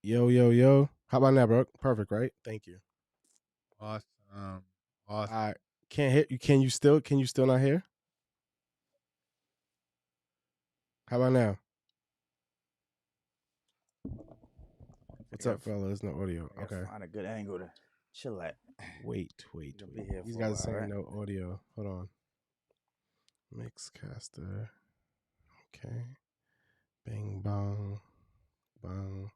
Yo, yo, yo. How about now, bro? Perfect, right? Thank you. Awesome. Awesome. I can't hear you. Can you still not hear? How about now? What's up, fella? There's no audio. I gotta Okay. find a good angle to chill at. Wait. Gonna be here These for a guys are while, saying right? no audio. Hold on. Mixcaster. Okay. Bang bong. Bong.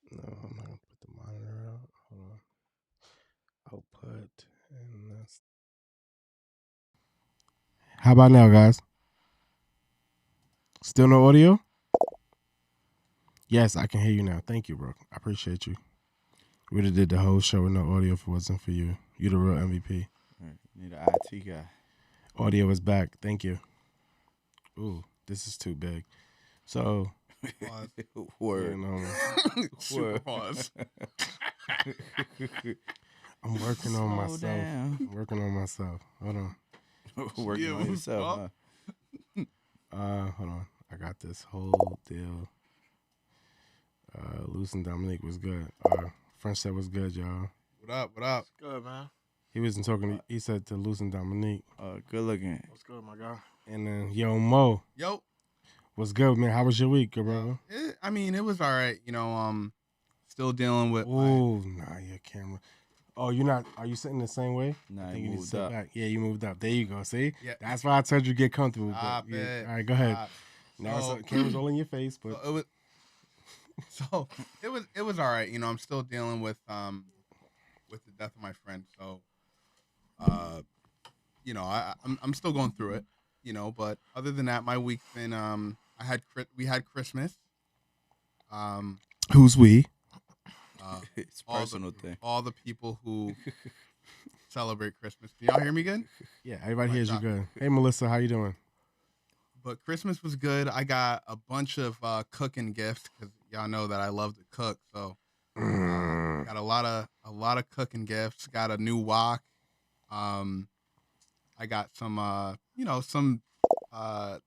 No, I'm not gonna put the monitor out. Hold on. Output and that's how about now, guys? Still no audio? Yes, I can hear you now. Thank you, bro. I appreciate you. We'd have did the whole show with no audio if it wasn't for you. You the real MVP. Need an IT guy. Audio is back. Thank you. Ooh, this is too big. So, Word. you know, Super pause. I'm working on Slow myself. down. I'm working on myself. Hold on. Working on yourself, huh? Hold on. I got this whole deal. Luce and Dominique was good. French said was good, y'all. What up? What up? Good, man. He wasn't talking. He said to Luce and Dominique. Good looking. What's good, my guy? And then Mo. Yo. What's good, man? How was your week, good brother? It was all right. Still dealing with. Oh, nah, your camera. Oh, you're not. Are you sitting the same way? Nah, I think you need to moved sit up. back. Yeah, you moved up. There you go. See? Yeah. That's why I told you get comfortable. Stop Yeah. it. All right, go ahead. Stop. Now So- the camera's all in your face, but It was all right. I'm still dealing with the death of my friend. So, I'm still going through it. But other than that, my week's been we had Christmas. who's we? It's a all personal thing. All the people who celebrate Christmas. Can y'all hear me good? Yeah, everybody hears you Right, good. Hey, Melissa, how you doing? But Christmas was good. I got a bunch of cooking gifts because y'all know that I love to cook. So got a lot of cooking gifts. Got a new wok. I got some what was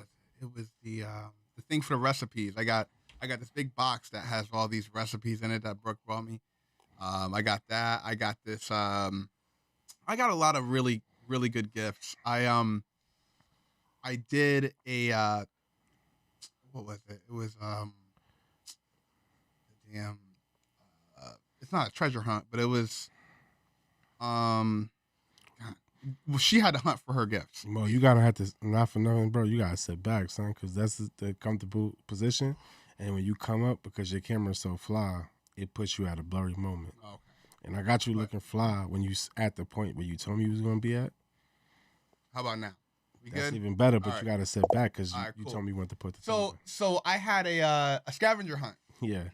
it? It was the thing for the recipes. I got this big box that has all these recipes in it that Brooke brought me. I got that. I got this. I got a lot of really really good gifts. I did a what was it? It was damn. It's not a treasure hunt, but it was God. Well, she had to hunt for her gifts. Well, you gotta have to, not for nothing, bro. You gotta sit back, son, because that's the comfortable position. And when you come up, because your camera's so fly, it puts you at a blurry moment. Okay. And I got you looking fly when you at the point where you told me you was gonna be at. How about now? We That's good? even better, but All you right. gotta sit back because you, All right, you cool. told me when to put the So I had a scavenger hunt. yeah.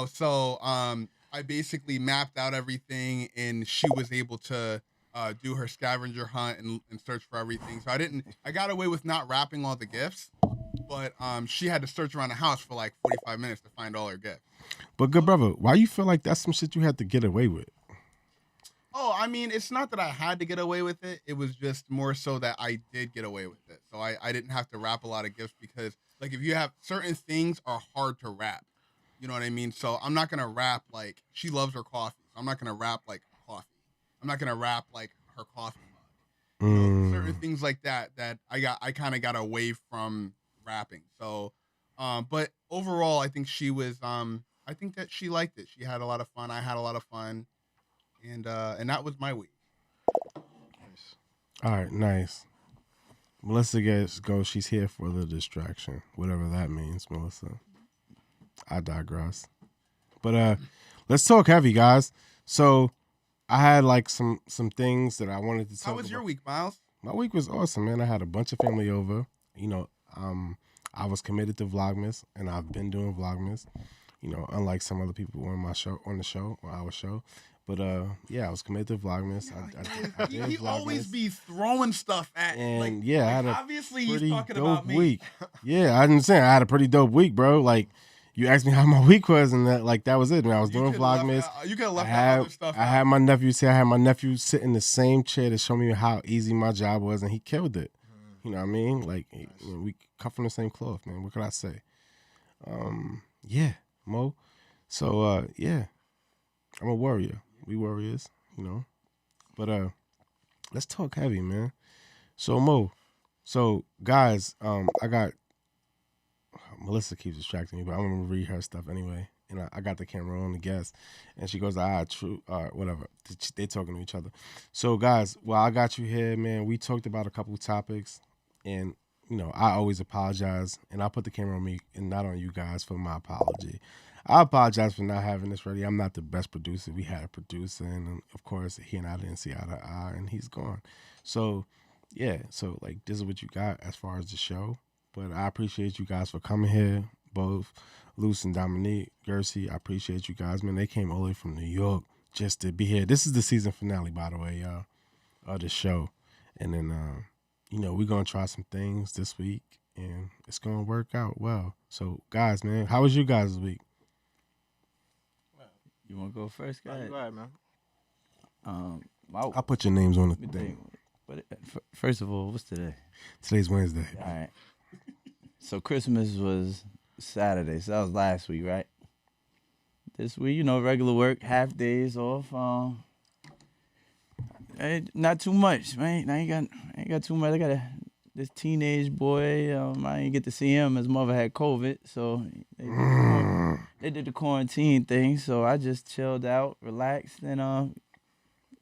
So I basically mapped out everything, and she was able to do her scavenger hunt and search for everything. So I got away with not wrapping all the gifts, but she had to search around the house for like 45 minutes to find all her gifts. But good brother, why you feel like that's some shit you had to get away with? Oh, I mean, it's not that I had to get away with it. It was just more so that I did get away with it. So I didn't have to wrap a lot of gifts because, like, if you have certain things are hard to wrap. You know what I mean? So I'm not going to wrap, like, she loves her coffee. So I'm not going to wrap, like, coffee. I'm not going to wrap, like, her coffee mug. Certain things like that I kind of got away from wrapping. So, but overall, I think I think that she liked it. She had a lot of fun. I had a lot of fun. And that was my week. All right, nice. Melissa gets go. She's here for the distraction, whatever that means, Melissa. I digress. But let's talk heavy, guys. So I had like some things that I wanted to talk about. How was your week, Miles? My week was awesome, man. I had a bunch of family over. I was committed to Vlogmas, and I've been doing Vlogmas. Unlike some other people on our show. But I was committed to Vlogmas. I did He Vlogmas. always be throwing stuff at And like, yeah, I had a obviously he's pretty talking dope about me. week. Yeah, I understand. I had a pretty dope week, bro. Like, you asked me how my week was, and that was it. Man, I was doing Vlogmas. You could have left that other stuff. I had my nephew say I had my nephew sit in the same chair to show me how easy my job was, and he killed it. You know what I mean? Like, we cut from the same cloth, man. What could I say? Yeah. Mo. So yeah, I'm a warrior. We warriors, you know. But let's talk heavy, man. So Mo, so guys, I got Melissa keeps distracting me, but I'm gonna read her stuff anyway. And I got the camera on the guest, and she goes, true, whatever." They talking to each other. So guys, while I got you here, man, we talked about a couple topics, and I always apologize, and I put the camera on me and not on you guys for my apology. I apologize for not having this ready. I'm not the best producer. We had a producer, and of course, he and I didn't see eye to eye, and he's gone. So, yeah. So, like, this is what you got as far as the show. But I appreciate you guys for coming here, both Luce and Dominique, Gercy. I appreciate you guys, man. They came all the way from New York just to be here. This is the season finale, by the way, y'all, of the show. And then, we're going to try some things this week, and it's going to work out well. So, guys, man, how was you guys' week? You want to go first, guys? Go ahead, man. I'll put your names on the thing. But first of all, what's today? Today's Wednesday. All right. So Christmas was Saturday, so that was last week, right? This week, regular work, half days off. Not too much, man. I ain't got too much. I got this teenage boy. I didn't get to see him. His mother had COVID, so they did the quarantine thing. So I just chilled out, relaxed, and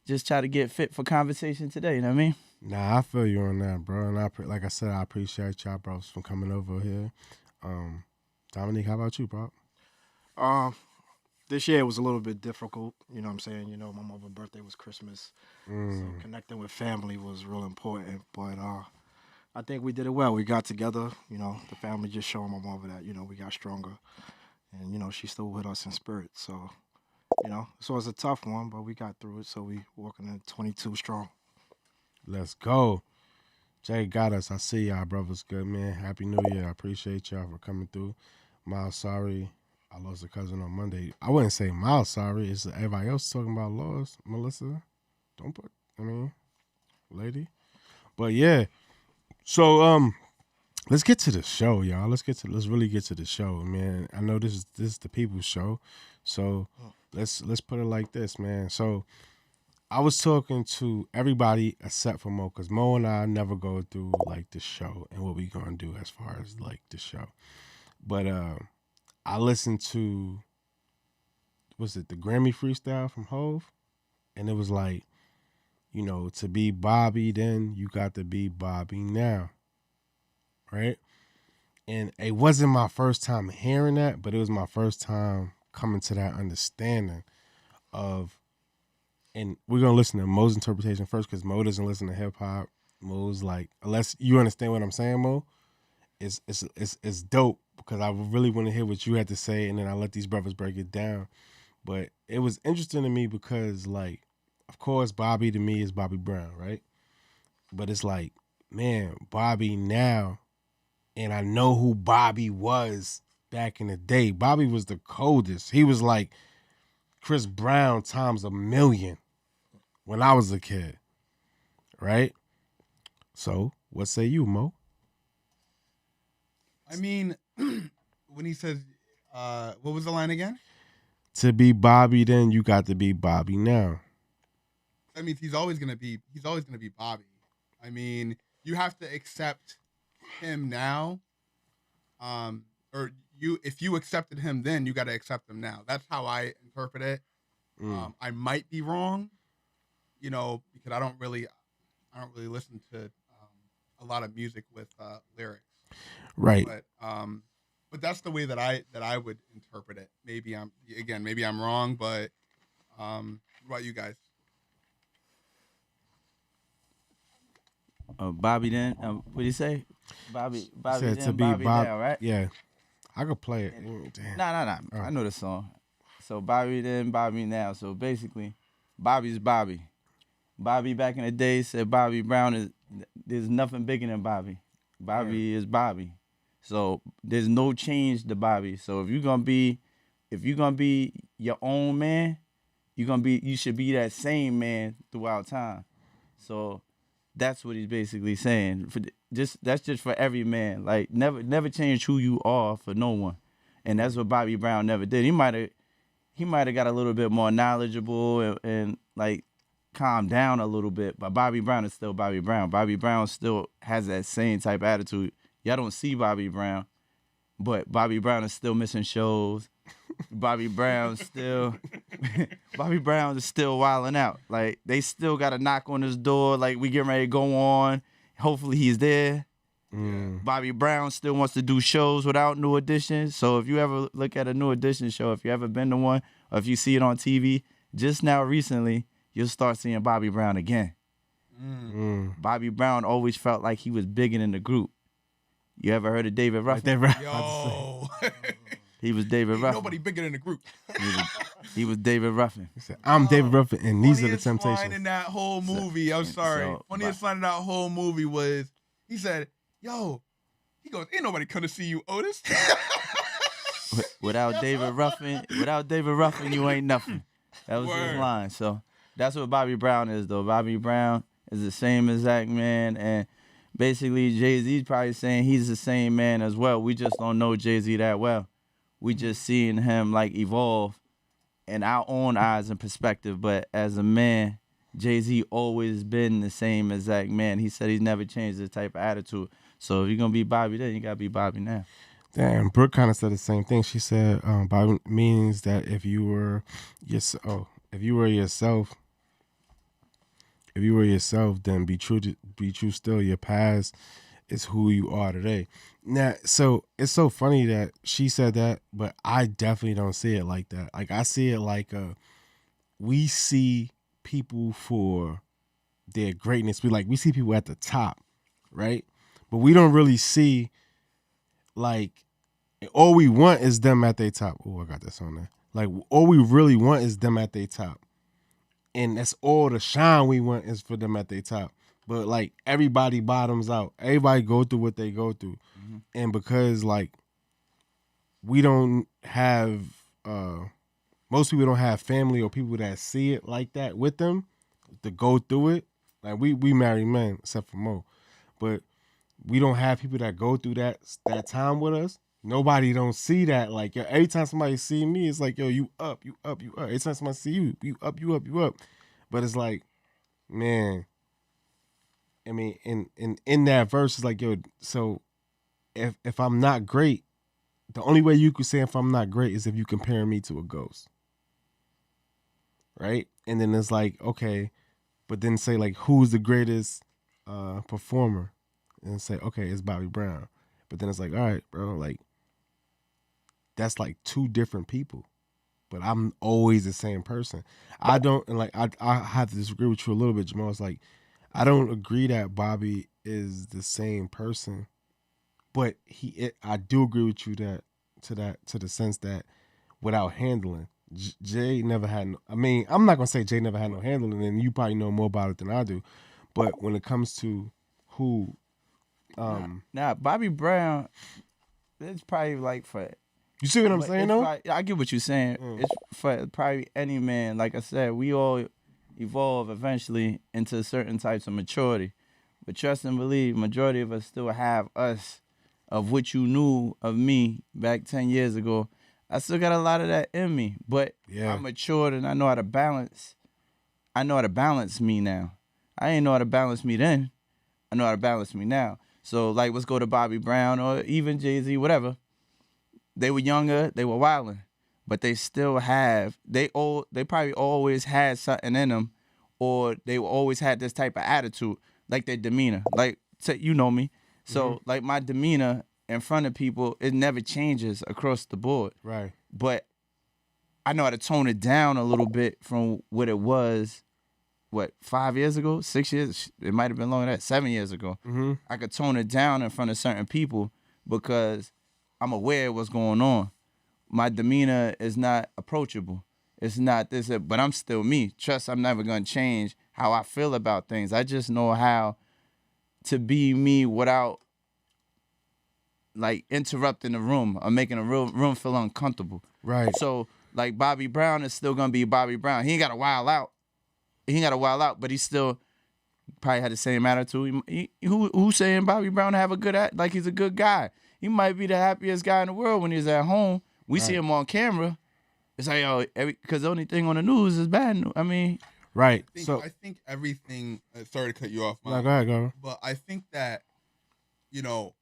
just try to get fit for conversation today. You know what I mean? Nah, I feel you on that, bro. And like I said, I appreciate y'all, bros, for coming over here. Dominique, how about you, bro? This year was a little bit difficult. You know what I'm saying? My mother's birthday was Christmas. So connecting with family was real important. But I think we did it well. We got together. The family just showing my mother that, we got stronger. And, she's still with us in spirit. So, so it was a tough one, but we got through it. So we walking in 22 strong. Let's go. Jay got us. I see y'all, brothers. Good, man. Happy New Year. I appreciate y'all for coming through. Miles, sorry. I lost a cousin on Monday. I wouldn't say Miles, sorry. It's everybody else talking about loss. Melissa, lady. But yeah. So, let's get to the show, y'all. Let's really get to the show, man. I know this is the people's show. So let's put it like this, man. So I was talking to everybody except for Mo, because Mo and I never go through like the show and what we gonna do as far as like the show. But I listened to, was it the Grammy freestyle from Hove? And it was like, to be Bobby then, you got to be Bobby now. Right? And it wasn't my first time hearing that, but it was my first time coming to that understanding of, and we're going to listen to Mo's interpretation first, because Mo doesn't listen to hip-hop. Mo's like, unless you understand what I'm saying, Mo, it's dope, because I really want to hear what you had to say, and then I let these brothers break it down. But it was interesting to me because, like, of course, Bobby to me is Bobby Brown, right? But it's like, man, Bobby now, and I know who Bobby was back in the day. Bobby was the coldest. He was like Chris Brown times a million when I was a kid, right? So, what say you, Mo? I mean, when he says, what was the line again? To be Bobby then, you got to be Bobby now. That means he's always gonna be Bobby. I mean, you have to accept him now. If you accepted him then, you got to accept him now. That's how I interpret it. I might be wrong, because I don't really listen to a lot of music with lyrics. Right. But that's the way that I would interpret it. Maybe I'm wrong, but what about you guys? Bobby then, what did he say? Bobby said then, to be Bobby now, right? Yeah, I could play it. Damn. Nah. Oh. I know the song. So Bobby then, Bobby now. So basically, Bobby's Bobby. Bobby back in the day said Bobby Brown there's nothing bigger than Bobby. Bobby is Bobby. So there's no change to Bobby. So if you're gonna be your own man, you should be that same man throughout time. So that's what he's basically saying. That's just for every man. Like never change who you are for no one. And that's what Bobby Brown never did. He might have got a little bit more knowledgeable and like calmed down a little bit, but Bobby Brown is still Bobby Brown. Bobby Brown still has that same type of attitude. Y'all don't see Bobby Brown, but Bobby Brown is still missing shows. Bobby Brown is still wilding out. Like, they still got to knock on his door. Like, we getting ready to go on. Hopefully he's there. Bobby Brown still wants to do shows without New Edition. So if you ever look at a New Edition show, if you ever been to one, or if you see it on TV, just now recently, you'll start seeing Bobby Brown again. Bobby Brown always felt like he was bigger than the group. You ever heard of David Ruffin? Yo. He was David Ain't Ruffin. nobody bigger than the group. He was David Ruffin. He said, I'm David Ruffin, and these are the Funniest line in Temptations. that whole movie, I'm sorry. so, Funniest line in that whole movie was, he said, yo, he goes, ain't nobody come to see you, Otis. Without David Ruffin, you ain't nothing. That was his Word. line. So that's what Bobby Brown is, though. Bobby Brown is the same exact man, and basically Jay-Z's probably saying he's the same man as well. We just don't know Jay-Z that well. We just seeing him like evolve in our own eyes and perspective. But as a man, Jay-Z always been the same exact man. He said he's never changed his type of attitude. So if you're gonna be Bobby then, you gotta be Bobby now. Damn, Brooke kind of said the same thing. She said, Bobby means that if you were yourself, then be true still. Your past is who you are today. Now, so it's so funny that she said that, but I definitely don't see it like that. Like, I see it like we see people for their greatness. We see people at the top, right? But we don't really see, like, all we want is them at their top. Oh, I got this on there. Like, all we really want is them at their top. And that's all the shine we want is for them at their top. But, like, everybody bottoms out. Everybody go through what they go through. And because, like, we don't have, most people don't have family or people that see it like that with them to go through it. Like, we married men, except for Mo. But we don't have people that go through that time with us. Nobody don't see that. Like, yo, every time somebody see me, it's like, yo, you up, you up, you up. Every time somebody see you, you up, you up, you up. But it's like, man, I mean, in that verse, it's like, yo, so if I'm not great, the only way you could say if I'm not great is if you compare me to a ghost. Right? And then it's like, okay, but then say, like, who's the greatest performer? And say, okay, it's Bobby Brown. But then it's like, all right, bro, like, that's like two different people. But I'm always the same person. I don't, and like, I have to disagree with you a little bit, Jamal. It's like, I don't agree that Bobby is the same person. But I do agree with you to the sense that without handling, Jay never had no, I mean, I'm not going to say Jay never had no handling, and you probably know more about it than I do. But when it comes to who, Now, Bobby Brown, it's probably like for. You see what I'm saying, though? I get what you're saying. It's for probably any man. Like I said, we all evolve eventually into certain types of maturity. But trust and believe, majority of us still have us of what you knew of me back 10 years ago. I still got a lot of that in me. But I'm matured and I know how to balance. I know how to balance me now. I ain't know how to balance me then. I know how to balance me now. So, like, let's go to Bobby Brown or even Jay-Z, whatever. They were younger, they were wilding, but they still have, they probably always had something in them, or they always had this type of attitude, like their demeanor. Like, you know me. So, like, my demeanor in front of people, it never changes across the board. Right. But I know how to tone it down a little bit from what it was, 5 years ago, 6 years? It might have been longer than that, 7 years ago. I could tone it down in front of certain people because I'm aware of what's going on. My demeanor is not approachable. It's not this, but I'm still me. Trust, I'm never going to change how I feel about things. I just know how to be me without, like, interrupting the room or making a room feel uncomfortable. Right. So, like, Bobby Brown is still going to be Bobby Brown. He ain't got to wild out. But he still probably had the same attitude. Who's saying Bobby Brown have a good like he's a good guy? He might be the happiest guy in the world when he's at home, We see Right. him on camera. It's like, yo, because the only thing on the news is bad news. I mean, Right. I think everything. Sorry to cut you off, no, Mike, go ahead, go. but I think that you know,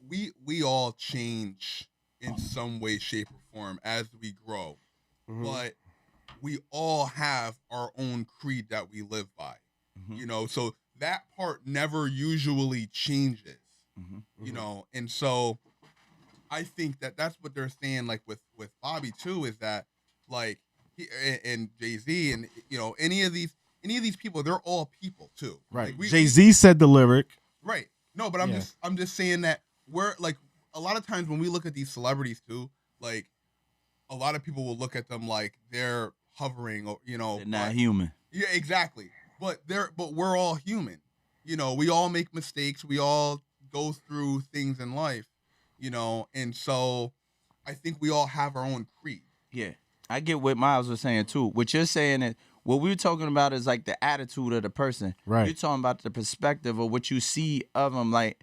we all change in some way, shape, or form as we grow, Mhm. but we all have our own creed that we live by. You know, so that part never usually changes. You know, and so I think that that's what they're saying, like with Bobby too, is that like he, and Jay-Z and you know any of these people, they're all people too. Right. Like Jay-Z said the lyric. right. No, but I'm just saying that we're like a lot of times when we look at these celebrities too, like a lot of people will look at them like they're hovering or you know they're not human. yeah, exactly. But we're all human. You know, we all make mistakes. We all go through things in life, you know, and so I think we all have our own creed. Yeah, I get what Miles was saying too. What you're saying is what we're talking about is like the attitude of the person. Right. You're talking about the perspective of what you see of him. Like,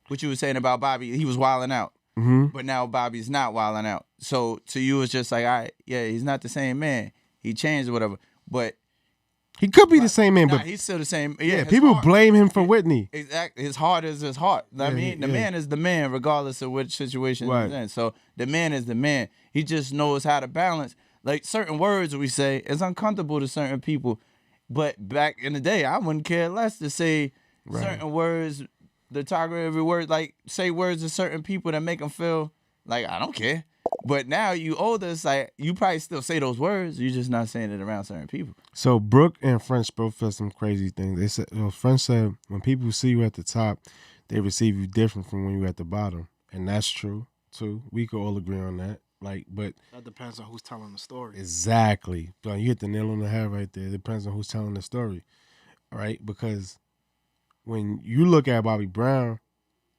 what you were saying about Bobby, he was wilding out, but now Bobby's not wilding out. So to you, it's just like, all right, yeah, he's not the same man. He changed or whatever, but He could be the same man, nah, but he's still the same. yeah, his people heart- blame him for Whitney. Exactly. His heart is his heart. I mean, the man is the man, regardless of which situation Right. he's in. So the man is the man. He just knows how to balance. Like certain words we say is uncomfortable to certain people, but back in the day, I wouldn't care less to say certain words, the target of every word, like say words to certain people that make them feel like I don't care. But now you older, it's like you probably still say those words. You're just not saying it around certain people. So Brooke and French both said some crazy things. They said, French said, when people see you at the top, they receive you different from when you're at the bottom, and that's true too. We could all agree on that. Like, but That depends on who's telling the story. exactly, you hit the nail on the head right there. It depends on who's telling the story, all right? Because when you look at Bobby Brown,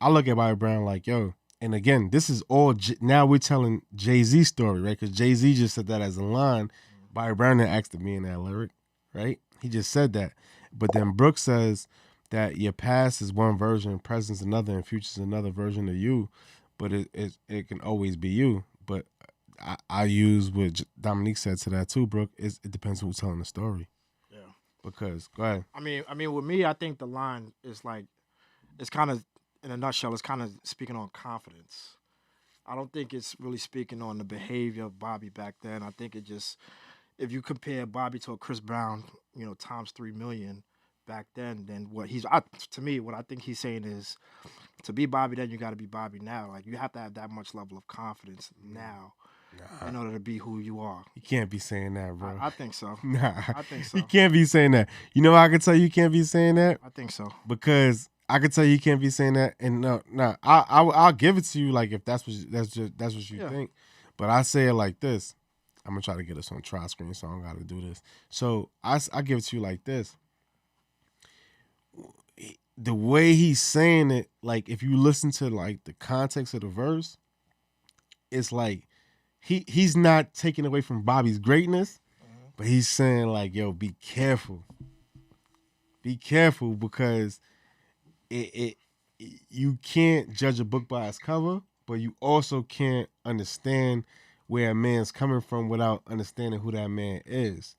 I look at Bobby Brown like, yo. And again, this is all now we're telling Jay-Z's story, right? Because Jay-Z just said that as a line. Bobby Brown didn't ask to be in that lyric, right? He just said that. But then Brooke says that your past is one version, present's another, and future's another version of you. But it can always be you. But I use what Dominique said to that too, Brooke. It depends who's telling the story. Yeah. Because go ahead. I mean, with me, I think the line is like, it's kind of, in a nutshell, it's kind of speaking on confidence. I don't think it's really speaking on the behavior of Bobby back then. I think it just, if you compare Bobby to a Chris Brown, you know, times 3 million back then what to me, what I think he's saying is, to be Bobby then, you got to be Bobby now. Like, you have to have that much level of confidence now in order to be who you are. You can't be saying that, bro. I think so. Nah, I think so. You can't be saying that. You know how I can tell you can't be saying that? I think so. Because I could tell you can't be saying that, and no, I'll give it to you like if that's what you think, but I say it like this. I'm gonna try to get us on try screen, so I don't gotta do this. So I give it to you like this. The way he's saying it, like if you listen to like the context of the verse, it's like he's not taking away from Bobby's greatness, but he's saying like, yo, be careful because you can't judge a book by its cover, but you also can't understand where a man's coming from without understanding who that man is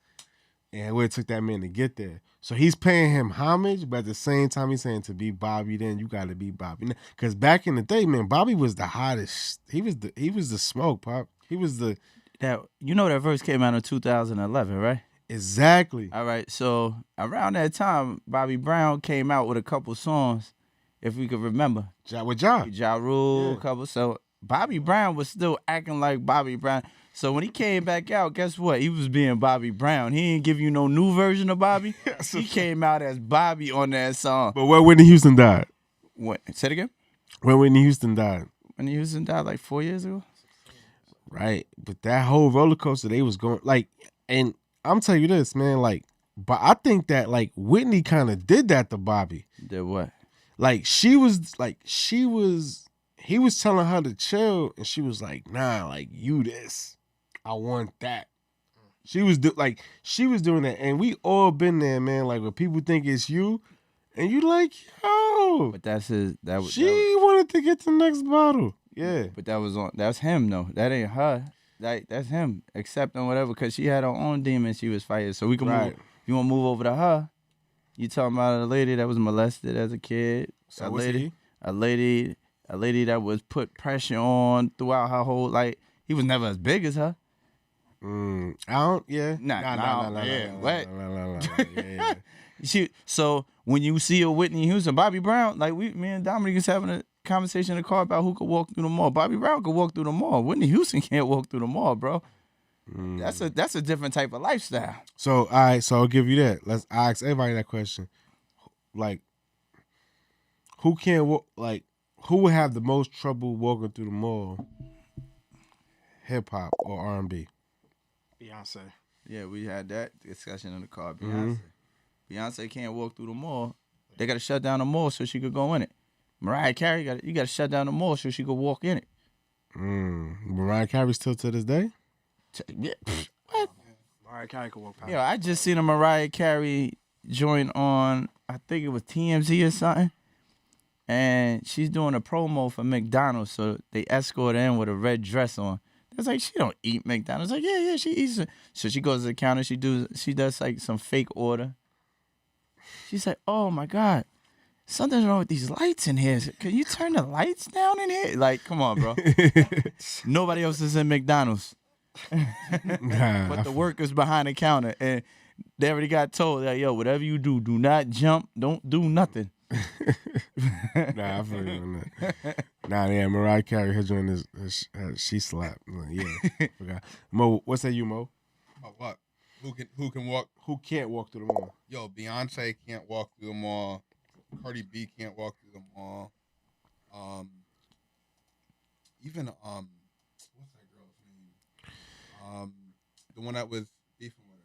and where it took that man to get there. So he's paying him homage, but at the same time he's saying to be Bobby, then you got to be Bobby. Because back in the day, man, Bobby was the hottest. He was the smoke, Pop. He was the That that verse came out in 2011, right? exactly. All right, so around that time, Bobby Brown came out with a couple songs, if we could remember. With Ja. Ja Rule, Yeah. a couple. So Bobby Brown was still acting like Bobby Brown. So when he came back out, guess what? He was being Bobby Brown. He didn't give you no new version of Bobby. He came out as Bobby on that song. But where Whitney Houston died? What? Say it again? Where Whitney Houston died? When Houston died like 4 years ago? Right. But that whole roller coaster they was going like, and I'm telling you this, man, like, but I think that like Whitney kind of did that to Bobby. Did what? Like he was telling her to chill, and she was like, nah, like you this. I want that. She was doing that, and we all been there, man. Like when people think it's you, and you like, yo, But that's his. she wanted to get the next bottle. Yeah. But that's him though. That ain't her. Like that's him accepting whatever because she had her own demons she was fighting. So we can move. Right. If you want to move over to her, you talking about a lady that was molested as a kid. So a what's lady, he? a lady that was put pressure on throughout her whole like. He was never as big as her. I don't. Yeah. Nah, yeah, what? Yeah. So when you see a Whitney Houston, Bobby Brown, like me and Dominic was having a conversation in the car about who could walk through the mall. Bobby Brown could walk through the mall. Whitney Houston can't walk through the mall, bro. That's a different type of lifestyle. So all right. So I'll give you that. I ask everybody that question. Like, who can't walk? Like, who would have the most trouble walking through the mall? Hip hop or R&B? Beyonce. Yeah, we had that discussion in the car. Beyonce can't walk through the mall. They got to shut down the mall so she could go in it. Mariah Carey, you got to shut down the mall so she could walk in it. Mariah Carey still to this day? Yeah. What? Mariah Carey could walk past. Yo, I just seen a Mariah Carey joint on, I think it was TMZ or something. And she's doing a promo for McDonald's, so they escort her in with a red dress on. It's like, she don't eat McDonald's. Like, yeah, she eats it. So she goes to the counter, she does like some fake order. She's like, oh my God, something's wrong with these lights in here. Can you turn the lights down in here? Like, come on, bro. Nobody else is in McDonald's. But the workers behind the counter. And they already got told that, yo, whatever you do not jump, don't do nothing. Nah, I feel you on that. Nah, yeah, Mariah Carey, her joint is she slapped. Like, yeah, forgot. Mo, what's that you, Mo? About what? Who can walk? Who can't walk through the mall? Yo, Beyonce can't walk through the mall. Cardi B can't walk through the mall. Even what's that girl's name? The one that was beefing with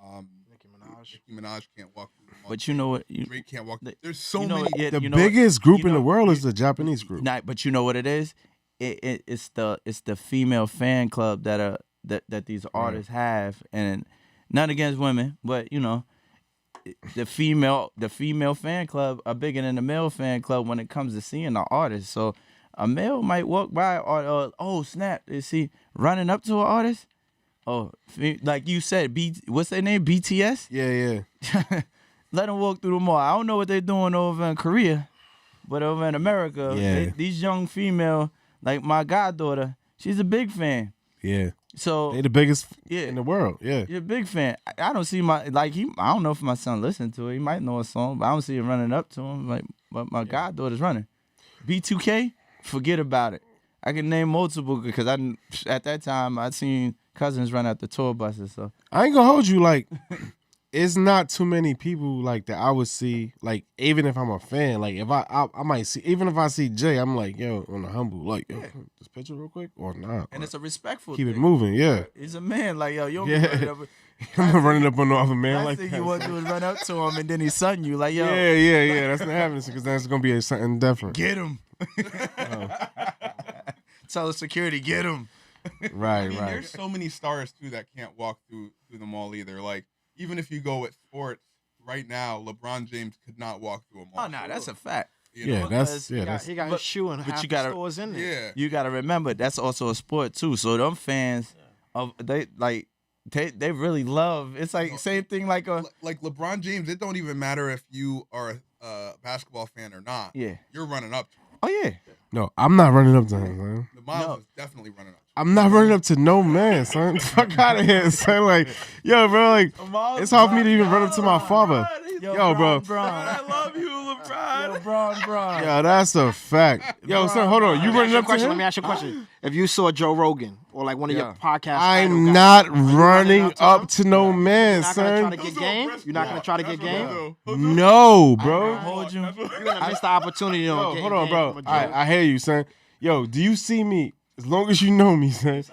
her. Nicki Minaj can't walk through the mall. But you know what? Drake can't walk. There's so many. The biggest group in the world is the Japanese group. But you know what it is? It's the female fan club that these artists have, and none against women, but you know, the female fan club are bigger than the male fan club when it comes to seeing the artist. So a male might walk by or oh snap, is he running up to an artist? Oh, like you said, what's their name? BTS? Yeah. Let them walk through the mall. I don't know what they're doing over in Korea, but over in America, these young female, like my goddaughter, she's a big fan. Yeah. So they the biggest in the world. Yeah. You're a big fan. I don't see I don't know if my son listened to it. He might know a song, but I don't see him running up to him. Like, but my goddaughter's running. B2K, forget about it. I can name multiple because at that time I'd seen cousins run out the tour buses. So I ain't gonna hold you, like, it's not too many people like that I would see, like, even if I'm a fan, like if I might see, even if I see Jay, I'm like, yo, on the humble, like, yo, this picture real quick or not. And it's a respectful keep thing. it moving, yeah. He's a man, like, yo, you don't I'm running up on no other man like that. that. You want to do is run up to him and then he's son you, like, yo. Yeah, that's not happening because that's gonna be something different. Get him. Tell the security, get him. Right. There's so many stars too that can't walk through the mall either. Like, even if you go with sports right now, LeBron James could not walk through a mall. Oh no, that's a fact. You know? He got his shoe and half the stores in there. Yeah. You gotta remember that's also a sport too. So them fans they really love. It's like same thing like LeBron James. It don't even matter if you are a basketball fan or not. Yeah, you're running up to him. Oh yeah. No, I'm not running up to him, man. The Miles is definitely running up. I'm not running up to no man, son. Fuck out of here, son. Like, yo, bro, like, it's hard for me to even run up to my father. Yo, bro. I love you, LeBron. Yo, Bron. Yo, that's a fact. Yo, son, hold on. You running up to him? Let me ask you a question. If you saw Joe Rogan or like one of your podcasts, I'm not running up to no man, son. You're not gonna try to get game? No, bro. Hold you. You're gonna miss the opportunity. Yo, hold on, bro. I hear you, son. Yo, do you see me? As long as you know me, son.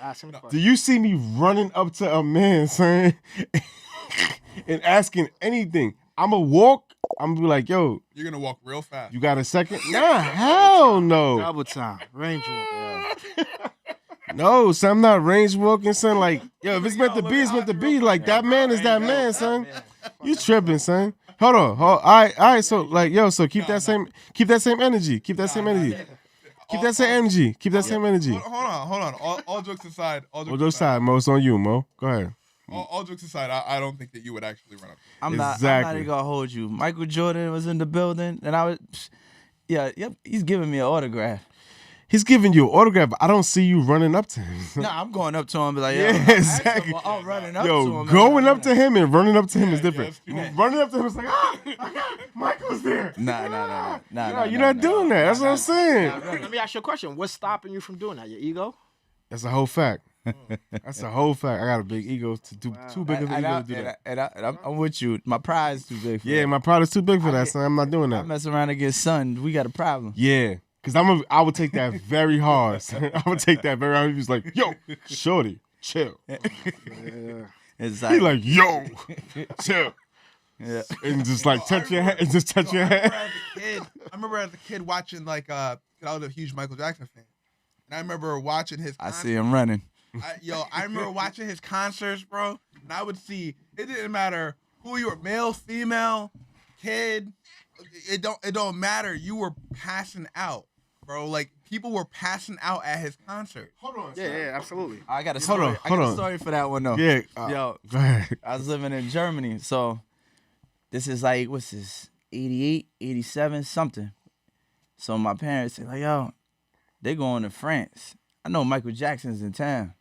Do you see me running up to a man, son, and asking anything? I'ma walk. I'm gonna be like, yo. You're gonna walk real fast. You got a second? Nah, hell no. Double time, range walk. No, son, I'm not range walking, son. Like, yo, if it's meant to be, it's meant to be. Like, that man is that man, son. You tripping, son. Hold on. All right. So, like, yo, so keep that same energy. Keep that same energy. Keep that same energy. Keep that same energy. Hold on. All jokes aside. All jokes aside, Mo, it's on you, Mo. Go ahead. All jokes aside, I don't think that you would actually run up. I'm not even gonna hold you. Michael Jordan was in the building, and I was, he's giving me an autograph. He's giving you an autograph, but I don't see you running up to him. Nah, I'm going up to him, be like, yeah, exactly. I'm running up to him. Going up to him and running up to him is different. Running up to him is like, Michael's there. Nah. You're not doing that. That's what I'm saying. Let me ask you a question. What's stopping you from doing that? Your ego? That's a whole fact. That's a whole fact. I got a big ego to do too big of an ego to do that. And I'm with you. My pride's too big for that. Yeah, my pride is too big for that, son. I'm not doing I that. mess around and get sunned. We got a problem. Yeah. Cause I would take that very hard. Son. I would take that very hard. He was like, "Yo, shorty, chill." Exactly. He like, "Yo, chill." Yeah. And just like touch your head. And just touch your head. I remember as a kid watching I was a huge Michael Jackson fan, and I remember watching his. I see him running. I remember watching his concerts, bro, and I would see it didn't matter who you were, male, female, kid. It don't matter. You were passing out, bro. Like people were passing out at his concert. Hold on. Yeah, absolutely. I got a story. I got a story for that one though. Yeah. Yo, go ahead. I was living in Germany, so this is like what's this? 88, 87, something. So my parents say like, yo, they going to France. I know Michael Jackson's in town.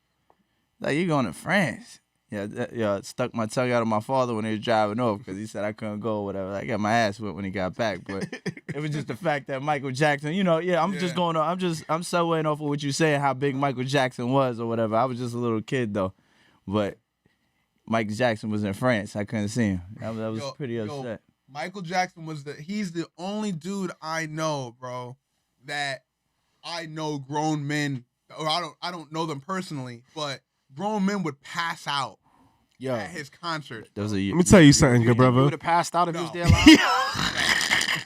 Like, you going to France? Yeah, stuck my tongue out of my father when he was driving off because he said I couldn't go or whatever. I got my ass whipped when he got back, but it was just the fact that Michael Jackson, just going on. I'm segueing off of what you saying, how big Michael Jackson was or whatever. I was just a little kid though, but Michael Jackson was in France. I couldn't see him. I was pretty upset. Michael Jackson he's the only dude I know, bro, that I know grown men, or I don't know them personally, but grown men would pass out at his concert. Let me tell you something, good brother. You would have passed out if he was there live?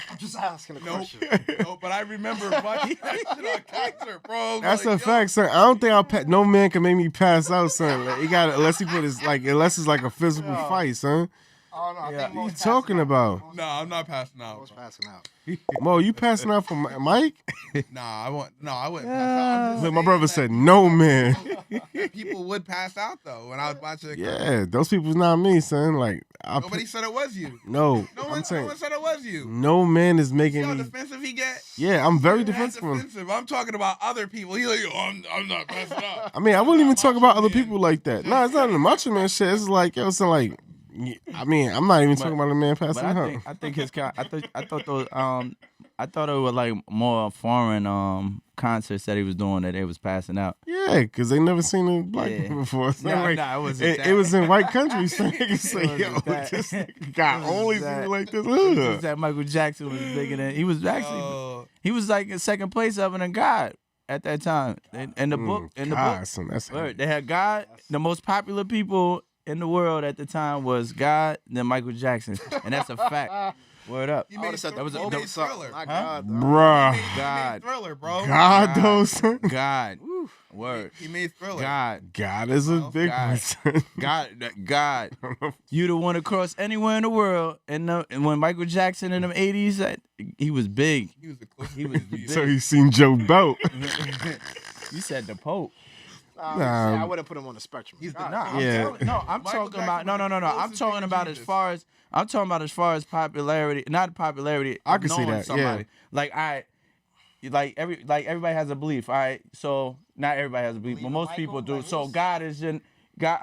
I'm just asking a question. No, but I remember watching that shit on concert, bro. That's a fact, son. I don't think no man can make me pass out, son. Like, unless it's like a physical fight, son. Oh, no, What are you talking about? No, I'm not passing out. I was passing out. Mo, you passing out for Mike? I wouldn't pass out. Look, my brother said no man. People would pass out though when I was watching. Yeah, those people's not me, son. Like nobody said it was you. No one said it was you. No man is making See how me. defensive he get? Yeah, I'm very defensive. I'm talking about other people. He's like, I'm not passing out. I mean, I wouldn't even talk about other people like that. No, it's not the macho man shit. It's like, I'm not even talking about a man passing out. I think his I thought it was like more foreign concerts that he was doing that they was passing out. Yeah, because they never seen a black people before. So it was in white countries. So niggas say, yo, this guy only people like this. Just that Michael Jackson was bigger than he was actually. He was like in second place other than God at that time. In the book, son, that's they had God. The most popular people in the world at the time was God, then Michael Jackson, and that's a fact. Word up. He made Thriller. Bruh. God. Thriller, bro. God, though, son. God. Word. He made Thriller. God is a big one, son. God. You the one across anywhere in the world. And when Michael Jackson in the 80s, he was big. He was big. So he seen Joe Boat. You said the Pope. I wouldn't put him on the spectrum. I'm talking about I'm talking about as far as popularity, not popularity. I can see that. Somebody. Like everybody has a belief. All right, so not everybody has a belief, but most people do. So God is in God.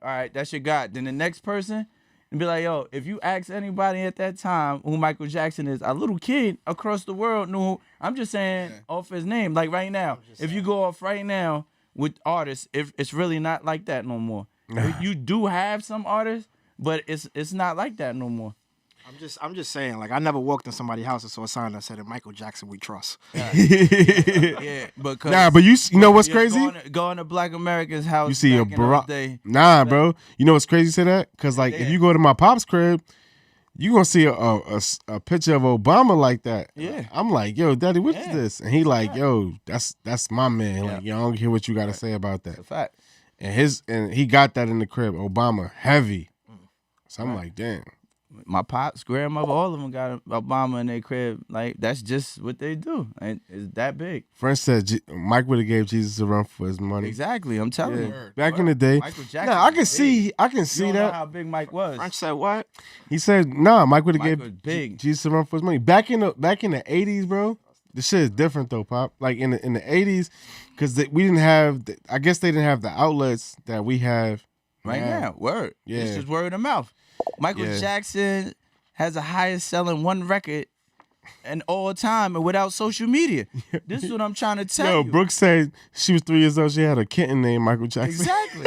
All right, that's your God. Then the next person. And be like, yo, if you ask anybody at that time who Michael Jackson is, a little kid across the world knew who, I'm just saying off his name. Like right now, if you go off right now with artists, if it's really not like that no more. You do have some artists, but it's not like that no more. I'm just saying, like I never walked in somebody's house and saw a sign that said Michael Jackson we trust. Yeah, because but you know what's crazy? Go into Black America's house. You see bro. You know what's crazy to that? Because like if you go to my pop's crib, you gonna see a picture of Obama like that. Yeah. I'm like, yo, Daddy, what is this? And he like, yo, that's my man. Like, yo, I don't hear what you gotta say about that. That's a fact. And he got that in the crib. Obama heavy. So I'm like, damn. My pops, grandmother, all of them got Obama in their crib. Like, that's just what they do. And it's that big. Friend said Mike would have gave Jesus a run for his money. Exactly. I'm telling Yeah. you. Word. Back in the day. Michael Jackson. Nah, I can was see big. I can You see don't know that. how big Mike was. French said what? He said, nah, Mike would have Mike gave was big. Jesus a run for his money. Back in the 80s, bro. The shit is different though, Pop. Like in the 80s, because we didn't have I guess they didn't have the outlets that we have Right now. Word. Yeah. It's just word of mouth. Michael Yeah. Jackson has the highest selling one record in all time and without social media. This is what I'm trying to tell Yo, you. Brooke said she was 3 years old. She had a kitten named Michael Jackson. Exactly.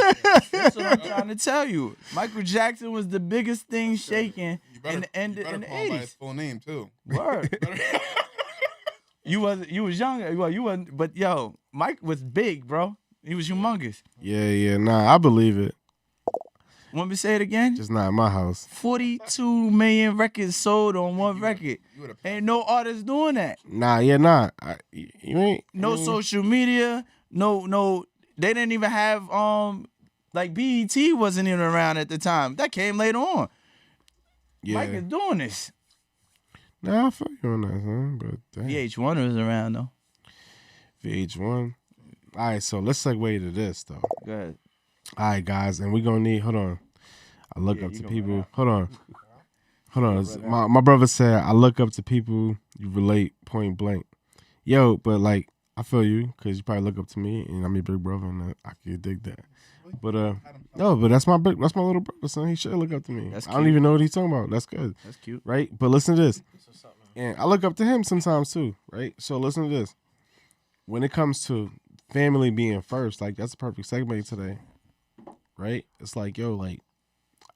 That's what I'm trying to tell you. Michael Jackson was the biggest thing shaking You better, in the end you better in the call him by his 80s. full name too. Word. You was young. Well, you wasn't, but yo, Mike was big, bro. He was humongous. Yeah. Nah, I believe it. Want me to say it again? Just not in my house. 42 million records sold on one record. You would have Ain't no artist doing that. Nah. You ain't. No social media. No. They didn't even have like BET wasn't even around at the time. That came later on. Yeah. Mike is doing this. Nah, I feel you on that, son. But damn. VH1 was around though. VH1. All right, so let's segue to this though. Go ahead. All right, guys, and we're gonna need. Hold on. I look up you to gonna people. Hold on. My brother said I look up to people you relate point blank. Yo, but like I feel you because you probably look up to me and I'm your big brother and I can dig that. But no, but that's my little brother, son. He should look up to me. That's I don't cute. even know what he's talking about. That's good, That's cute. right? But listen to this. And I look up to him sometimes too, right? So listen to this. When it comes to family being first, like that's a perfect segue today, right? It's like, yo, like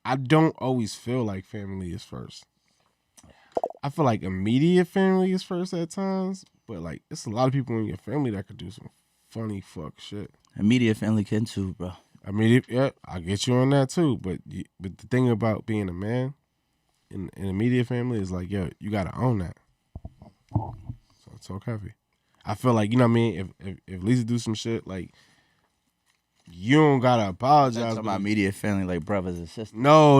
I don't always feel like family is first. I feel like immediate family is first at times, but like it's a lot of people in your family that could do some funny fuck shit. Immediate family can too, bro. Immediate, yeah, I get you on that too. But the thing about being a man in immediate family is like, yo, you gotta own that. So it's so heavy. I feel like, you know what I mean. If Lisa do some shit, like you don't gotta apologize. That's but- about immediate family, like brothers and sisters. No.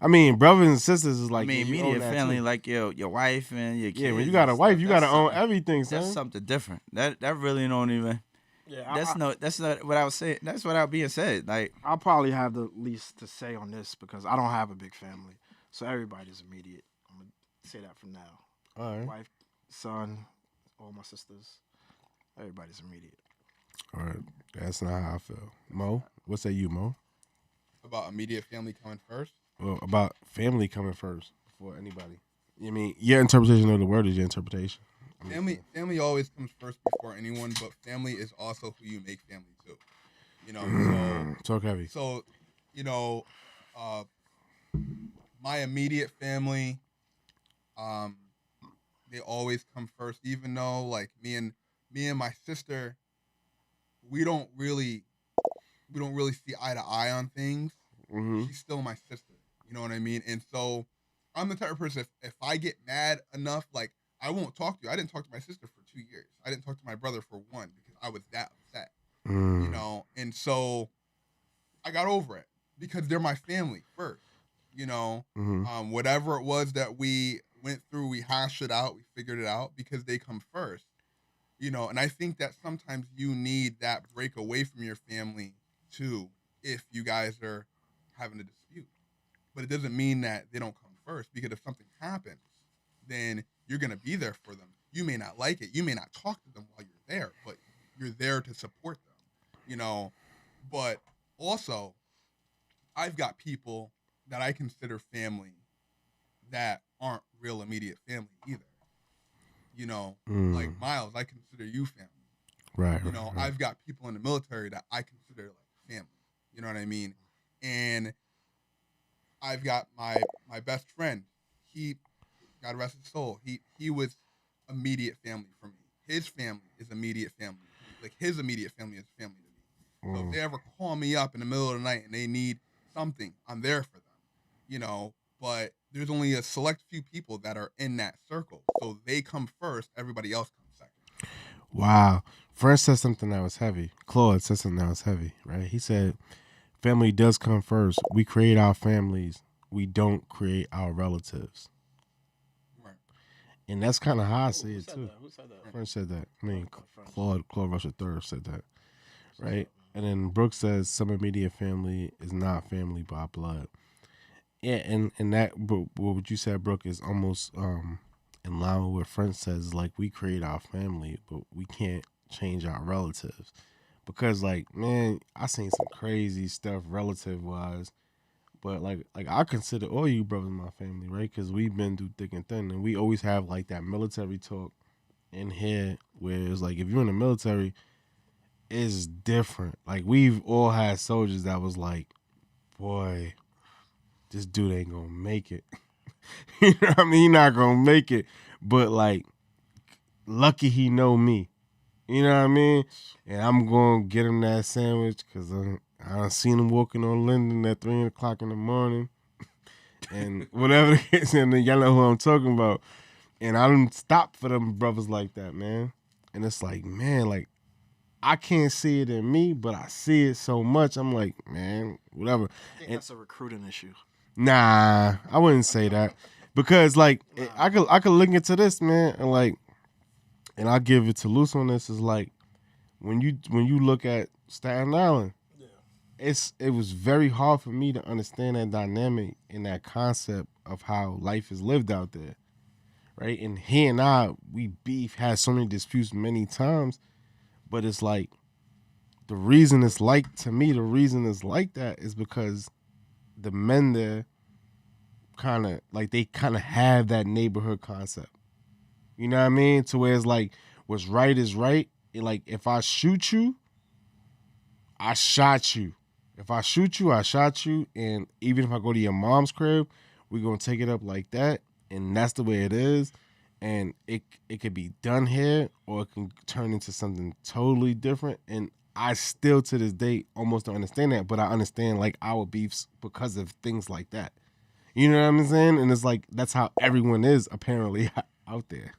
I mean, brothers and sisters is like I mean, you own immediate that family, too. like your wife and your kids. Yeah, when you got a and wife, stuff, you that's gotta own something- everything, son. That's something different. That really don't even. Yeah, That's not what I was saying. That's what I was being said. Like, I'll probably have the least to say on this because I don't have a big family, so everybody's immediate. I'm gonna say that from now. All right. Wife, son, all my sisters, everybody's immediate. All right. That's not how I feel. Mo, what say you, Mo? about immediate family coming first. Well, about family coming first before anybody. I mean, your interpretation of the word is your interpretation. I mean, Family always comes first before anyone, but family is also who you make family to. You know, talk heavy. so you know, my immediate family, they always come first. Even though like me and my sister, we don't really see eye to eye on things. Mm-hmm. She's still my sister. You know what I mean? And so I'm the type of person, if I get mad enough, like, I won't talk to you. I didn't talk to my sister for 2 years. I didn't talk to my brother for 1 because I was that upset, you know? And so I got over it because they're my family first, you know? Mm-hmm. Whatever it was that we went through, we hashed it out, we figured it out because they come first, you know? And I think that sometimes you need that break away from your family too if you guys are having a dispute. But it doesn't mean that they don't come first, because if something happens, then you're going to be there for them. You may not like it. You may not talk to them while you're there, but you're there to support them, you know? But also, I've got people that I consider family that aren't real immediate family either. You know, like Miles, I consider you family. Right. You know, right. I've got people in the military that I consider like family. You know what I mean? And I've got my best friend. He, God rest his soul, he was immediate family for me. His family is immediate family. Like his immediate family is family to me. So if they ever call me up in the middle of the night and they need something, I'm there for them. You know, but there's only a select few people that are in that circle. So they come first, everybody else comes second. Wow. Friend said something that was heavy. Claude said something that was heavy, right? He said, family does come first. We create our families. we don't create our relatives. Right. And that's kind of how I see Who it said too. that? Who said that? French said that. I mean, French. Claude Rush III said that, right? And then Brooks says some immediate family is not family by blood. Yeah, and that what you said, Brooke, is almost in line with what French says. Like, we create our family, but we can't change our relatives. Because, like, man, I seen some crazy stuff relative wise. But like I consider all you brothers my family, right? Because we've been through thick and thin, and we always have like that military talk in here, where it's like if you're in the military, it's different. Like, we've all had soldiers that was like, boy, this dude ain't gonna make it. You know what I mean? He not gonna make it. But like, lucky he know me. You know what I mean? And I'm gonna get him that sandwich because I done seen him walking on Linden at 3 o'clock in the morning. And whatever it is, and y'all know who I'm talking about. And I done stop for them brothers like that, man. And it's like, man, like, I can't see it in me, but I see it so much. I'm like, man, whatever. I think that's a recruiting issue. Nah, I wouldn't say that. Because like I could link it to this, man, and like, and I'll give it to Luce on this, is like when you look at Staten Island, it was very hard for me to understand that dynamic and that concept of how life is lived out there. Right? And he and I, we had so many disputes many times, but it's like the reason it's like that is because the men there kind of have that neighborhood concept. You know what I mean? To where it's like, what's right is right. And like, if I shoot you, I shot you. If I shoot you, I shot you. And even if I go to your mom's crib, we're going to take it up like that. And that's the way it is. And it could be done here, or it can turn into something totally different. And I still, to this day, almost don't understand that. But I understand, like, our beefs because of things like that. You know what I'm saying? And it's like, that's how everyone is, apparently, out there.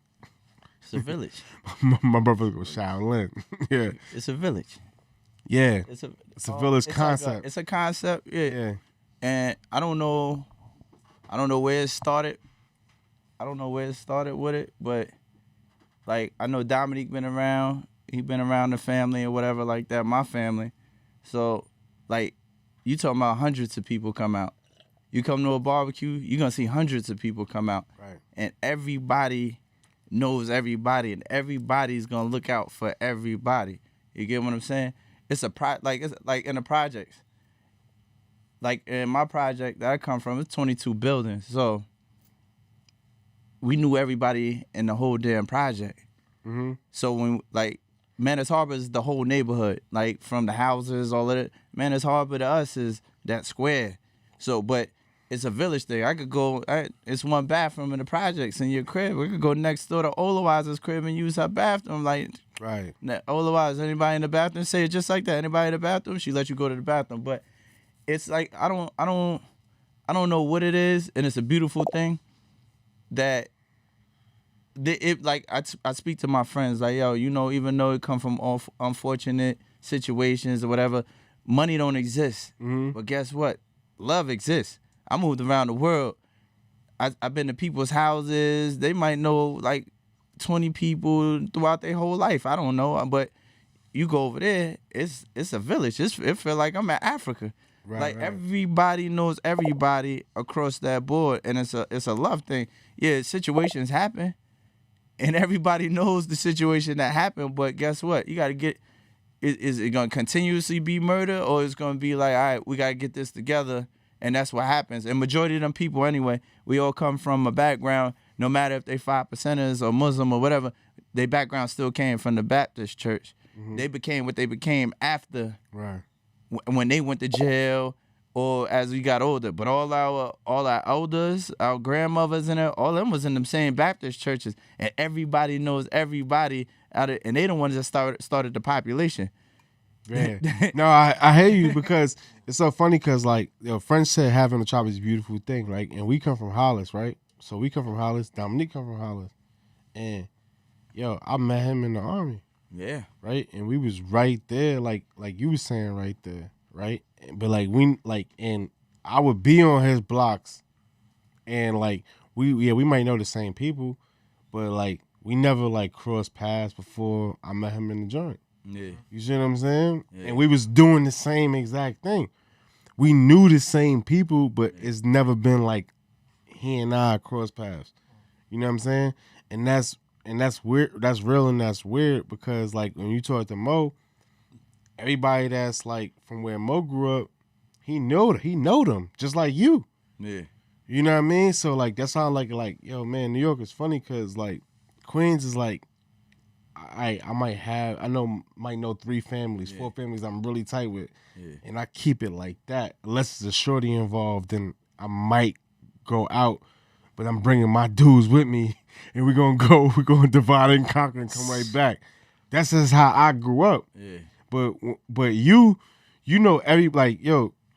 It's a village. My brother goes Shaolin. Yeah. It's a village. Yeah. It's a village it's concept. Like it's a concept. Yeah. Yeah. And I don't know where it started. I don't know where it started with it, but like, I know Dominique been around. He been around the family or whatever like that, my family. So, like, you talking about hundreds of people come out. You come to a barbecue, you're going to see hundreds of people come out. Right. And everybody knows everybody, and everybody's going to look out for everybody. You get what I'm saying? It's it's like in the projects. Like, in my project that I come from, it's 22 buildings. So we knew everybody in the whole damn project. Mm-hmm. So when, like, Manus Harbor is the whole neighborhood, like, from the houses, all of it. Manus Harbor to us is that square. So, but it's a village thing. I could go, it's one bathroom in the projects in your crib. We could go next door to Olawise's crib and use her bathroom. Like, Right. Olawise, anybody in the bathroom? Say it just like that. Anybody in the bathroom? She let you go to the bathroom. But it's like, I don't know what it is, and it's a beautiful thing that I speak to my friends like, yo, you know, even though it come from all unfortunate situations or whatever, money don't exist. Mm-hmm. But guess what? Love exists. I moved around the world. I've been to people's houses. They might know like 20 people throughout their whole life. I don't know, but you go over there, it's a village. It feel like I'm at Africa. Right. Everybody knows everybody across that board, and it's a love thing. Yeah, situations happen, and everybody knows the situation that happened. But guess what? You got to get. Is it gonna continuously be murder, or is it gonna be like, all right, we gotta get this together, and that's what happens. And majority of them people, anyway, we all come from a background. No matter if they 5%ers or Muslim or whatever, their background still came from the Baptist church. Mm-hmm. They became what they became after. Right. When they went to jail or as we got older. But all our elders, our grandmothers and all them was in them same Baptist churches. And everybody knows everybody and they the ones that started the population. Yeah. No, I hear you, because it's so funny because, like, French said having a tribe is a beautiful thing, right? And we come from Hollis, right? So we come from Hollis. Dominique come from Hollis. And, I met him in the Army. Yeah. Right? And we was right there, like you was saying right there, right? But and I would be on his blocks and like we might know the same people, but like we never like crossed paths before I met him in the joint. Yeah. You see what I'm saying? Yeah. And we was doing the same exact thing. We knew the same people, but it's never been like he and I cross paths. You know what I'm saying? And that's weird. That's real and that's weird because like when you talk to Mo, everybody that's like from where Mo grew up, he know them just like you. Yeah. You know what I mean? So like that's how like yo man, New York is funny because like Queens is like I might know 3 families, 4 families I'm really tight with, and I keep it like that. Unless there's a shorty involved, then I might go out, but I'm bringing my dudes with me, and we're gonna divide and conquer and come right back. That's just how I grew up. Yeah. But you know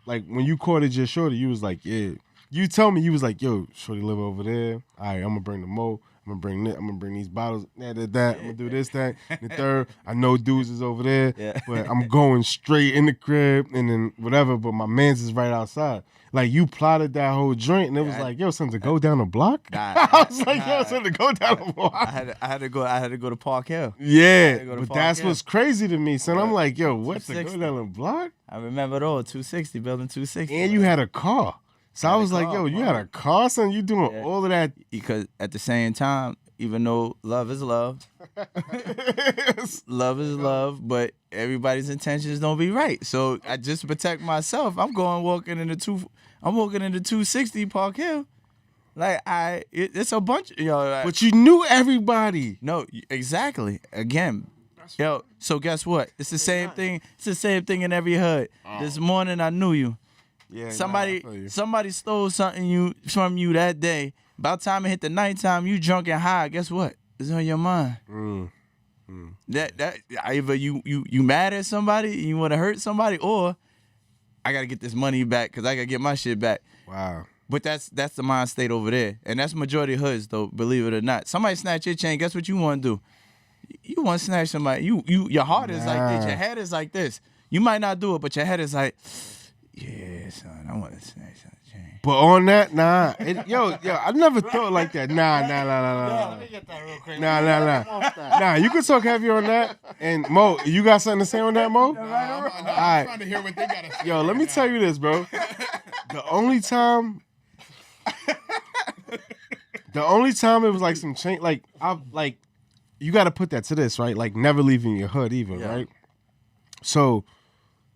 like when you courted your shorty, you was like, yeah. You tell me you was like, yo, shorty live over there. All right, I'm gonna bring the Mo. I'm gonna bring this. I'm gonna bring these bottles. That. I'm gonna do this, that. And the third, I know dudes is over there, but I'm going straight in the crib and then whatever. But my man's is right outside. Like you plotted that whole joint, and it was like, yo, something to go down the block. I was like, yo, something to go down the block. I had to go to Park Hill. Yeah, go to but Park that's Hill. what's crazy to me, son. I'm like, yo, what to go 260. down the block? I remember it all. 260, building 260. And you had a car. So I was like, yo, you had a car, son? You doing all of that? Because at the same time, even though love is love, love is love, but everybody's intentions don't be right. So I just protect myself. I'm walking into 260 Park Hill. Like it's a bunch, like, But you knew everybody. no, exactly. Again, yo. So guess what? It's the same thing. It's the same thing in every hood. This morning I knew you. Yeah, Somebody stole something from you that day. By the time it hit the nighttime, you drunk and high. Guess what? It's on your mind. That either you mad at somebody, you want to hurt somebody, or I gotta get this money back because I gotta get my shit back. Wow. But that's the mind state over there, and that's majority of hoods though. Believe it or not, somebody snatch your chain. Guess what you want to do? You want to snatch somebody. Your heart is like this. Your head is like this. You might not do it, but your head is like, yeah, son, I want to snatch some chain. But on that, nah. Yo, I never thought like that. Nah. Let me get that real quick. Nah, you can talk heavy on that. And Mo, you got something to say on that, Mo? I'm trying to hear what they gotta say. Yo, let me tell you this, bro. The only time it was like some change, like you got to put that to this, right? Like never leaving your hood, even, right? So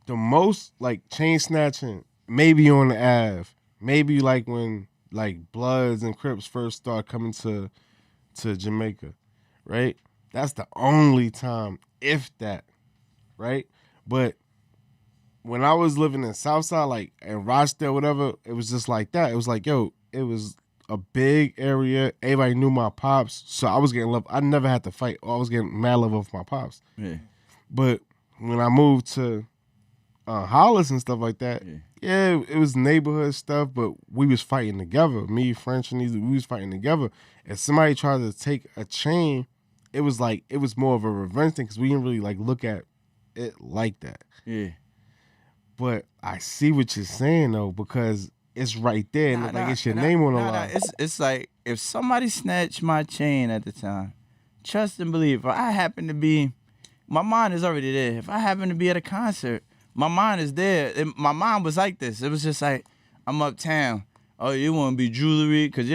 the most like chain snatching, maybe on the Ave, maybe like when like Bloods and Crips first start coming to Jamaica, right? That's the only time, if that, right? But when I was living in Southside, like in Rochdale, whatever, it was just like that. It was like, yo, it was a big area. Everybody knew my pops, so I was getting love. I never had to fight. I was getting mad love off my pops. Yeah. But when I moved to Hollis and stuff like that, yeah, it was neighborhood stuff, but we was fighting together. Me, French, and these, we was fighting together. If somebody tried to take a chain, it was more of a revenge thing because we didn't really like look at it like that. Yeah. But I see what you're saying though, because it's right there and like it's your name on the line. It's like if somebody snatched my chain at the time, trust and believe. If I happen to be, my mind is already there. If I happen to be at a concert, my mind is there. And my mind was like this. It was just like, I'm uptown. Oh, you want to be jewelry? Because,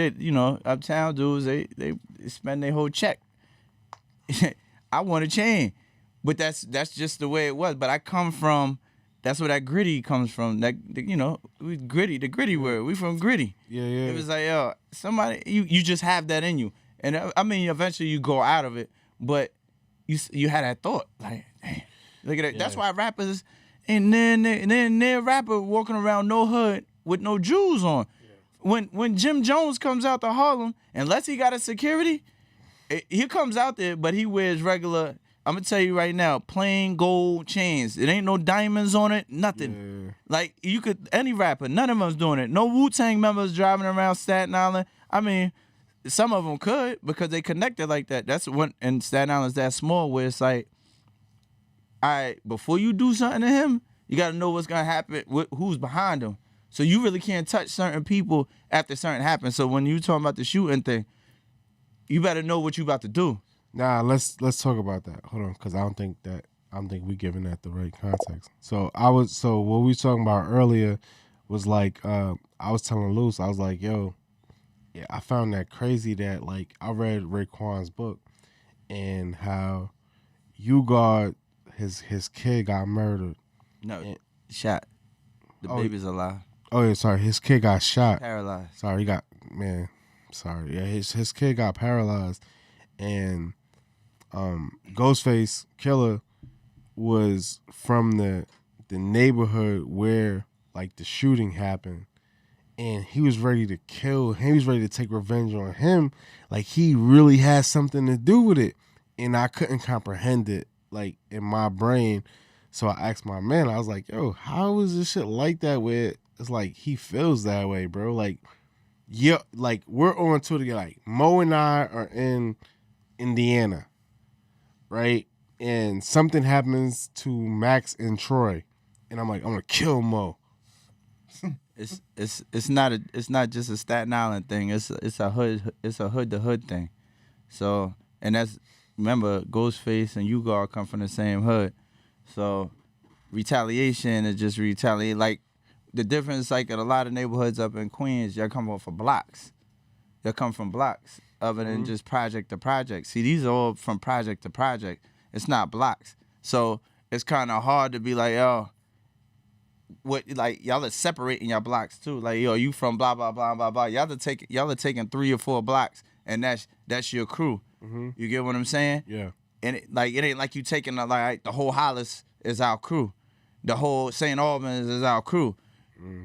uptown dudes, they spend their whole check. I want a chain. But that's just the way it was. But I come from, that's where that gritty comes from. That, we gritty, the gritty word. We from gritty. Yeah. It was like, yo, somebody, you just have that in you. And I mean, eventually you go out of it. But you had that thought. Like, damn, look at that. Yeah. That's why rappers, and then rapper walking around no hood with no jewels on. Yeah. When Jim Jones comes out to Harlem, unless he got a security, he comes out there, but he wears regular, I'm going to tell you right now, plain gold chains. It ain't no diamonds on it, nothing. Yeah. Like, any rapper, none of them's doing it. No Wu-Tang members driving around Staten Island. I mean, some of them could because they connected like that. That's when, and Staten Island's that small where it's like, all right, before you do something to him, you got to know what's going to happen, who's behind him. So you really can't touch certain people after certain happens. So when you talking about the shooting thing, you better know what you about to do. Nah, let's talk about that. Hold on, because I don't think we giving that the right context. So what we was talking about earlier was like I was telling Luce, I was like, yo, yeah, I found that crazy that like I read Raekwon's book and how Ugard, his kid got murdered. No, And- shot. The baby's alive. Oh yeah, sorry, his kid got shot. Paralyzed. Sorry, yeah, his kid got paralyzed, and Ghostface Killer was from the neighborhood where like the shooting happened, and he was ready to kill him. He was ready to take revenge on him. Like he really had something to do with it, and I couldn't comprehend it like in my brain. So I asked my man, I was like, yo, how is this shit like that where it's like he feels that way, bro? Like, yeah, like we're on tour together. Like Mo and I are in Indiana, right? And something happens to Max and Troy, and I'm like, I'm gonna kill Mo. It's not just a Staten Island thing. It's a hood to hood thing. So and that's remember Ghostface and Ugard come from the same hood. So retaliation is just retaliate. Like the difference, like in a lot of neighborhoods up in Queens, y'all come off of blocks. Y'all come from blocks other than just project to project. See, these are all from project to project. It's not blocks. So it's kind of hard to be like, yo, what like y'all are separating your blocks too. Like, yo, you from blah blah blah blah blah. Y'all are taking 3 or 4 blocks, and that's your crew. Mm-hmm. You get what I'm saying? Yeah. And it ain't like you taking like the whole Hollis is our crew, the whole St. Albans is our crew.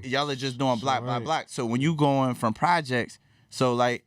Y'all are just doing block by block. So when you going from projects, so like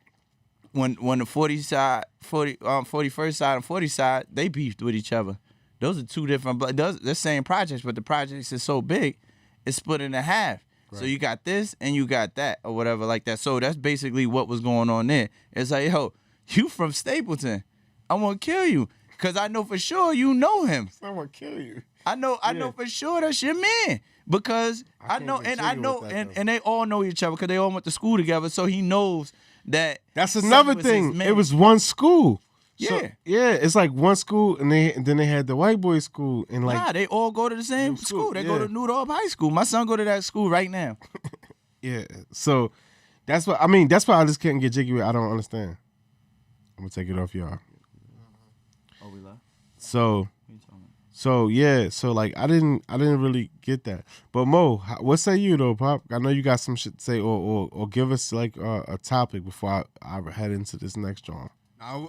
when the 41st side and 40 side, they beefed with each other. Those are 2 different, but they're the same projects, but the projects is so big, it's split in half. Right. So you got this and you got that or whatever like that. So that's basically what was going on there. It's like, yo, you from Stapleton, I'm gonna kill you. Cause I know for sure you know him. I'm gonna kill you. I know for sure that's your man. Because I know and they all know each other because they all went to school together. So he knows that. That's another thing. It was one school. Yeah. So, yeah, it's like one school and then they had the white boy school and like nah, they all go to the same school. They go to New Dorp High School. My son go to that school right now. Yeah. So that's what I mean, that's why I just can't get jiggy with. I don't understand. I'm gonna take it off y'all. Oh, we love. So yeah, so like I didn't really get that. But Mo, what say you though, Pop? I know you got some shit to say, or give us like a topic before I head into this next drawing. I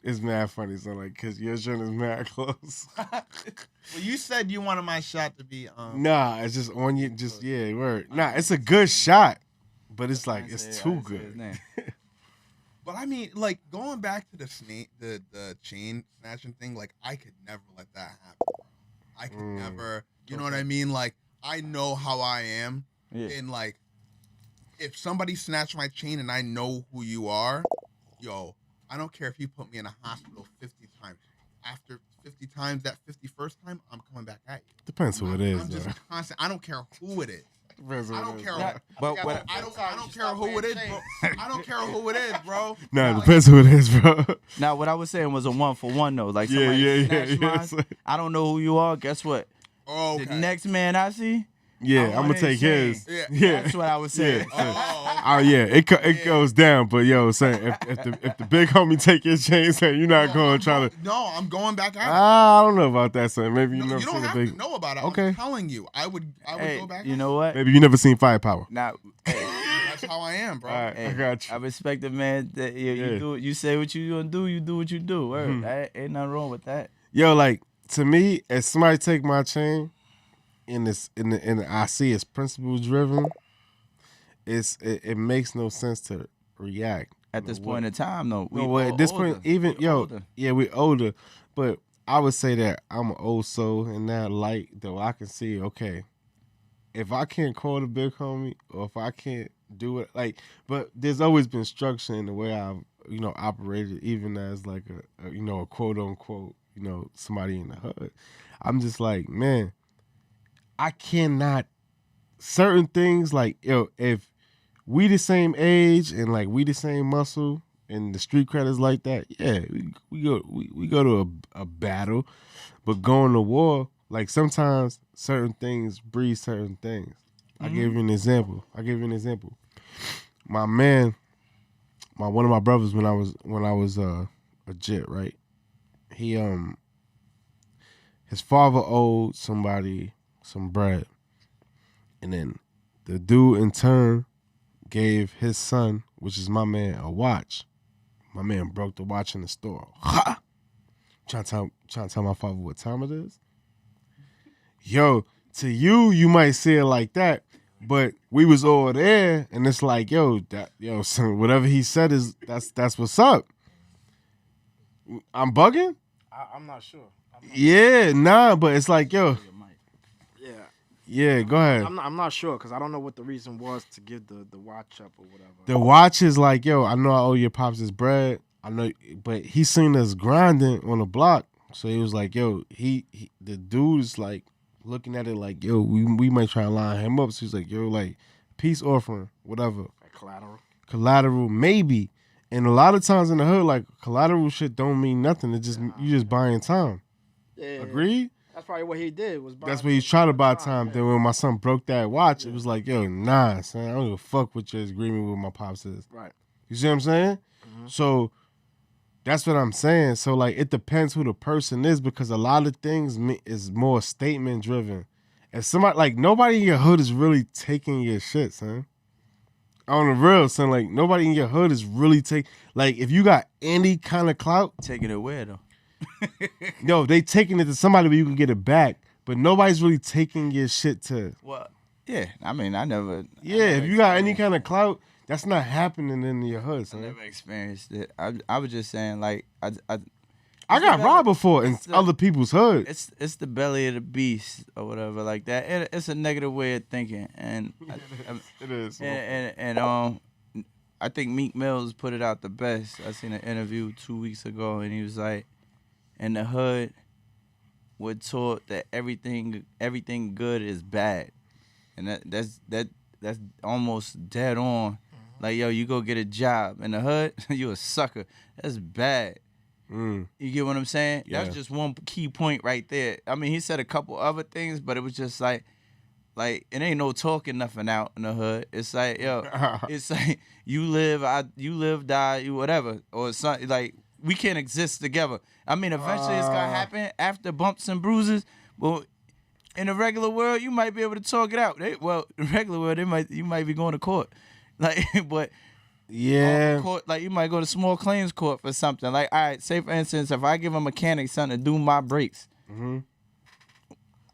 It's mad funny, so like, cause your shirt is mad close. Well, you said you wanted my shot to be Nah, it's just on you. Just word. Nah, it's a good shot, but it's like it's too good. But I mean, like going back to the chain snatching thing, like I could never let that happen. I could never, you know what I mean? Like I know how I am, and like if somebody snatched my chain and I know who you are, yo, I don't care if you put me in a hospital 50 times. After 50 times, that 51st time, I'm coming back at you. Depends who it is. I'm just constant. I don't care who it is. Depends who I don't it is. care. I don't care who it is, bro. I don't care who it is, bro. Nah, depends who it is, bro. Now, what I was saying was a 1-for-1 though. Like Yeah. snatched mine, I don't know who you are. Guess what? Oh, okay. The next man I see. Yeah, I'm gonna take his. Yeah, That's what I was saying. Oh yeah, it goes down. But yo, saying if the big homie take your chain, saying you're not going to try to. No, I'm going back at it. I don't know about that, son. Maybe you No, never you don't seen a have big. to know about it. Okay. I'm telling you, I would go back. You know what? Maybe you never seen Firepower. Now, That's how I am, bro. All right, I got you. I respect the man that you do. You say what you gonna do. You do what you do. Word. Ain't nothing wrong with that. Yo, like to me, if somebody take my chain, I see it's principle driven, it makes no sense to react At this point in time, though. At this point, even we older, but I would say that I'm an old soul in that light, though I can see, okay, if I can't call the big homie or if I can't do it, like, but there's always been structure in the way I've, operated, even as like a quote unquote, somebody in the hood. I'm just like, man, I cannot certain things, like, yo, if we the same age and like we the same muscle and the street cred is like that, yeah, we go to a battle, but going to war, like sometimes certain things breed certain things. I give you an example. My man, one of my brothers when I was a jit, right? He his father owed somebody some bread, and then the dude in turn gave his son, which is my man, a watch. My man broke the watch in the store. Ha! Trying to tell my father what time it is. Yo, to you might say it like that, but we was all there, and it's like, son, whatever he said is that's what's up. I'm bugging. I'm not sure. Yeah, nah, but it's like, yo, Yeah. yeah, go ahead. I'm not sure because I don't know what the reason was to give the watch up or whatever. The watch is like, yo, I know I owe your pops this bread. I know, but he seen us grinding on the block, so he was like, yo, the dude is like looking at it like, yo, we might try to line him up. So he's like, yo, like peace offering, whatever, Like collateral, maybe. And a lot of times in the hood, like collateral shit don't mean nothing. It's just you just buying time. Yeah. Agreed? That's probably what he did. That's what he's trying to buy time. Then when my son broke that watch, it was like, yo, nah, son, I don't give a fuck what your agreement with my pops is. Right. You see what I'm saying? Mm-hmm. So that's what I'm saying. So like, it depends who the person is because a lot of things is more statement driven. If somebody, like, nobody in your hood is really taking your shit, son. On the real, son, like, nobody in your hood is really like, if you got any kind of clout. Taking it where, though? No, they taking it to somebody where you can get it back, but nobody's really taking your shit to. Well, yeah, I mean, I never. Yeah, if you got any kind of clout, that's not happening in your hood, son. I never experienced it. I was just saying, like, I got robbed before in other people's hood. It's the belly of the beast or whatever like that. It's a negative way of thinking, and it is. And I think Meek Mills put it out the best. I seen an interview 2 weeks ago, and he was like, in the hood, we're taught that everything good is bad, and that's almost dead on. Like, yo, you go get a job in the hood, you a sucker. That's bad. You get what I'm saying? Yeah. That's just one key point right there. I mean, he said a couple other things, but it was just like it ain't no talking nothing out in the hood. It's like, yo, it's like you live, die, you whatever, or something. Like, we can't exist together. I mean, eventually it's gonna happen after bumps and bruises. Well, in the regular world, you might be able to talk it out. In the regular world, you might be going to court, like, but. Yeah. Court, like, you might go to small claims court for something. Like, all right, say for instance, if I give a mechanic something to do my brakes, all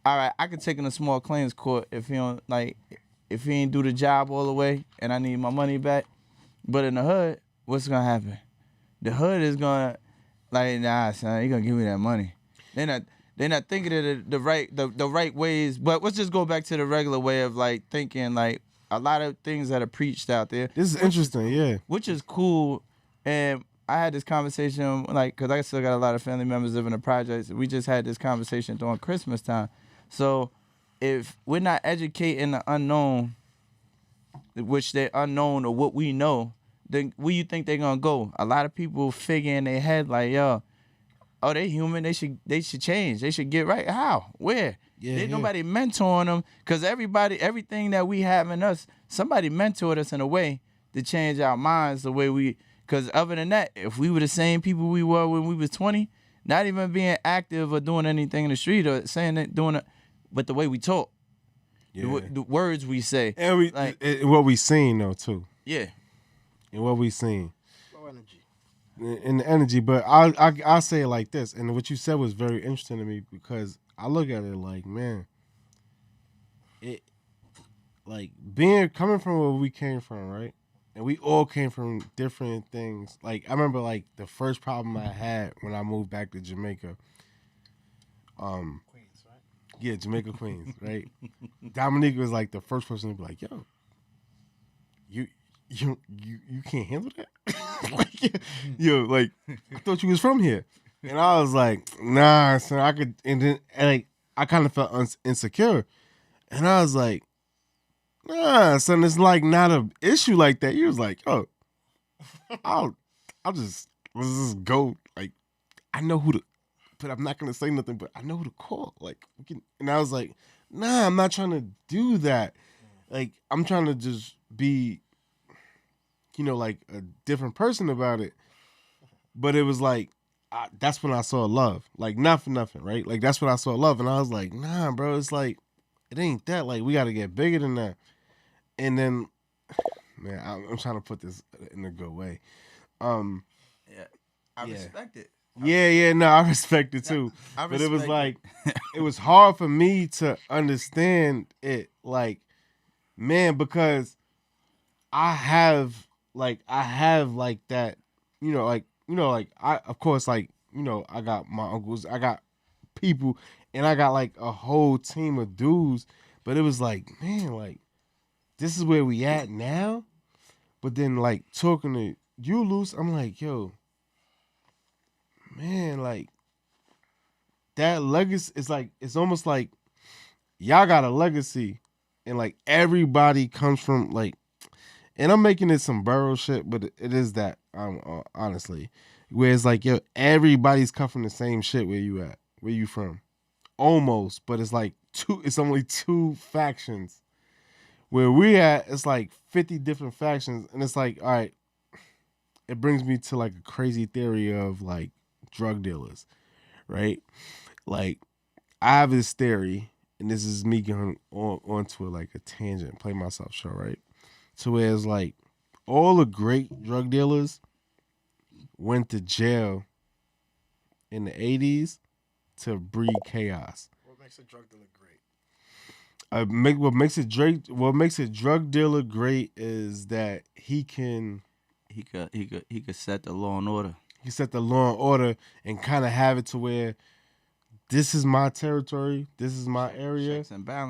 right, I could take him to small claims court if he ain't do the job all the way and I need my money back. But in the hood, what's gonna happen? The hood is gonna, like, nah, son, you gonna give me that money. They're not thinking of the right ways. But let's just go back to the regular way of like thinking, like. A lot of things that are preached out there. This is interesting, yeah. Which is cool. And I had this conversation, like, because I still got a lot of family members living in the projects. We just had this conversation during Christmas time. So if we're not educating the unknown, which they're unknown or what we know, then where you think they're going to go? A lot of people figure in their head, like, yo, oh, they human. They should change. They should get right. How? Where? There's nobody mentoring them because everything that we have in us, somebody mentored us in a way to change our minds the way we. Because other than that, if we were the same people we were when we was 20, not even being active or doing anything in the street or saying it, doing it, but the way we talk, the words we say, and what we seen though too. Yeah, and what we seen. Low energy. In the energy, but I say it like this, and what you said was very interesting to me because. I look at it like, man, it like coming from where we came from, right? And we all came from different things. Like I remember, like the first problem I had when I moved back to Jamaica. Queens, right? Yeah, Jamaica, Queens, right? Dominique was like the first person to be like, yo, you can't handle that. Like, yo, like I thought you was from here. And I was like, nah, son, I could, and then like I kind of felt insecure, and I was like, nah, son, it's like not an issue like that. You was like, oh, I'll just let's just go. Like, I know who to, but I'm not gonna say nothing. But I know who to call. Like, we can. And I was like, nah, I'm not trying to do that. Like, I'm trying to just be, like a different person about it. But it was like, that's when I saw love. Like, not for nothing, right? Like, that's when I saw love, and I was like, nah, bro, it's like, it ain't that. Like, we got to get bigger than that. And then, man, I'm trying to put this in a good way. Yeah, I respect it. No, I respect it too. But it was like, it was hard for me to understand it. Like, man, because I have that, of course, I got my uncles, I got people, and I got like a whole team of dudes. But it was like, man, like, this is where we at now. But then, like, talking to you, Luce, I'm like, yo, man, like, that legacy is like, it's almost like y'all got a legacy, and like everybody comes from like, and I'm making it some borough shit, but it is that, honestly, where it's like, yo, everybody's come from the same shit where you at, where you from, almost, but it's like it's only two factions. Where we at, it's like 50 different factions, and it's like, all right, it brings me to like a crazy theory of like drug dealers, right? Like, I have this theory, and this is me going onto like a tangent, play myself show, right? So where it's like all the great drug dealers went to jail in the 80s to breed chaos. What makes a drug dealer great? What makes a drug dealer great is that he could set the law and order. He set the law and order and kind of have it to where this is my territory, this is my area.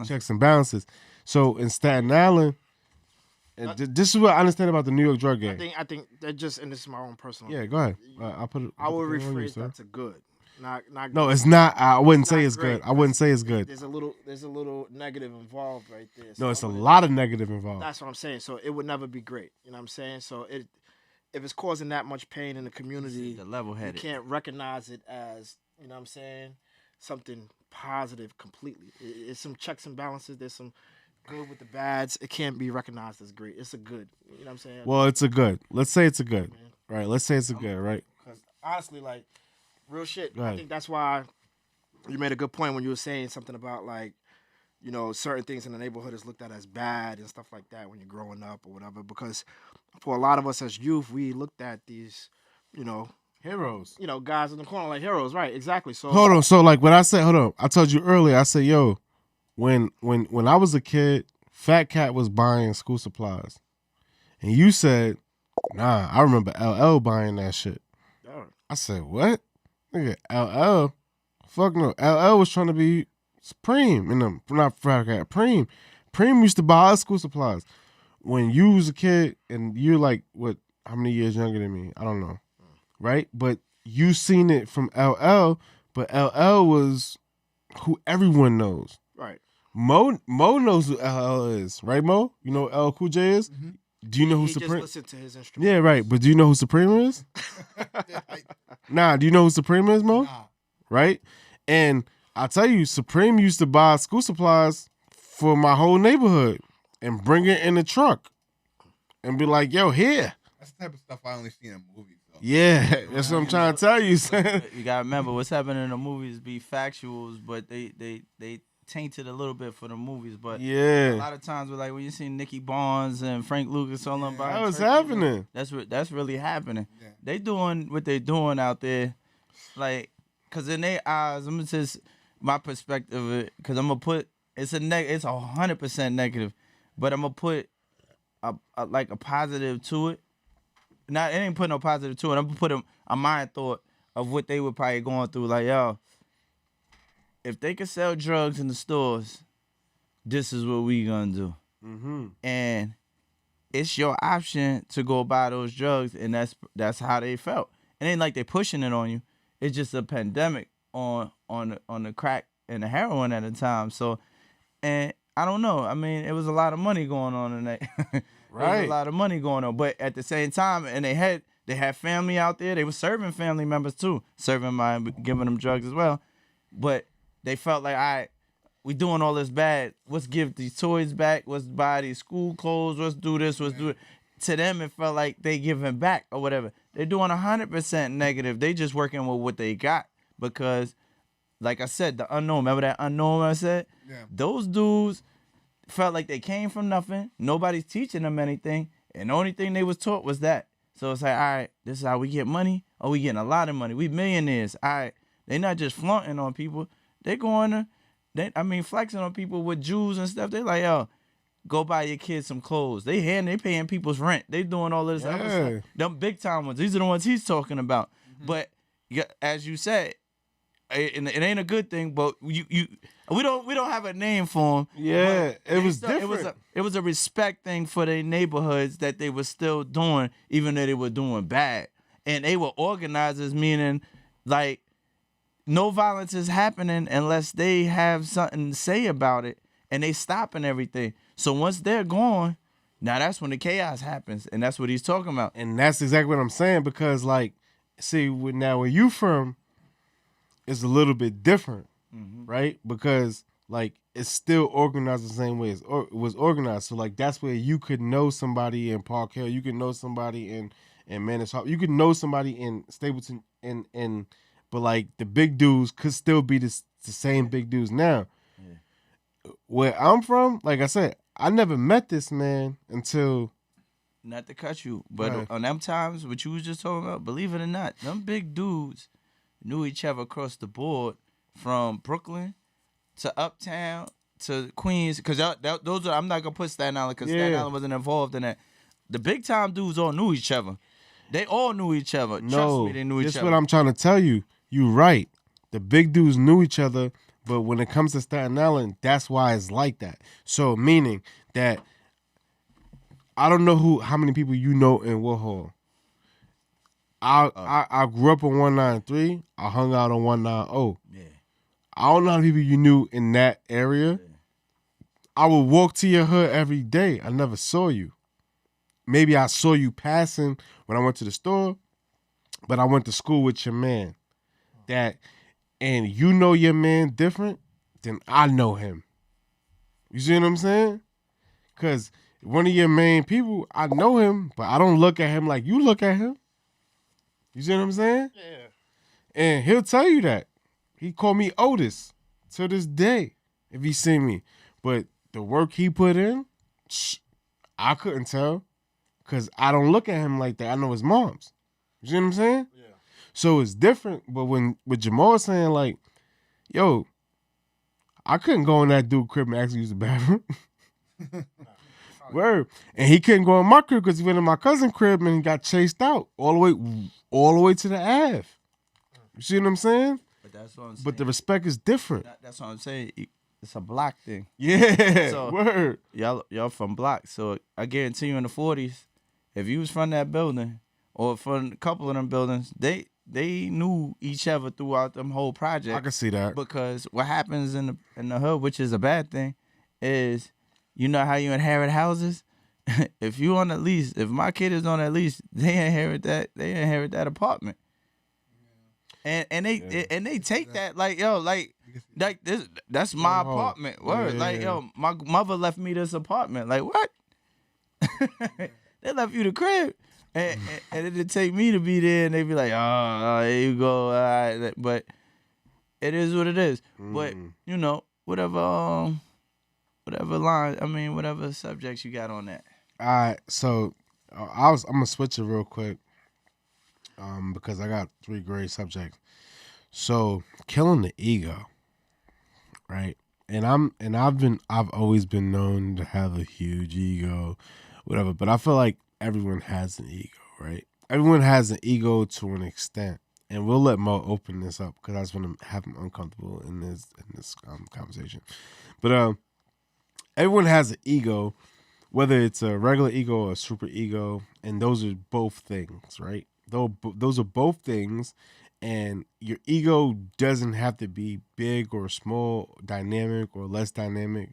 Checks and balances. So in Staten Island, and this is what I understand about the New York drug game. I think that just, and this is my own personal. Yeah, go ahead. I would rephrase that to good. Not no, good. It's not. I wouldn't say it's great. good. I wouldn't say it's good. There's a little negative involved right there. So no, it's a lot of negative involved. That's what I'm saying. So it would never be great. You know what I'm saying? So if it's causing that much pain in the community, the level-headed, you can't recognize it as, you know what I'm saying, something positive completely. It's some checks and balances. There's some good with the bads. It can't be recognized as great. It's a good. You know what I'm saying? Well, it's a good. Let's say it's a good. Right. Let's say it's a good. Right. Because honestly, like, real shit. Right. I think that's why you made a good point when you were saying something about, like, certain things in the neighborhood is looked at as bad and stuff like that when you're growing up or whatever. Because for a lot of us as youth, we looked at these, heroes. Guys in the corner like heroes. Right. Exactly. So hold on. So like what I said, hold on. I told you earlier. I said, yo, when I was a kid, Fat Cat was buying school supplies, and you said, nah, I remember LL buying that shit. Oh. I said, what? Nigga, LL? Fuck no. LL was trying to be Supreme in them. Not Fat Cat. Preem. Preem used to buy us school supplies. When you was a kid and you're like, what, how many years younger than me? I don't know. Right? But you seen it from LL, but LL was who everyone knows. Right. Mo knows who LL is. Right, Mo? You know who LL Cool J is? Mm-hmm. Do you know who Supreme? Just listen to his instrument. Yeah, right. But do you know who Supreme is? Nah, do you know who Supreme is, Mo? Nah. Right? And I tell you, Supreme used to buy school supplies for my whole neighborhood and bring it in the truck and be like, yo, here. That's the type of stuff I only see in movies, though. Yeah, that's what I'm trying to tell you, son. You gotta remember what's happening in the movies be factuals, but they tainted a little bit for the movies. But yeah, a lot of times, like when you see Nicky Barnes and Frank Lucas all them by that was happening. That's really happening. Yeah. They doing what they doing out there, like, cause in their eyes, I'm just my perspective of it, cause I'm gonna put it's 100% negative, but I'm gonna put a positive to it. Not, it ain't put no positive to it. I'm gonna put a mind thought of what they were probably going through. Like, yo, if they could sell drugs in the stores, this is what we gonna do. Mm-hmm. And it's your option to go buy those drugs, and that's how they felt. It ain't like they pushing it on you. It's just a pandemic on the crack and the heroin at the time. So, and I don't know. I mean, it was a lot of money going on in that. There was Right. a lot of money going on, but at the same time, and they had family out there. They were serving family members too, serving mine, giving them drugs as well. But they felt like, all right, we doing all this bad. Let's give these toys back. Let's buy these school clothes. Let's do this. Let's do it. To them, it felt like they giving back or whatever. They're doing 100% negative. They just working with what they got because, like I said, the unknown. Remember that unknown I said? Yeah. Those dudes felt like they came from nothing. Nobody's teaching them anything, and the only thing they was taught was that. So it's like, all right, this is how we get money. Oh, we getting a lot of money. We millionaires. All right, they not just flaunting on people. They going to, flexing on people with jewels and stuff. They like, yo, go buy your kids some clothes. They paying people's rent. They doing all this other Yeah. stuff. Them big time ones. These are the ones he's talking about. But as you said, it ain't a good thing. But we don't have a name for them. Yeah, it was different. It was a respect thing for their neighborhoods that they were still doing, even though they were doing bad. And they were organizers, meaning like no violence is happening unless they have something to say about it, and they stopping everything. So once they're gone, now that's when the chaos happens, and that's what he's talking about. And that's exactly what I'm saying because, like, see, now where you from is a little bit different, right? Because, like, it's still organized the same way it was organized. So, like, that's where you could know somebody in Park Hill. You could know somebody in Manistee. You could know somebody in Stapleton. But, like, the big dudes could still be the same big dudes now. Yeah. Where I'm from, like I said, I never met this man until... Not to cut you, but Right. on them times, what you was just talking about, believe it or not, them big dudes knew each other across the board from Brooklyn to Uptown to Queens. Because those are, I'm not going to put Staten Island because Staten Yeah. Island wasn't involved in that. The big time dudes all knew each other. They all knew each other. Trust No, me, they knew each this is other. what I'm trying to tell you. You right. The big dudes knew each other, but when it comes to Staten Island, that's why it's like that. So meaning that I don't know how many people you know in Woodhull. I grew up on 193. I hung out on 190. Yeah. I don't know how many people you knew in that area. I would walk to your hood every day. I never saw you. Maybe I saw you passing when I went to the store, but I went to school with your man. And you know your man different than I know him. You see what I'm saying? Because one of your main people, I know him, but I don't look at him like you look at him. You see what I'm saying? Yeah. And he'll tell you that. He called me Otis to this day if he see me. But the work he put in, I couldn't tell because I don't look at him like that. I know his mom's. You see what I'm saying? Yeah. So it's different. But when with Jamal saying like, yo, I couldn't go in that dude's crib and actually use the bathroom. Word. And he couldn't go in my crib because he went in my cousin's crib and he got chased out all the way to the Ave. You see what I'm saying? But that's what I'm saying. But the respect is different. That's what I'm saying. It's a block thing. Yeah. So- Word. Y'all from blocks. So I guarantee you in the 40s, if you was from that building or from a couple of them buildings, they knew each other throughout them whole project. I can see that. Because what happens in the hood, which is a bad thing, is you know how you inherit houses? If you on the lease, if my kid is on that lease, they inherit that apartment. And they take that like, yo, like this, that's my Oh, apartment. Word. yeah. Like, yo, my mother left me this apartment. Like, what? They left you the crib. And it'd take me to be there, and they'd be like, oh, here you go. All right. But it is what it is. But, you know, whatever subjects you got on that. All right. So I'm gonna switch it real quick. Because I got 3 great subjects. So killing the ego, right? And I've always been known to have a huge ego, whatever. But I feel like everyone has an ego, right? Everyone has an ego to an extent, and we'll let Mo open this up because I just want to have him uncomfortable in this conversation. But everyone has an ego, whether it's a regular ego or a super ego, and those are both things, right? Those are both things, and your ego doesn't have to be big or small, dynamic or less dynamic,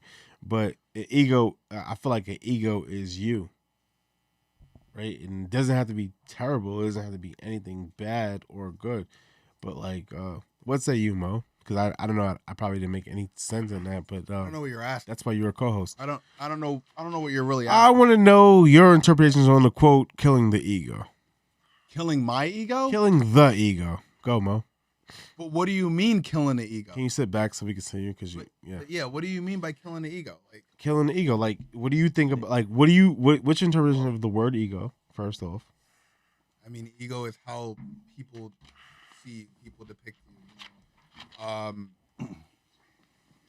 But an ego, I feel like an ego is you, right? And it doesn't have to be terrible. It doesn't have to be anything bad or good. But like, what say you, Mo? Because I don't know. I probably didn't make any sense in that. But I don't know what you're asking. that's why you're a co-host. I don't know what you're really I asking. want to know your interpretations on the quote "killing the ego." Killing my ego? Killing the ego. Go, Mo. But what do you mean killing the ego? Can you sit back so we can see you? Because Yeah, what do you mean by killing the ego? Like, killing the ego. Like, what do you think about? Like, what's your interpretation of the word ego? First off, I mean, ego is how people see people depict you.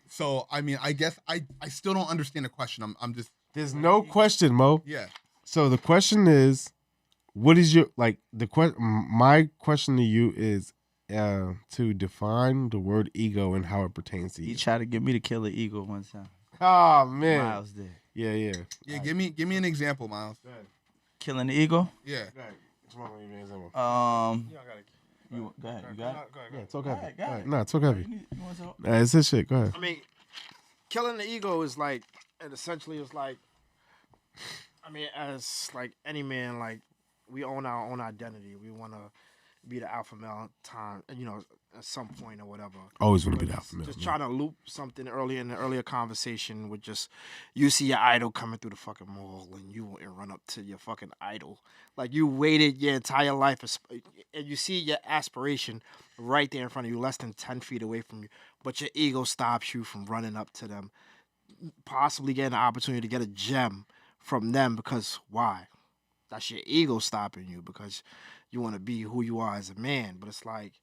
So I mean, I guess I still don't understand the question. I'm just there's no question, Mo. yeah. So the question is, what is your like the my question to you is to define the word ego and how it pertains to you. He tried to get me to kill the ego one time. Oh man. Miles did. Yeah. Yeah, give me an example, Miles. Killing the ego? Yeah. You go ahead. You got it? Yeah, talk heavy. Go ahead. No, talk heavy. You want to? Nah, it's his shit. Go ahead. I mean, killing the ego is like, and essentially it's like, I mean, as like any man, like we own our own identity. We want to be the alpha male time, at some point or whatever. Always want to be the alpha male. Just trying to loop something earlier in the earlier conversation with just you see your idol coming through the fucking mall and you run up to your fucking idol. Like you waited your entire life and you see your aspiration right there in front of you, less than 10 feet away from you. But your ego stops you from running up to them, possibly getting an opportunity to get a gem from them because why? That's your ego stopping you because you want to be who you are as a man. But it's like,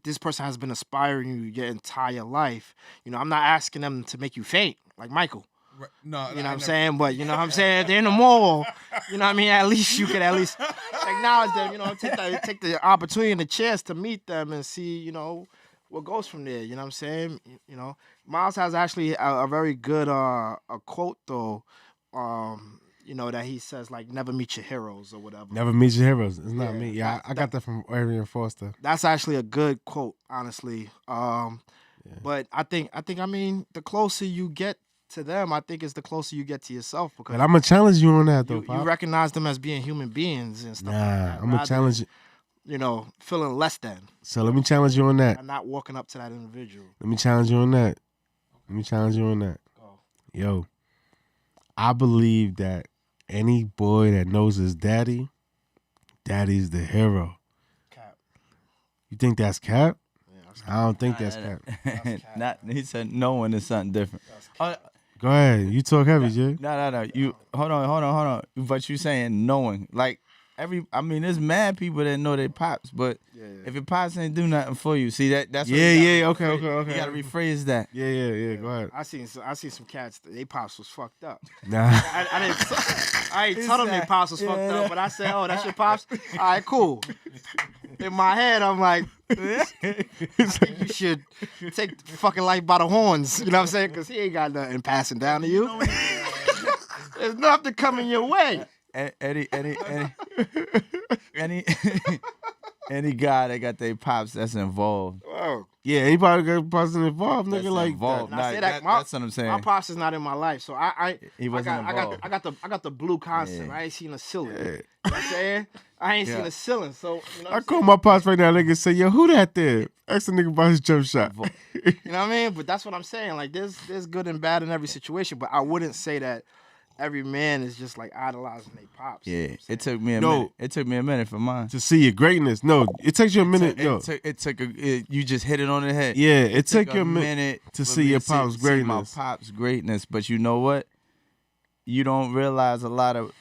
this person has been aspiring you your entire life. I'm not asking them to make you faint like Michael. Right. No, you know what I'm saying? But you know what I'm saying? If they're in the mall, you know what I mean? At least you could acknowledge them, take the opportunity and the chance to meet them and see, what goes from there. You know what I'm saying? Miles has actually a very good a quote though. That he says like never meet your heroes or whatever. Never meet your heroes. It's not me. Yeah, I got that from Arian Foster. That's actually a good quote, honestly. But I think the closer you get to them, I think it's the closer you get to yourself because But I'm gonna challenge you on that though, you Pop. recognize them as being human beings and stuff. Nah, like that, I'm gonna challenge you. Feeling less than. So let me challenge you on that. And not walking up to that individual. Let me challenge you on that. Go. Yo, I believe that any boy that knows his daddy's the hero. Cap. You think that's cap? Yeah, that's I don't think that's cap. Not. He said no one is something different. Go ahead. You talk heavy, Jay. No. You hold on. But you saying knowing like there's mad people that know their pops, but if your pops ain't do nothing for you, see that's what Okay. You gotta rephrase that. Yeah. Go ahead. I seen some cats. They pops was fucked up. Nah. I ain't tell them their pops was fucked up, but I said, "Oh, that's your pops." All right, cool. In my head, I'm like, I think you should take the fucking life by the horns. You know what I'm saying? Because he ain't got nothing passing down to you. There's nothing coming your way. Any guy that got their pops that's involved. Whoa. Yeah, anybody got person involved, nigga, That's like involved. that. And I say that's what I'm saying. My pops is not in my life, so He wasn't involved. I got the blue concept. Yeah. I ain't seen a ceiling. You know what I'm saying? I ain't seen a ceiling, so you know I call my pops right now, nigga, and say, yo, who that there? Ask the nigga about his jump shot. You know what I mean? But that's what I'm saying. Like there's good and bad in every situation, but I wouldn't say that every man is just like idolizing their pops. Yeah, it took me a minute. It took me a minute for mine. To see your greatness. No, it takes you a minute. You just hit it on the head. Yeah, it took you a minute to for see me your to pop's see greatness. my pop's greatness, but you know what? You don't realize a lot of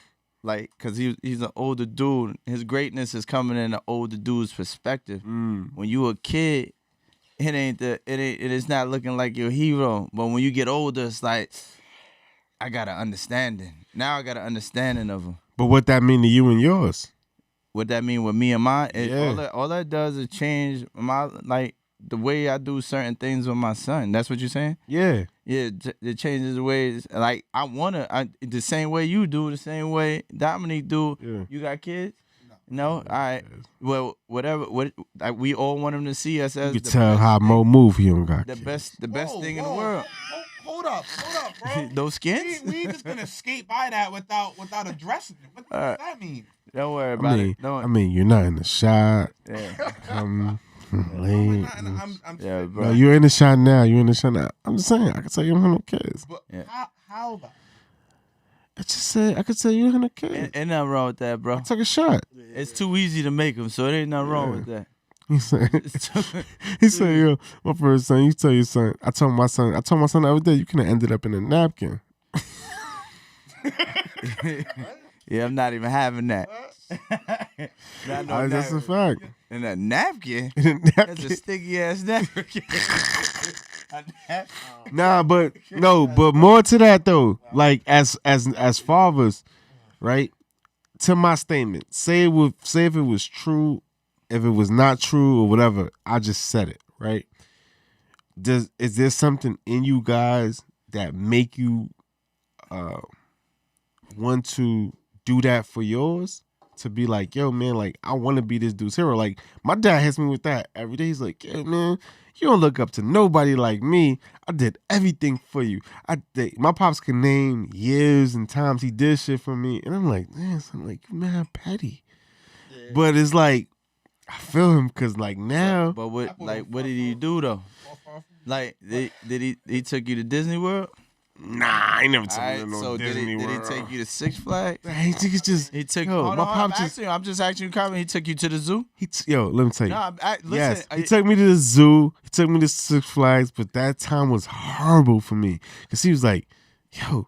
because he's an older dude. His greatness is coming in an older dude's perspective. When you a kid, it is not looking like your hero. But when you get older, it's like I got an understanding. Now I got an understanding of him. But what that mean to you and yours? What that mean with me and mine? Yeah. All that does is change the way I do certain things with my son. That's what you're saying? Yeah. Yeah, it changes the ways. Like the same way you do, the same way Dominique do. Yeah. You got kids? No? All right. Well, whatever. We all want them to see us as You can tell how Mo move. He don't got the kids. best thing in the world. Hold hold up, bro. No skins? We ain't just gonna skate by that without addressing it. What does that mean? Don't worry about it. I mean, you're not in the shot. Yeah. Late. I'm Yeah, saying, bro. No, you're in the shot now. You're in the shot now. I'm just saying, I could tell you don't have no kids. but Yeah. how though? I just said I could tell you don't have no kids. Ain't nothing wrong with that, bro. I took a shot. It's too easy to make them, so it ain't nothing wrong with that. He said, It's too- he said, yo, my first son, you tell your son. I told my son the other day, you could have ended up in a napkin. Yeah, I'm not even having that. Not no That's a napkin. fact. And a napkin? In a That's a napkin. sticky ass napkin. A napkin. Nah, but more to that though. Like as fathers, right? To my statement, say if it was true, if it was not true or whatever, I just said it, right? Is there something in you guys that make you want to do that for yours? To be like, yo, man, like I want to be this dude's hero. Like my dad hits me with that every day. He's like, yo, man, you don't look up to nobody like me. I did everything for you. My pops can name years and times he did shit for me, and I'm like, man, so I'm like, you mad petty. Yeah. But it's like I feel him because like now, But what did he do though? Like did he took you to Disney World? nah, I ain't never took Alright, him to no so Disney did he World. take you to Six Flags? He think it's just He took yo, hold my on, pops just I'm just asking you comment. He took you to the zoo? yo, let me tell you. No, listen. Yes, he took me to the zoo. He took me to Six Flags, but that time was horrible for me because he was like, "Yo,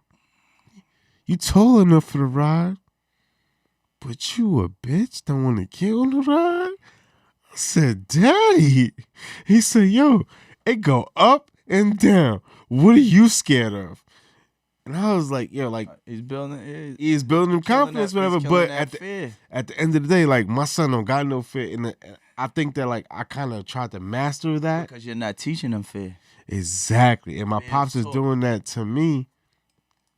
you tall enough for the ride, but you a bitch. Don't want to get on the ride." I said, "Daddy," he said, "Yo, it go up and down. What are you scared of?" And I was like, "Yo, like." He's building. He's building him confidence, whatever. But at the at the end of the day, like my son don't got no fear, and I think that like I kind of tried to master that. because you're not teaching him fear. Exactly, and my Man, pops is so- doing that to me.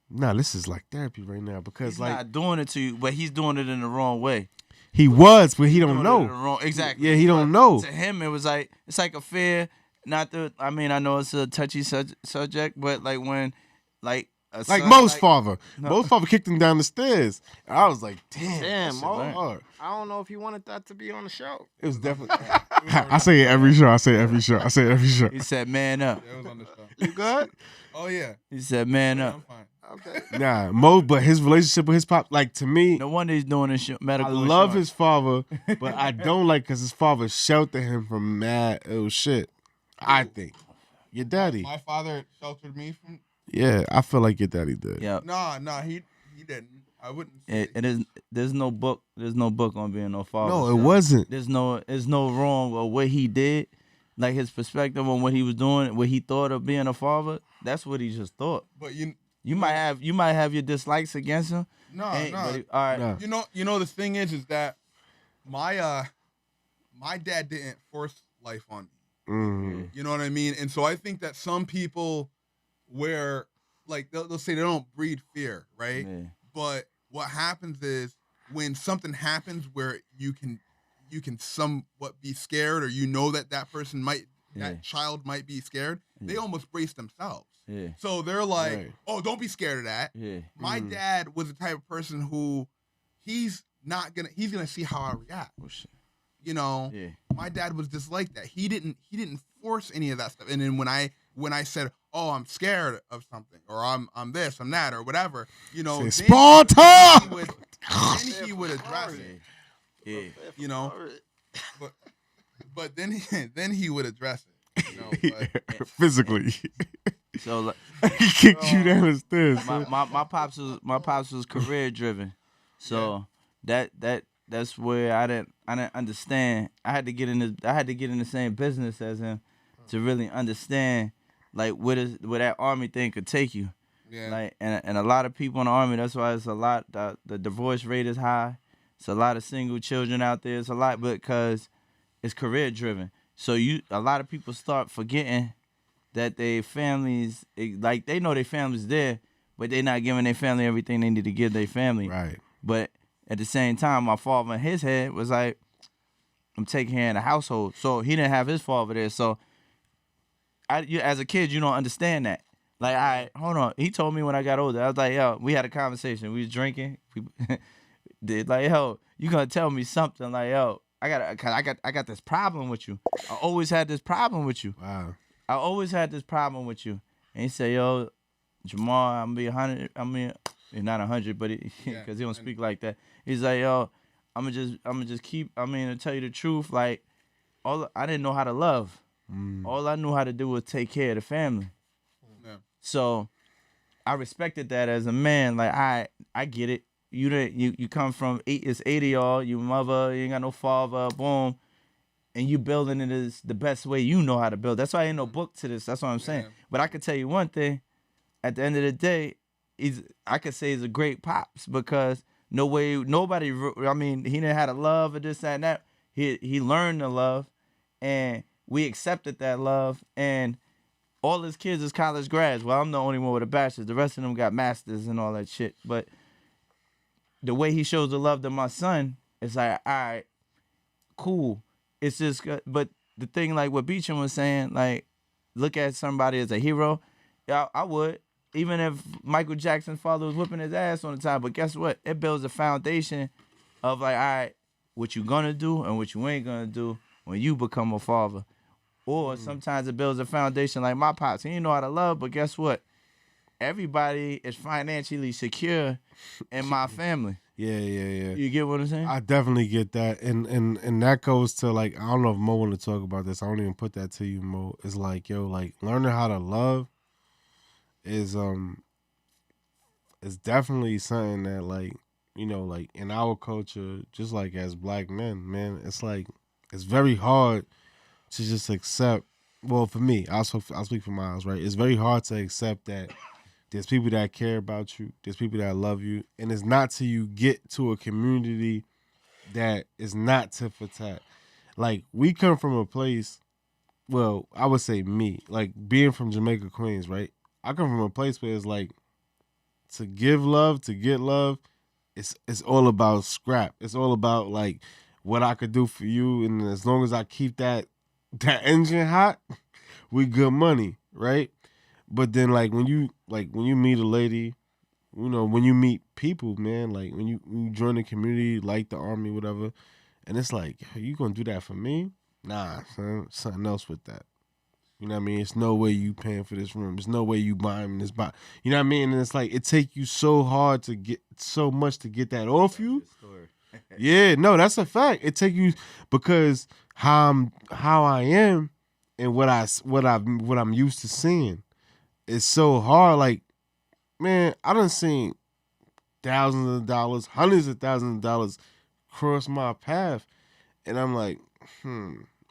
Nah, this is like therapy right now because He's like not doing it to you, but he's doing it in the wrong way. he was, but he don't Doing it in the know. wrong- exactly. Yeah, he don't But know. To him, it was like it's like a fear. Not the. I mean, I know it's a touchy subject, but like when, like a Like son, Mo's like, father, No. Mo's father kicked him down the stairs. And I was like, damn, Damn, that shit Mo. hard. I don't know if he wanted that to be on the show. It was definitely. I say it every show. I say it every show. I say it every show. He said, "Man up." Yeah, it was on the show. You good? Oh yeah, He said, "Man yeah, up." I'm fine. Okay. Nah, Mo, but his relationship with his pop, like to me, No wonder he's doing I medical. love insurance. his father, but I don't like because his father sheltered him from mad ill shit. I think your daddy. My father sheltered me from. Yeah, I feel like your daddy did. Yeah. Nah, he didn't. I wouldn't. Say. It is. There's no book. There's no book on being no father. No, it son. wasn't. There's no wrong with what he did, like his perspective on what he was doing, what he thought of being a father. That's what he just thought. But You might have your dislikes against him. no. But all right. Nah. You know the thing is that my dad didn't force life on me. Mhm. You know what I mean? And so I think that some people where like they'll say they don't breed fear, right? Yeah. But what happens is when something happens where you can somewhat be scared or you know that person might Yeah. that child might be scared, they Yeah. almost brace themselves. Yeah. So they're like, Right. "Oh, don't be scared of that." Yeah. My Mhm. dad was the type of person who he's gonna see how I react. Oh shit. You know, Yeah. my dad was just like that. He didn't force any of that stuff. And then when I said, "Oh, I'm scared of something," or I'm this, I'm that, or whatever, you know, Say, then Sparta! he would address it. Yeah. You know, but then he would address it. You know, but Physically, So like, he kicked you down the stairs. my pops was career driven, so that's where I didn't understand. I had to get in the same business as him to really understand like where that army thing could take you. yeah, Like and a lot of people in the army. That's why it's a lot. The divorce rate is high. It's a lot of single children out there. It's a lot because it's career driven. So a lot of people start forgetting that their families, like they know their family's there, but they're not giving their family everything they need to give their family. Right. But at the same time, my father in his head was like, I'm taking care of the household. So he didn't have his father there. So as a kid, you don't understand that. Like, all right, hold on. He told me when I got older. I was like, yo, we had a conversation. We was drinking. We did like, yo, you gonna tell me something? Like, yo, I got this problem with you. I always had this problem with you. Wow. I always had this problem with you. And he said, yo, Jamal, I'm gonna be 100. I mean, not 100, but because he don't speak like that. He's like, yo, I'm gonna just keep. I mean, to tell you the truth, like, I didn't know how to love. All I knew how to do was take care of the family. Yeah. So I respected that as a man. Like, I get it. You come from it's 8 of y'all. You mother, you ain't got no father. Boom. And you building it is the best way you know how to build. That's why ain't no book to this. That's what I'm saying. Yeah. But I could tell you one thing. At the end of the day, I could say he's a great pops because nobody. I mean, he didn't have to love or this, that, and that. He learned to love, and we accepted that love. And all his kids is college grads. Well, I'm the only one with a bachelor's. The rest of them got masters and all that shit. But the way he shows the love to my son, it's like, all right, cool. It's just, but the thing, like what Beecham was saying, like, look at somebody as a hero. Yeah, I would. Even if Michael Jackson's father was whipping his ass on the time. But guess what? It builds a foundation of, like, all right, what you gonna do and what you ain't gonna do when you become a father. Or sometimes it builds a foundation like my pops. He didn't know how to love, but guess what? Everybody is financially secure in my family. Yeah. You get what I'm saying? I definitely get that, and that goes to, like, I don't know if Mo want to talk about this. I don't even put that to you, Mo. It's like, yo, like, learning how to love is definitely something that, like, you know, like, in our culture, just like as black men, man, it's like it's very hard to just accept. Well, for me, I'll speak for Miles, right? It's very hard to accept that there's people that care about you. There's people that love you. And it's not till you get to a community that is not tit for tat. Like, we come from a place, well, I would say me, like, being from Jamaica, Queens, right? I come from a place where it's like, to give love, to get love, it's all about scrap. It's all about, like, what I could do for you. And as long as I keep that engine hot, we good money, right? But then, like, when you meet a lady, you know, when you meet people, man, like, when you join the community, like the army, whatever, and it's like, you gonna do that for me? Nah, son, something else with that. You know what I mean? It's no way you paying for this room. There's no way you buying this box. You know what I mean? And it's like, it take you so hard to get so much to get that off you. Yeah, no, that's a fact. It take you, because how I am and what I'm used to seeing. It's so hard. Like, man, I done seen thousands of dollars, hundreds of thousands of dollars cross my path, and I'm like,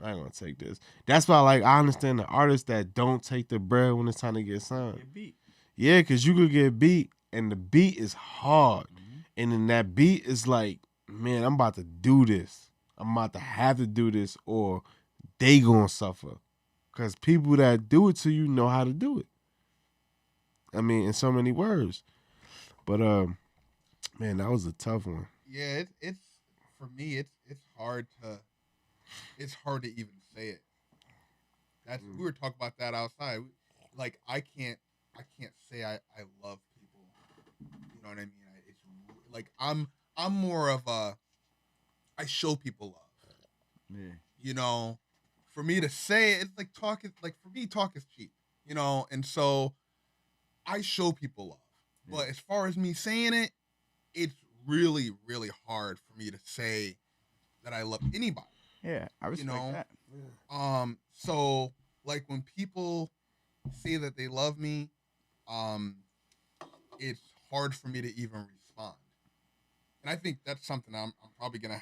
I ain't gonna take this. That's why, like, I understand the artists that don't take the bread when it's time to get signed. Get beat. Yeah, because you could get beat, and the beat is hard, and then that beat is like, man, I'm about to do this. I'm about to have to do this, or they gonna suffer, because people that do it to you know how to do it. I mean, in so many words. But man, that was a tough one. Yeah, it's for me. It's hard to even say it. We were talking about that outside. Like, I can't say I love people. You know what I mean? It's like I'm more of I show people love. Yeah. You know, for me to say it, it's like talk is like, for me, talk is cheap. You know, and so I show people love. Yeah. But as far as me saying it, it's really, really hard for me to say that I love anybody. Yeah, I respect that. So, like, when people say that they love me, it's hard for me to even respond. And I think that's something I'm probably gonna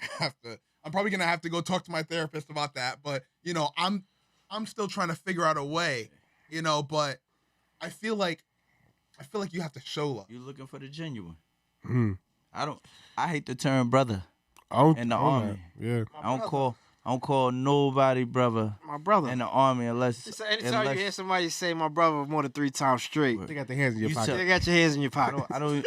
have to go talk to my therapist about that. But, you know, I'm still trying to figure out a way, you know, but I feel like you have to show love. You looking for the genuine. Mm. I hate the term brother in the army. Yeah. I don't call nobody brother My brother. in the army unless So anytime you hear somebody say my brother more than 3 times straight, They got their hands in your You pocket. they got your hands in your I pocket. don't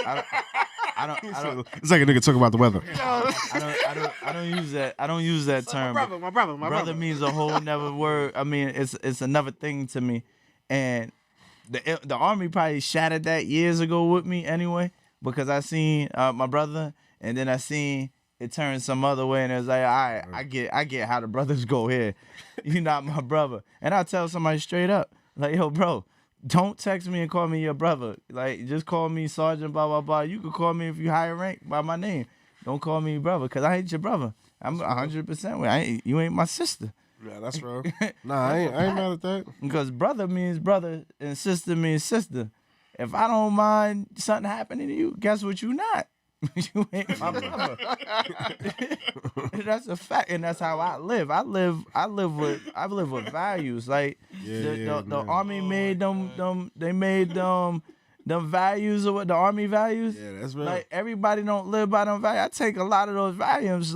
It's like a nigga talking about the weather. I don't use that. I don't use that term. My brother. Brother means a whole nother word. I mean, it's another thing to me, and the Army probably shattered that years ago with me anyway, because I seen my brother, and then I seen it turn some other way, and it was like, all right, I get how the brothers go here. You not my brother. And I tell somebody straight up, like, yo, bro, don't text me and call me your brother. Like, just call me Sergeant, blah, blah, blah. You can call me if you higher rank by my name. Don't call me brother, because I ain't your brother. I'm 100% with you. Ain't my sister. Yeah, that's real. Nah, I ain't mad at that. Because brother means brother and sister means sister. If I don't mind something happening to you, guess what you not? You ain't my brother. That's a fact, and that's how I live. I live with values. Like the Army made them values, or what the Army values. Yeah, that's real. Like everybody don't live by them values. I take a lot of those values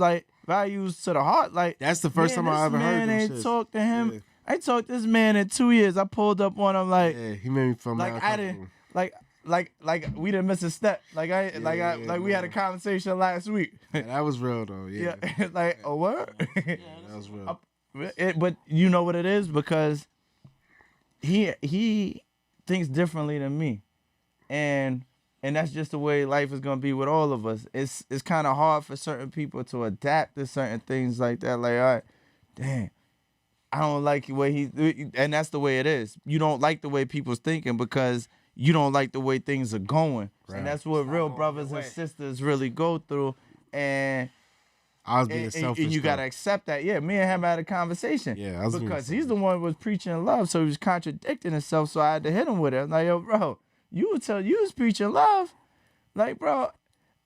to the heart. Like that's the first time I ever heard them ain't shits. talked to him. Yeah. I ain't talked to this man in 2 years. I pulled up on him like, yeah, he made me feel like I didn't like we didn't miss a step. Like we had a conversation last week. Yeah, that was real though. Yeah, yeah. Like a word. that was real. But you know what it is, because he thinks differently than me, and that's just the way life is gonna be with all of us. It's kind of hard for certain people to adapt to certain things like that. Like, all right, damn, I don't like the way and that's the way it is. You don't like the way people's thinking because you don't like the way things are going. Right. And that's what real brothers and sisters really go through. And I was being selfish. And you got to accept that. Yeah, me and him had a conversation. Yeah, I was because he's the one who was preaching love, so he was contradicting himself, so I had to hit him with it. I'm like, yo, bro, you was preaching love. Like, bro,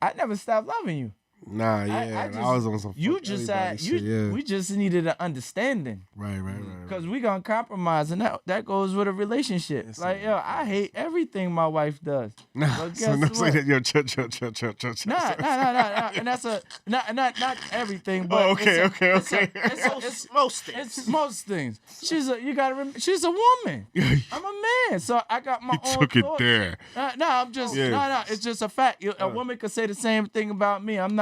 I never stopped loving you. Nah, yeah, I was on some. You just had shit, yeah. We just needed an understanding. Right. Because we gonna compromise, and that goes with a relationship. Yes, like, yo, I hate everything my wife does. Nah, but so no say that, yo, chill. Nah, and that's not everything, but okay. It's most things. She's a woman. I'm a man, so I got my own. Took it there. It's just a fact. A woman could say the same thing about me. I'm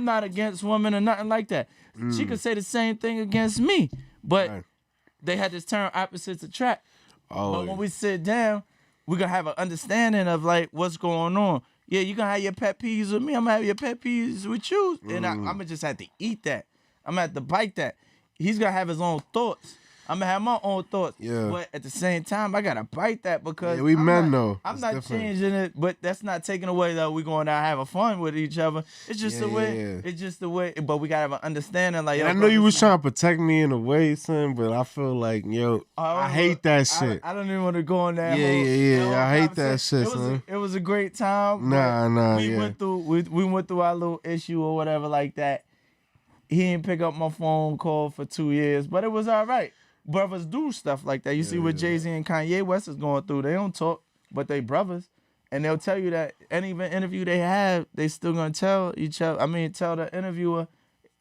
not against women or nothing like that. She could say the same thing against me, but they had this term opposites attract. But when we sit down, we're gonna have an understanding of like what's going on. Yeah, you're gonna have your pet peeves with me. I'm gonna have your pet peeves with you, and I'm gonna just have to eat that. I'm gonna have to bite that. He's gonna have his own thoughts. I'm gonna have my own thoughts. Yeah. But at the same time, I gotta bite that because we men though. I'm not changing it, but that's not taking away that we're going out having fun with each other. It's just the way. Yeah. It's just the way. But we gotta have an understanding. Like, I know you was trying to protect me in a way, son, but I feel like, I hate that shit. I don't even want to go on that. Yeah. I hate that shit, son. It was a great time. We went through our little issue or whatever like that. He didn't pick up my phone call for 2 years, but it was all right. Brothers do stuff like that. You see what Jay-Z and Kanye West is going through. They don't talk, but they brothers. And they'll tell you that any interview they have, they still going to tell each other. Tell the interviewer,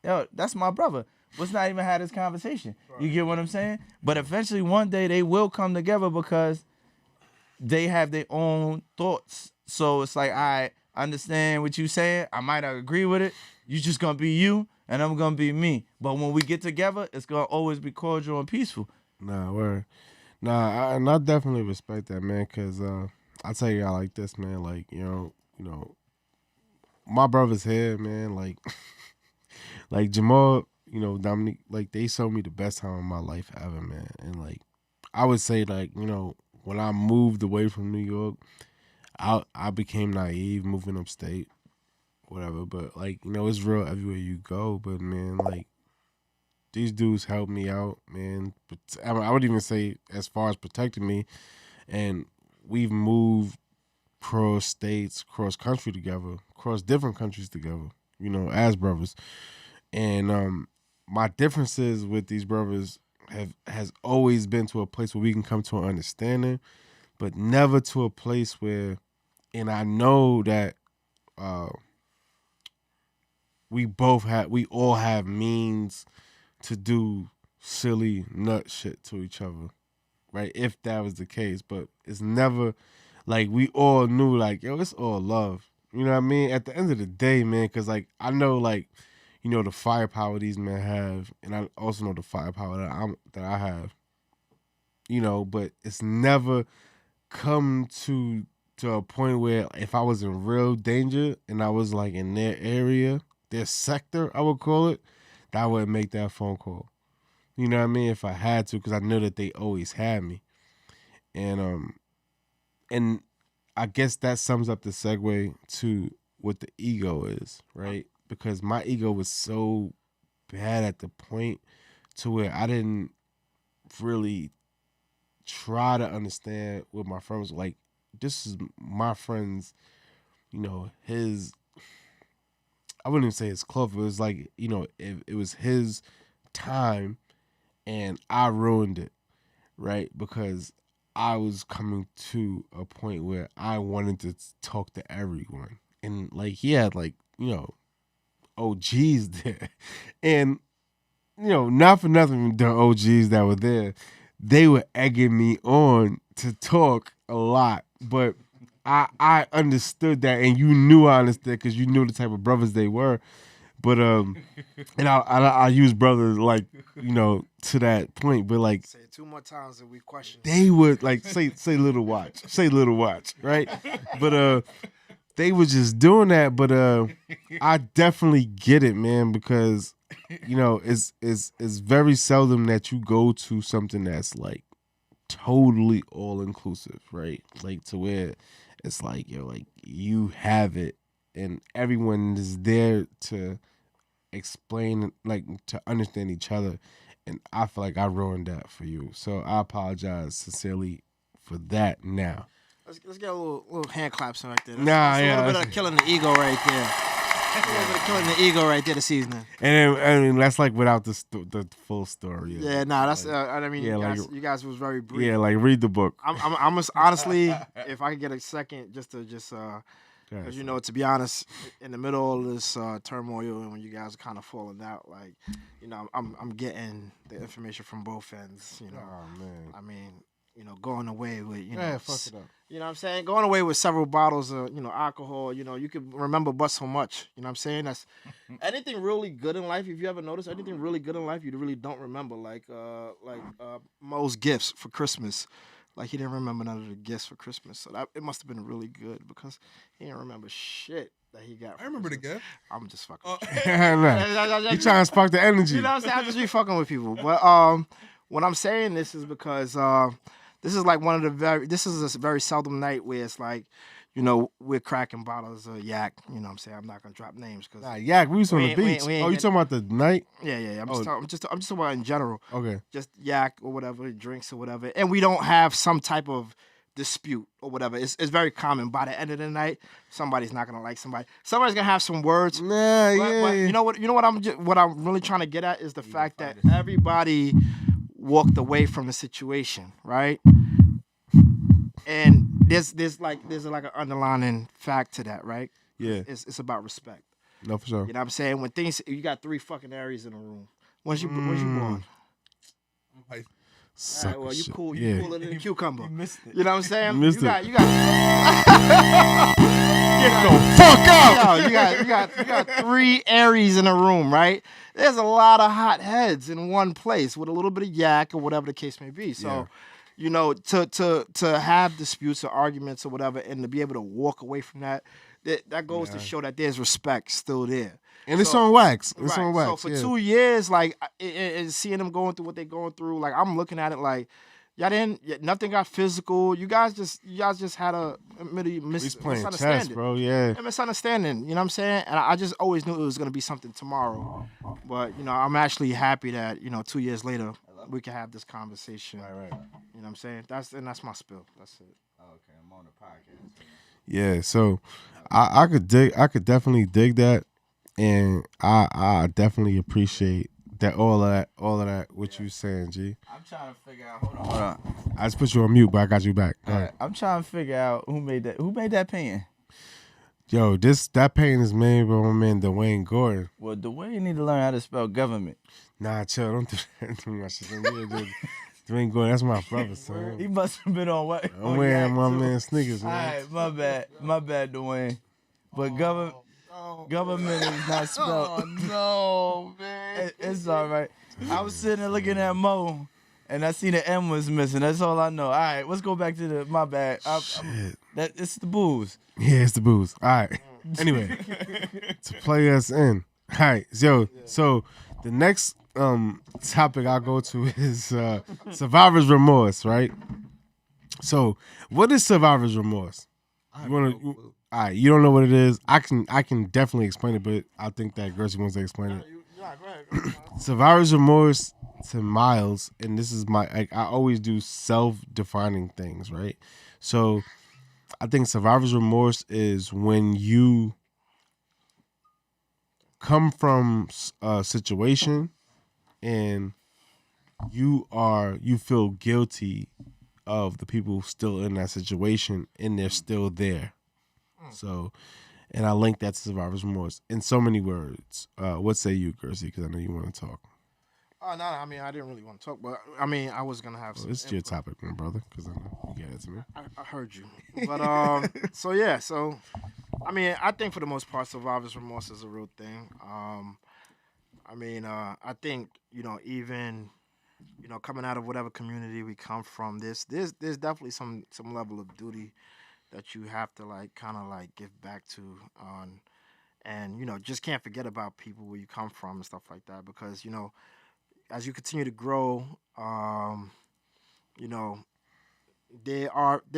yo, that's my brother. Let's not even have this conversation. Right. You get what I'm saying? But eventually one day they will come together because they have their own thoughts. So it's like, I understand what you're saying. I might not agree with it. You just going to be you. And I'm going to be me. But when we get together, it's going to always be cordial and peaceful. Nah, word. Nah, I definitely respect that, man, because I'll tell you like this, man. Like, you know, my brother's here, man. Like Jamal, Dominique, like, they showed me the best time of my life ever, man. And, like, I would say, like, when I moved away from New York, I became naive moving upstate. Whatever, but like, it's real everywhere you go. But man, like, these dudes helped me out, man. But I would even say as far as protecting me, and we've moved cross states, cross country together, cross different countries together, as brothers. And my differences with these brothers has always been to a place where we can come to an understanding, but never to a place where, and I know that we all have means to do silly nut shit to each other, right? If that was the case, but it's never like we all knew, like, yo, it's all love. You know what I mean? At the end of the day, man, because like I know, like, the firepower these men have, and I also know the firepower that I have. But it's never come to a point where if I was in real danger and I was like in their area, their sector, I would call it, that I would make that phone call. You know what I mean? If I had to, because I know that they always had me. And I guess that sums up the segue to what the ego is, right? Because my ego was so bad at the point to where I didn't really try to understand what my friends like. This is my friend's, his. I wouldn't even say his clothes. It was like, it was his time, and I ruined it, right? Because I was coming to a point where I wanted to talk to everyone, and like he had like OGs there, and not for nothing, the OGs that were there, they were egging me on to talk a lot, but I understood that, and you knew I understood because you knew the type of brothers they were. But and I use brothers like to that point, but like Say it 2 more times and we question. they would like say little watch, right? But they were just doing that. But I definitely get it, man, because it's very seldom that you go to something that's like totally all inclusive, right? Like to where it's like like you have it and everyone is there to explain, like to understand each other. And I feel like I ruined that for you, so I apologize sincerely for that. Now Let's get a little hand claps right there. Nah, that's yeah, a little bit of killing the ego right there. A little bit of killing the ego right there this evening. and then, I mean that's like without the full story. Yeah, nah, that's I mean, yeah, you guys was very brief. yeah, like read the book. I'm just, honestly, if I could get a second, just because to be honest, in the middle of this turmoil and when you guys are kind of falling out, like, I'm getting the information from both ends. Oh man, I mean, going away with yeah, fuck it up. You know what I'm saying? Going away with several bottles of, alcohol, you could remember but so much. You know what I'm saying? That's anything really good in life. If you ever notice anything really good in life, you really don't remember. Like Mo's gifts for Christmas. Like he didn't remember none of the gifts for Christmas. So it must have been really good because he didn't remember shit that he got. I remember the Christmas. gift. I'm just fucking with Nah. You trying to spark the energy. You know what I'm saying? I just be fucking with people. But when I'm saying this is because this is like this is a very seldom night where it's like, we're cracking bottles of yak. You know what I'm saying? I'm not gonna drop names because Yak, we was on the beach. we ain't Oh, you talking about the night? yeah. I'm just talking about in general. Okay. Just yak or whatever, drinks or whatever, and we don't have some type of dispute or whatever. It's very common. By the end of the night, somebody's not gonna like somebody. Somebody's gonna have some words. Nah, But yeah. you know what I'm really trying to get at is the fact that everybody walked away from the situation, right? And there's like an underlying fact to that, right? Yeah. It's about respect. No, for sure. You know what I'm saying? When you got 3 fucking Aries in a room. When's you born? Like, Sucker Alright, well, you shit. cool. Yeah. You cooler than a cucumber. You missed it. You know what I'm saying? You missed you got it. Get the fuck out! Yo, you got 3 Aries in a room, right? There's a lot of hot heads in one place with a little bit of yak or whatever the case may be. So, to have disputes or arguments or whatever, and to be able to walk away from that goes to show that there's respect still there. And it's on wax. It's Right. on wax. So for yeah. 2 years, like, and seeing them going through what they're going through, like, I'm looking at it like, nothing got physical. You guys just had a He's playing chess, misunderstanding. bro. Yeah. A misunderstanding, you know what I'm saying? And I just always knew it was gonna be something tomorrow. But I'm actually happy that 2 years later we can have this conversation. Right. You know what I'm saying? That's my spill. That's it. Okay, I'm on the podcast. Yeah. So I could definitely dig that, and I definitely appreciate that all of that what you saying, G. I'm trying to figure out. Hold on. I just put you on mute, but I got you back. Go ahead. I'm trying to figure out who made that painting. Yo, that painting is made by my man Dwayne Gordon. Well, Dwayne need to learn how to spell government. Nah, chill. Don't do that too much. Dwayne Gordon, that's my brother, son. He must have been on what? I'm wearing my man sneakers, All man. right, my bad, Dwayne. But government is not spelled. oh no, man. It's all right. I was sitting there looking at Mo, and I see the M was missing. That's all I know. All right, let's go back to my bad. Shit. It's the booze. Yeah, it's the booze. All right. Anyway, to play us in. All right, so the next topic I'll go to is survivor's remorse, right? So, what is survivor's remorse? I have You wanna- no clue. All right, you don't know what it is. I can definitely explain it, but I think that Gersie wants to explain it. Yeah, go ahead. Survivor's remorse to Miles, and this is I always do self-defining things, right? So I think survivor's remorse is when you come from a situation and you feel guilty of the people still in that situation and they're still there. So, and I link that to survivor's remorse in so many words. What say you, Gersie? Because I know you want to talk. No, I mean, I didn't really want to talk, but I mean, I was gonna have Well, some. it's your input. topic, my brother, because I know you get it to me. I heard you, but so I mean, I think for the most part, survivor's remorse is a real thing. I mean, I think even coming out of whatever community we come from, there's definitely some level of duty that you have to like kind of like give back to on, and just can't forget about people where you come from and stuff like that because as you continue to grow, you know, there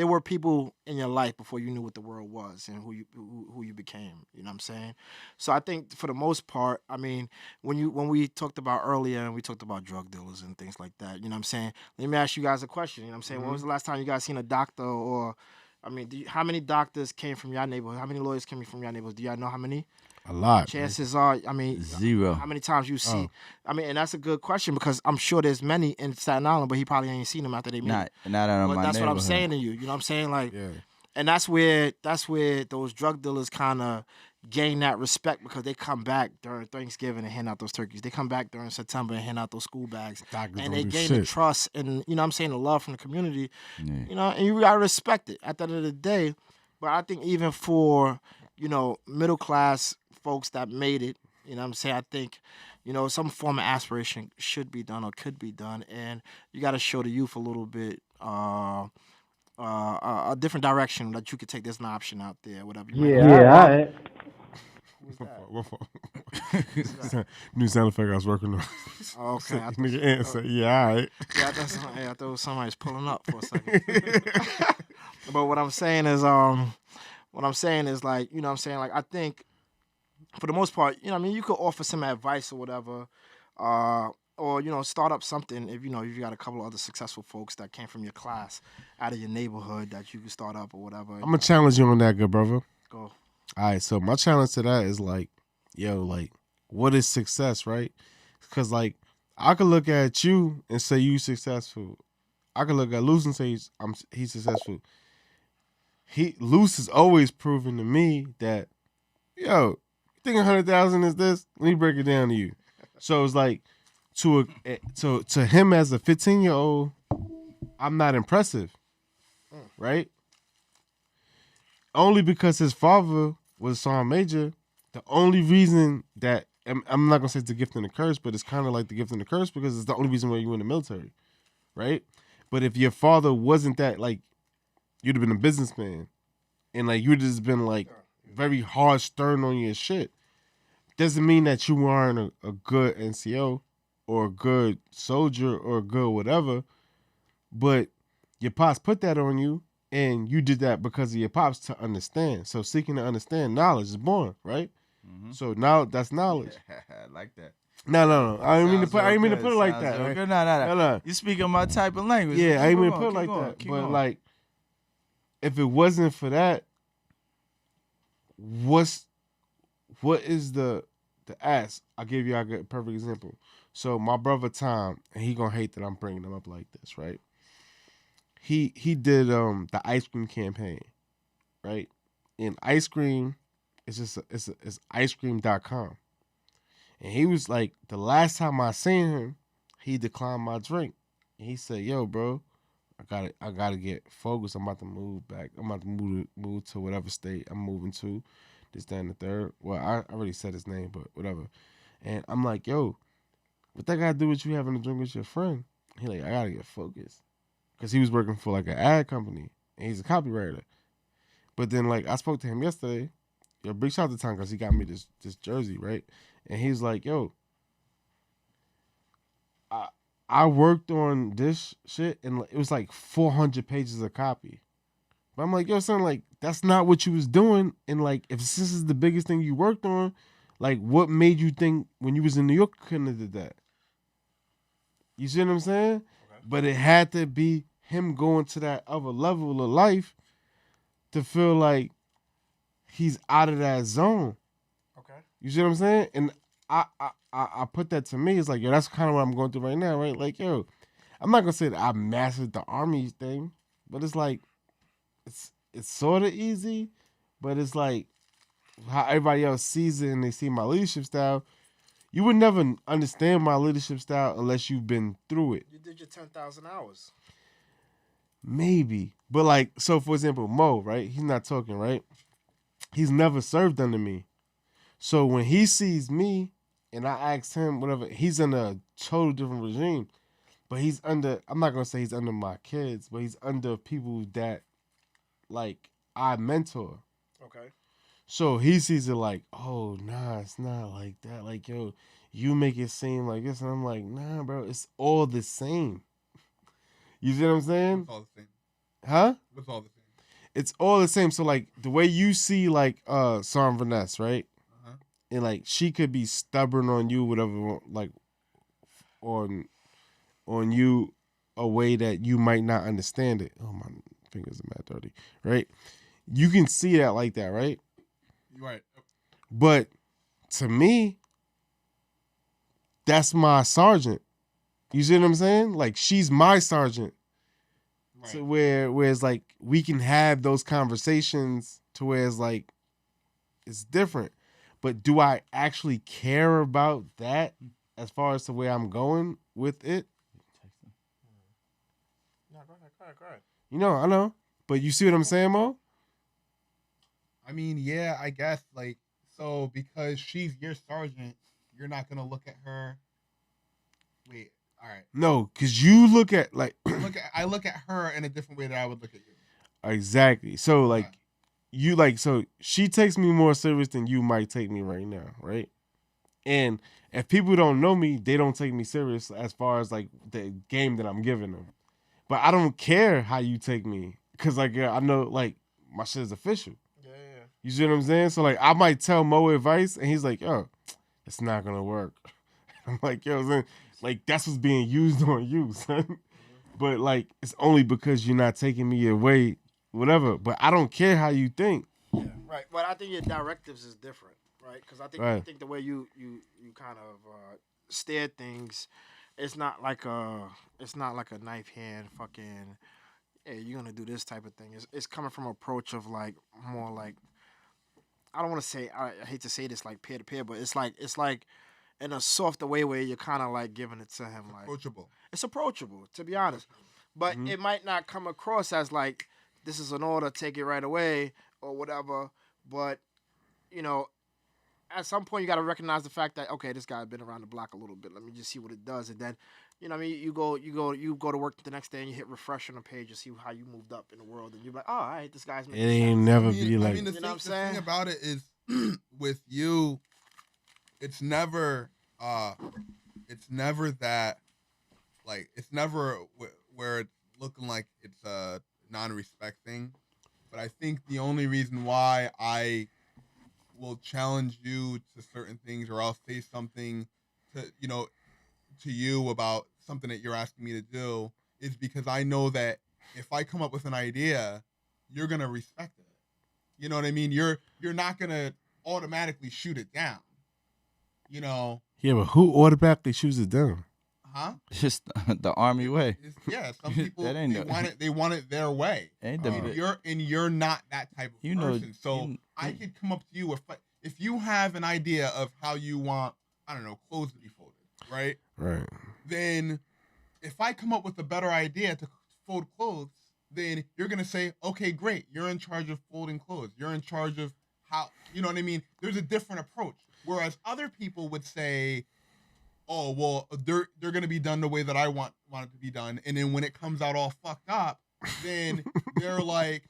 were people in your life before you knew what the world was and who you became. You know what I'm saying? So I think for the most part, I mean, when we talked about earlier and we talked about drug dealers and things like that, you know what I'm saying? Let me ask you guys a question. You know what I'm saying? When was the last time you guys seen a doctor or I mean, how many doctors came from your neighborhood? How many lawyers came from your neighborhood? Do y'all know how many? A lot. Chances are, I mean, Zero. how many times you see? Oh. I mean, and that's a good question because I'm sure there's many in Staten Island, but he probably ain't seen them after they meet. Not out of But my that's what I'm neighborhood. saying to you. You know what I'm saying? Like, Yeah. and that's where those drug dealers kind of gain that respect because they come back during Thanksgiving and hand out those turkeys. They come back during September and hand out those school bags, Doctors and don't they do gain the shit. trust and the love from the community. Yeah. And you gotta respect it at the end of the day. But I think even for middle class folks that made it, you know what I'm saying, I think some form of aspiration should be done or could be done, and you got to show the youth a little bit a different direction that you could take. There's an option out there, whatever. You might not- alright. Who's that? What for? New sound effect I was working on. Oh, okay. I thought- Nigga answer, yeah, all right. Yeah, I thought somebody's pulling up for a second. But what I'm saying is like, what I'm saying, like I think for the most part, I mean, you could offer some advice or whatever, or start up something if you got a couple of other successful folks that came from your class out of your neighborhood that you could start up or whatever. I'm gonna challenge you on that, good brother. Go. All right, so my challenge to that is like, what is success, right? Because like, I could look at you and say you successful. I could look at Luce and say he's successful. Luce has always proven to me that, you think 100,000 is this? Let me break it down to you. So it's like, to him as a 15-year-old, I'm not impressive, right? Only because his father was Sergeant Major. The only reason that I'm not gonna say it's the gift and the curse, but it's kind of like the gift and the curse because it's the only reason why you were in the military, right? But if your father wasn't that, like, you'd have been a businessman, and like you'd just been like very hard, stern on your shit. Doesn't mean that you aren't a good NCO or a good soldier or a good whatever, but your pops put that on you, and you did that because of your pops to understand. So seeking to understand knowledge is born, right? Mhm. So now that's knowledge. I like that. No. I didn't mean to Sounds put. I real didn't mean to good. put it like Sounds that. real Right? good. No. No. You speaking my type of language. Yeah, I didn't Keep mean to going, put it keep like going, that. keep But going. like, if it wasn't for that, what is the ask? I'll give you a perfect example. So my brother Tom, and he gonna hate that I'm bringing him up like this, right? He did the ice cream campaign, right? And ice cream, it's icecream.com. And he was like, the last time I seen him, he declined my drink. And he said, "Yo, bro, I gotta get focused. I'm about to move back. I'm about to move to whatever state I'm moving to. This, that, and the third." Well, I already said his name, but whatever. And I'm like, "Yo, what that got to do with you having a drink with your friend?" He like, I gotta get focused. Because he was working for like an ad company and he's a copywriter. But then like I spoke to him yesterday. Yo, big shout out to Tom because he got me this jersey, right? And he's like, yo, I worked on this shit and it was like 400 pages of copy. But I'm like, yo, son, like, that's not what you was doing. And like, if this is the biggest thing you worked on, like, what made you think when you was in New York you couldn't have did that? You see what I'm saying? Okay. But it had to be him going to that other level of life to feel like he's out of that zone. Okay. You see what I'm saying? And I put that to me. It's like, yo, that's kind of what I'm going through right now, right? Like, yo, I'm not gonna say that I mastered the army thing, but it's like, it's sort of easy, but it's like how everybody else sees it and they see my leadership style. You would never understand my leadership style unless you've been through it. You did your 10,000 hours. Maybe, but like, so for example, Mo, right? He's not talking, right? He's never served under me. So when he sees me and I ask him whatever, he's in a total different regime. But he's under, I'm not going to say he's under my kids, but he's under people that, like, I mentor. Okay. So he sees it like, oh, nah, it's not like that. Like, yo, you make it seem like this. And I'm like, nah, bro, it's all the same. You see what I'm saying? It's all the same. Huh? It's all the same. It's all the same. So, like, the way you see, like, Sarn Vanessa, right? Uh-huh. And, like, she could be stubborn on you, whatever, like, on you a way that you might not understand it. Oh, my fingers are mad dirty, right? You can see that like that, right? Right. But to me, that's my sergeant. You see what I'm saying? Like, she's my sergeant. Right. So whereas like we can have those conversations to where it's like it's different. But do I actually care about that as far as to where I'm going with it? No, go ahead. You know, I know. But you see what I'm saying, Mo? I mean, yeah, I guess, like, so because she's your sergeant, you're not gonna look at her. Wait, all right. No, because you look at like I look at her in a different way that I would look at you. exactly. So like Okay. you like so she takes me more serious than you might take me right now, right? And if people don't know me, they don't take me serious as far as like the game that I'm giving them. But I don't care how you take me because like I know like my shit is official. Yeah. You see what I'm saying? So like I might tell Mo advice and he's like, yo, it's not gonna work. I'm like, yo, son, like that's what's being used on you, son. But like it's only because you're not taking me away, whatever. But I don't care how you think. Yeah. Right. But I think your directives is different, right? Because I think the way you kind of steer things, it's not like a knife hand fucking. Hey, you're gonna do this type of thing. It's coming from an approach of like more like I don't want to say I hate to say this like peer to peer, but it's like in a softer way where you're kind of like giving it to him like Approachable. it's approachable to be honest, but it might not come across as like this is an order, take it right away or whatever. But you know, at some point you got to recognize the fact that okay, this guy been around the block a little bit. Let me just see what it does, and then you know, what I mean, you go to work the next day and you hit refresh on the page to see how you moved up in the world, and you're like, oh, all right, this guy's It making ain't sense. never I mean, be like the You know what I'm the saying? thing about it is with you, it's never that like it's never where it's looking like it's a non-respect thing. But I think the only reason why I will challenge you to certain things or I'll say something to you about something that you're asking me to do is because I know that if I come up with an idea, you're gonna respect it. You know what I mean? You're not gonna automatically shoot it down. You know? yeah, but who automatically shoots it down? Huh? Just the army way. Yeah, some people That ain't they want it their way. Ain't Uh, the You're not that type of You know- person. So I could come up to you if you have an idea of how you want, I don't know, clothes to be folded, right? Right. Then if I come up with a better idea to fold clothes, then you're gonna say, okay, great, you're in charge of folding clothes. You're in charge of how, you know what I mean? There's a different approach. Whereas other people would say, oh well, they're gonna be done the way that I want it to be done, and then when it comes out all fucked up, then they're like,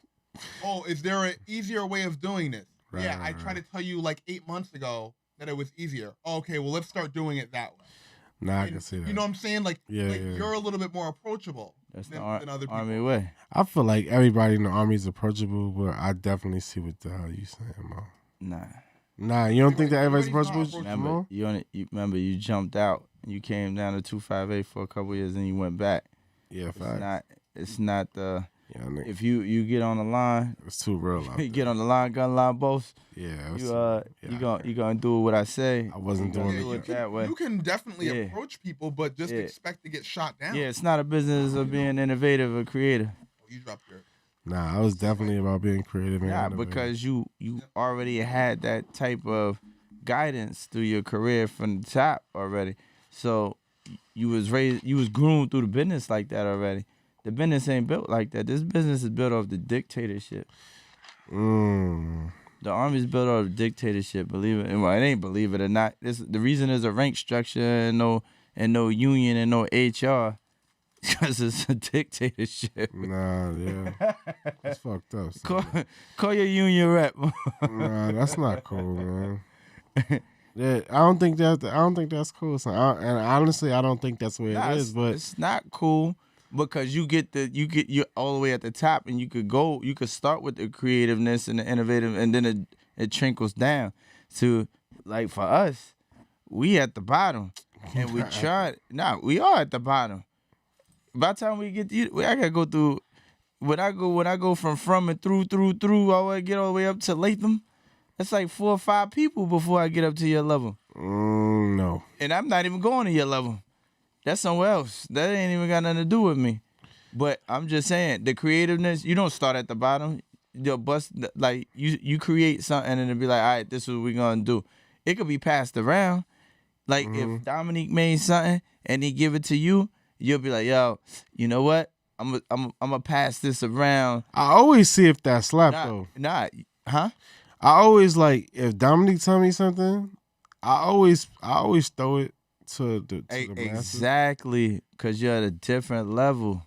oh, is there an easier way of doing this? Right, yeah, right, I tried to tell you like 8 months ago that it was easier. Okay, well let's start doing it that way. Nah, I And can see that. you know what I'm saying? Like, Yeah. you're a little bit more approachable That's than the other people. Army way. I feel like everybody in the Army is approachable, but I definitely see what the hell you saying, Mo. Nah. You don't think that everybody's Everybody's not approachable? Remember, Mo? you remember you jumped out. You came down to 258 for a couple years, and you went back. Yeah, facts. It's not the. Yeah, nigga, If you get on the line, it's too real out you there. get on the line, gun line both. Yeah, it's You too real. Yeah, you gonna do what I say. I wasn't You gonna doing do it it that way. You can definitely Yeah. approach people, but just Yeah. expect to get shot down. Yeah, it's not a business of being innovative or creative. Oh, you dropped your. Nah, I was definitely about being creative and Yeah, innovative. because you already had that type of guidance through your career from the top already. So you was groomed through the business like that already. The business ain't built like that. This business is built off the dictatorship. The Army's built off the dictatorship. Believe it, well, it ain't believe it or not. The reason there's a rank structure and no union and no HR, because it's a dictatorship. Nah, yeah, it's fucked up. son. Call your union rep. Nah, that's not cool, man. Yeah, I don't think that's cool. Son. And honestly, I don't think that's the way it is. But it's not cool because you're all the way at the top, and you could start with the creativeness and the innovative, and then it trickles down to, like, for us, we at the bottom, and we tried. We are at the bottom. By the time we get I gotta go through. When I go from and through, I get all the way up to Latham. It's like 4 or 5 people before I get up to your level. No. And I'm not even going to your level. That's somewhere else. That ain't even got nothing to do with me. But I'm just saying, the creativeness, you don't start at the bottom. You create something and it'll be like, all right, this is what we're going to do. It could be passed around. Like, if Dominique made something and he give it to you, you'll be like, yo, you know what? I'm gonna pass this around. I always see if that slap, though. Huh? I always, like, if Dominique tell me something, I always throw it to the masses. Exactly, because you're at a different level.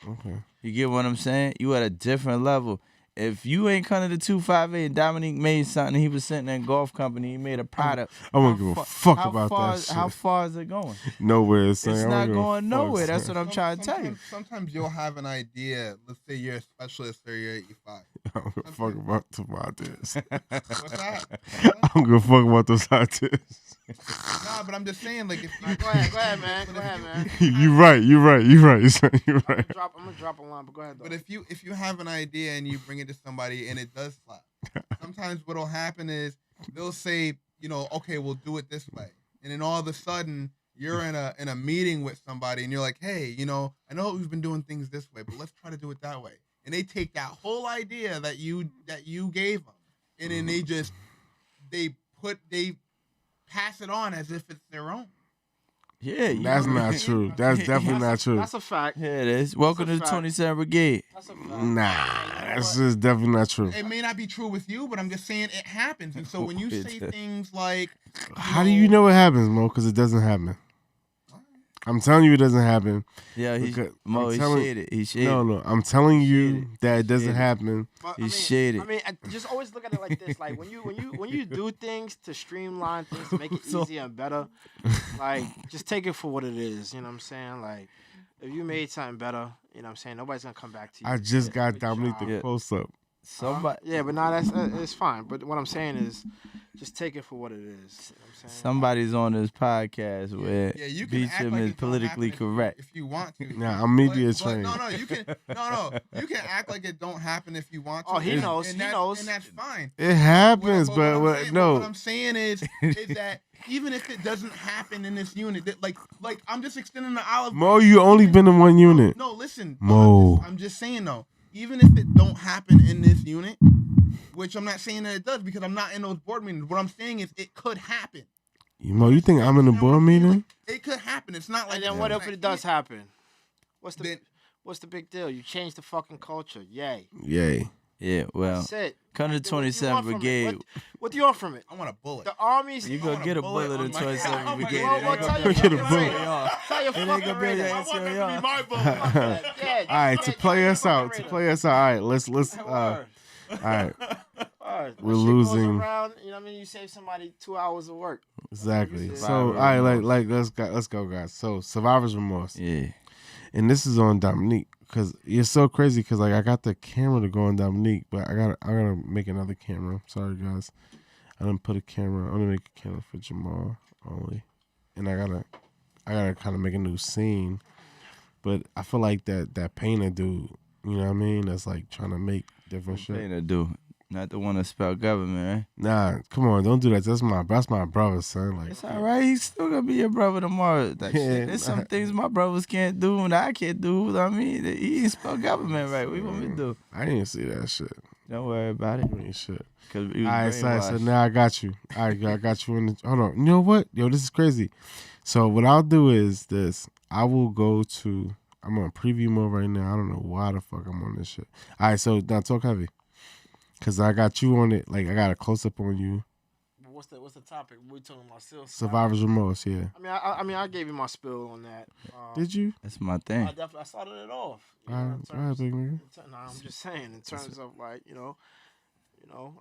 Okay. You get what I'm saying? You at a different level. If you ain't coming to 258 and Dominique made something, he was sitting in golf company, he made a product. I wouldn't give a fuck about that shit. How far is it going? Nowhere, son. It's I not don't give a going fuck, nowhere. son. That's what I'm trying to tell you. Sometimes you'll have an idea. Let's say you're a specialist or you're 85. I don't give a fuck about this. What's that? I don't give a fuck about those ideas. Nah, but I'm just saying, like, if you Go ahead, man. Go ahead, man. You right, son. You're right. I'm gonna drop a line, but go ahead, though. But if you have an idea and you bring it to somebody and it does slap, sometimes what'll happen is they'll say, you know, okay, we'll do it this way, and then all of a sudden you're in a meeting with somebody and you're like, hey, you know, I know we've been doing things this way, but let's try to do it that way. And they take that whole idea that you gave them, and then they pass it on as if it's their own. Yeah, That's not true. That's definitely not true. That's a fact. Yeah, it is. Welcome to the That's a fact. 27th Brigade. That's a fact. Nah, that's just definitely not true. It may not be true with you, but I'm just saying it happens. And so when you say things like, How do you know it happens, Mo? Because it doesn't happen. I'm telling you it doesn't happen. Yeah, Because Mo, I'm he telling- shaded. He shaded. No, I'm telling you Shaded. that it doesn't Shaded. happen. But, He's shaded. I mean, just always look at it like this: like when you do things to streamline things, to make it So- easier and better, like just take it for what it is. You know what I'm saying? Like if you made something better, you know what I'm saying, nobody's gonna come back to you. I just got Good Dominique job. the Yeah. close up. Somebody, Yeah, but now it's fine. But what I'm saying is, just take it for what it is. You know what I'm saying? somebody's on this podcast where yeah, you can act Beecham like is it don't politically happen correct. if you want to. Nah, I'm media But trained. No, you can act like it don't happen if you want to. Oh, he and- knows, and he that's- knows. and that's fine. It happens, but what I'm saying- no. What I'm saying is that even if it doesn't happen in this unit, that, like I'm just extending the olive. Mo, you only been in one unit. No, listen. Mo. I'm just saying though, even if it don't happen in this unit, which I'm not saying that it does because I'm not in those board meetings. What I'm saying is it could happen. Mo, you think I'm in a board meeting? It could happen. It's not like. And then what if it does happen? What's Then- the big deal? You change the fucking culture. Yay. Yay. Yeah, well, That's it. come to Like, what do you 27th want from it? Brigade. What do you want from it? I want a bullet. The armies. You I gonna want get a bullet bullet in on my- 27th Oh my Brigade. God. It Well, ain't tell gonna your be Get a fucking bullet. radar. Tell your It ain't fucking gonna be a radar. I want that to be my bullet. Yeah, All right, to play us out. To play us out. All right, let's. Word. All right, Word. we're That shit losing. Goes around, you know what I mean? You save somebody 2 hours of work. exactly. You So, Survivor all right, remorse. let's go, guys. So, survivor's remorse, Yeah. and this is on Dominique because it's so crazy because like I got the camera to go on Dominique, but I gotta make another camera. Sorry, guys. I didn't put a camera. I'm gonna make a camera for Jamal only, and I gotta kind of make a new scene. But I feel like that painter dude, you know what I mean? That's like trying to make different shit. Thing to do. Not the one to spell government, right? Nah, come on, don't do that. That's my brother, son. Like, It's all right. He's still gonna be your brother tomorrow. That Yeah, shit. There's some things my brothers can't do and I can't do. I mean, he ain't spell government right. What you want me to do? I didn't see that shit. Don't worry about it. I mean, shit. Cause we All right, was so brainwashed. now I got you. All right, I got you in the. Hold on. You know what? Yo, this is crazy. So what I'll do is this. I will go to. I'm on preview mode right now. I don't know why the fuck I'm on this shit. All right, so now talk heavy. Cause I got you on it. Like I got a close up on you. What's the topic? We talking about still Survivor's remorse. Yeah. I mean, I gave you my spill on that. Did you? That's my I thing. definitely started it off. You All know, right, in go ahead, terms- big nigga. No, I'm just saying in terms of like you know,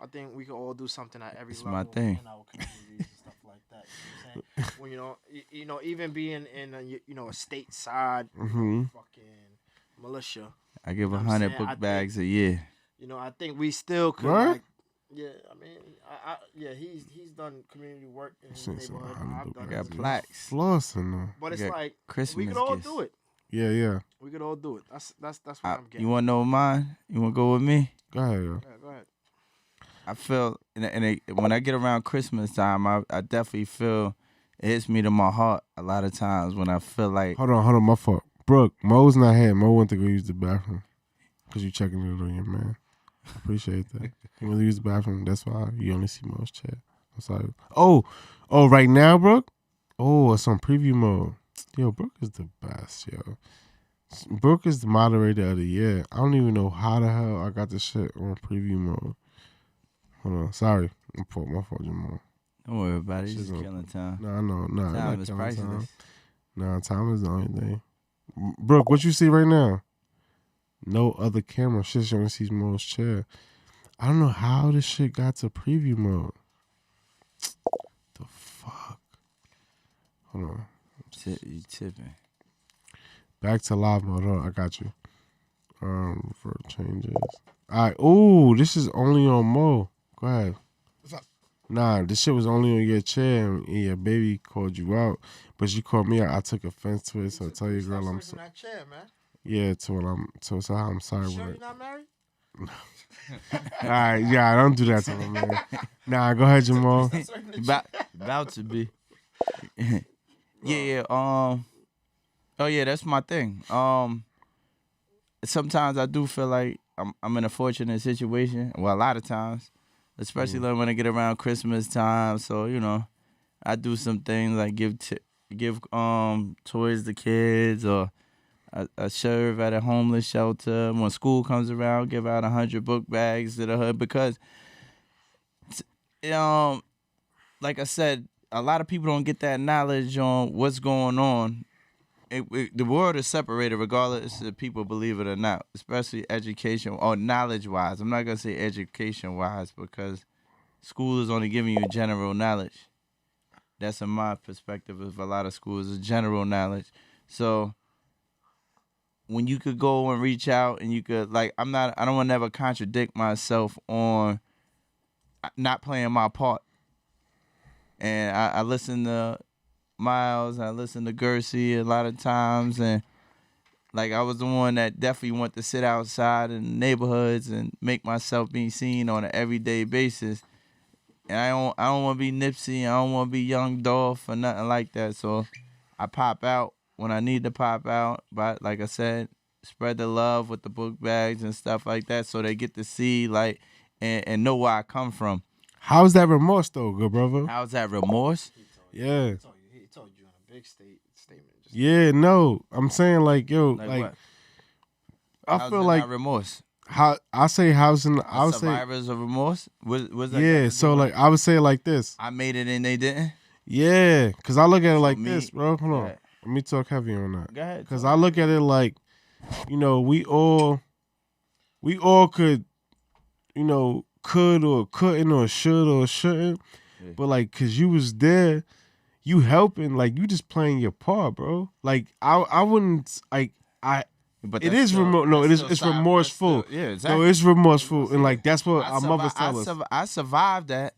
I think we can all do something at every It's level my thing. in our communities and stuff like that. You know what I'm saying? When you know, even being in a stateside Mm-hmm. fucking militia, I give You know what I'm 100 saying? book I think- bags a year. I think we still could. Word? Like, yeah, I mean, yeah, he's done community work in his Seen some neighborhood. 100 I've book done I it got as well. plaques. Flossing though. But it's got like Christmas we could all gifts. do it. Yeah. We could all do it. That's what I'm getting. You want to know mine? You want to go with me? Go ahead, yo. Yeah, go ahead. I feel, when I get around Christmas time, I definitely feel it hits me to my heart a lot of times when I feel like, Hold on, my fault. Brooke, Mo's not here. Mo went to go use the bathroom. Because you checking it on your man. I appreciate that. He went to use the bathroom. That's why you only see Mo's chat. I'm sorry. Oh, right now, Brooke? Oh, it's on preview mode. Yo, Brooke is the best, yo. Brooke is the moderator of the year. I don't even know how the hell I got this shit on preview mode. Hold on. Sorry. My fault, Jamal. don't worry about it, Shit's it's just on- killing time. No, I know. No, Time is priceless. No, time is the only thing. Brooke, what you see right now? No other camera. Shit, you only see Mo's chair. I don't know how this shit got to preview mode. The fuck? Hold on. You tipping. Back to live mode. Hold on, I got you. For changes. All right. Ooh, this is only on Mo. Go ahead. What's up? Nah, this shit was only on your chair and your baby called you out. But you called me out. I took offense to it, so I tell you, girl, I'm Stop so, that chair, man. yeah, so I'm sorry Sure with you're it. not married? All right, yeah, don't do that to me, man. Nah, go ahead, Jamal. About to be. Yeah. Oh yeah, that's my thing. Sometimes I do feel like I'm in a fortunate situation. Well, a lot of times, especially like when I get around Christmas time. So I do some things like give toys to kids, or I serve at a homeless shelter. When school comes around, give out 100 book bags to the hood because, like I said, a lot of people don't get that knowledge on what's going on. The world is separated regardless if people believe it or not, especially education or knowledge-wise. I'm not going to say education-wise because school is only giving you general knowledge. That's in my perspective of a lot of schools, is general knowledge. So when you could go and reach out and you could, like, I don't want to ever contradict myself on not playing my part. And I listen to Miles, I listen to Gersie a lot of times, and like I was the one that definitely want to sit outside in the neighborhoods and make myself be seen on an everyday basis. And I don't want to be Nipsey, I don't want to be Young Dolph or nothing like that. So I pop out when I need to pop out. But like I said, spread the love with the book bags and stuff like that, so they get to see like and know where I come from. How's that remorse though, good brother? How's that remorse? Yeah. He told you in a big statement. Yeah, no. I'm saying like, yo, Like like what? I How's feel that like not remorse? how I say housing. I would say Survivors of remorse. Was that yeah. So like I would say it like this. I made it and they didn't. Yeah, because I look at it So like me- this, bro. Hold on. Right. Let me talk heavy on that. Go ahead. Because talk. I look at it like, we all could, could or couldn't or should or shouldn't. Yeah. But like, cause you was there, you helping, like you just playing your part, bro. Like I wouldn't like But it that's is still- remote. No, that's it's still side- remorseful. that's still- Yeah, exactly. No, it's remorseful, and like that's what our mothers tell us. I survived that,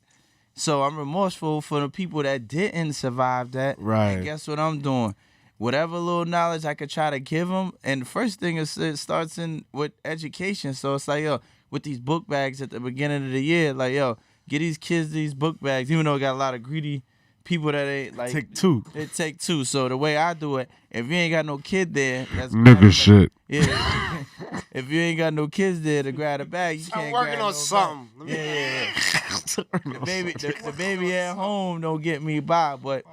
so I'm remorseful for the people that didn't survive that. Right. And guess what I'm doing? Whatever little knowledge I could try to give them, and the first thing is it starts with education. So it's like, yo, with these book bags at the beginning of the year, like, yo, get these kids these book bags, even though it got a lot of greedy people that ain't like Take two. It take two. So the way I do it, if you ain't got no kid there, that's Nigga shit. yeah. If you ain't got no kids there to grab the bag, you I'm can't working grab on no something. Let Bag. me- Yeah. The baby at home don't get me by, but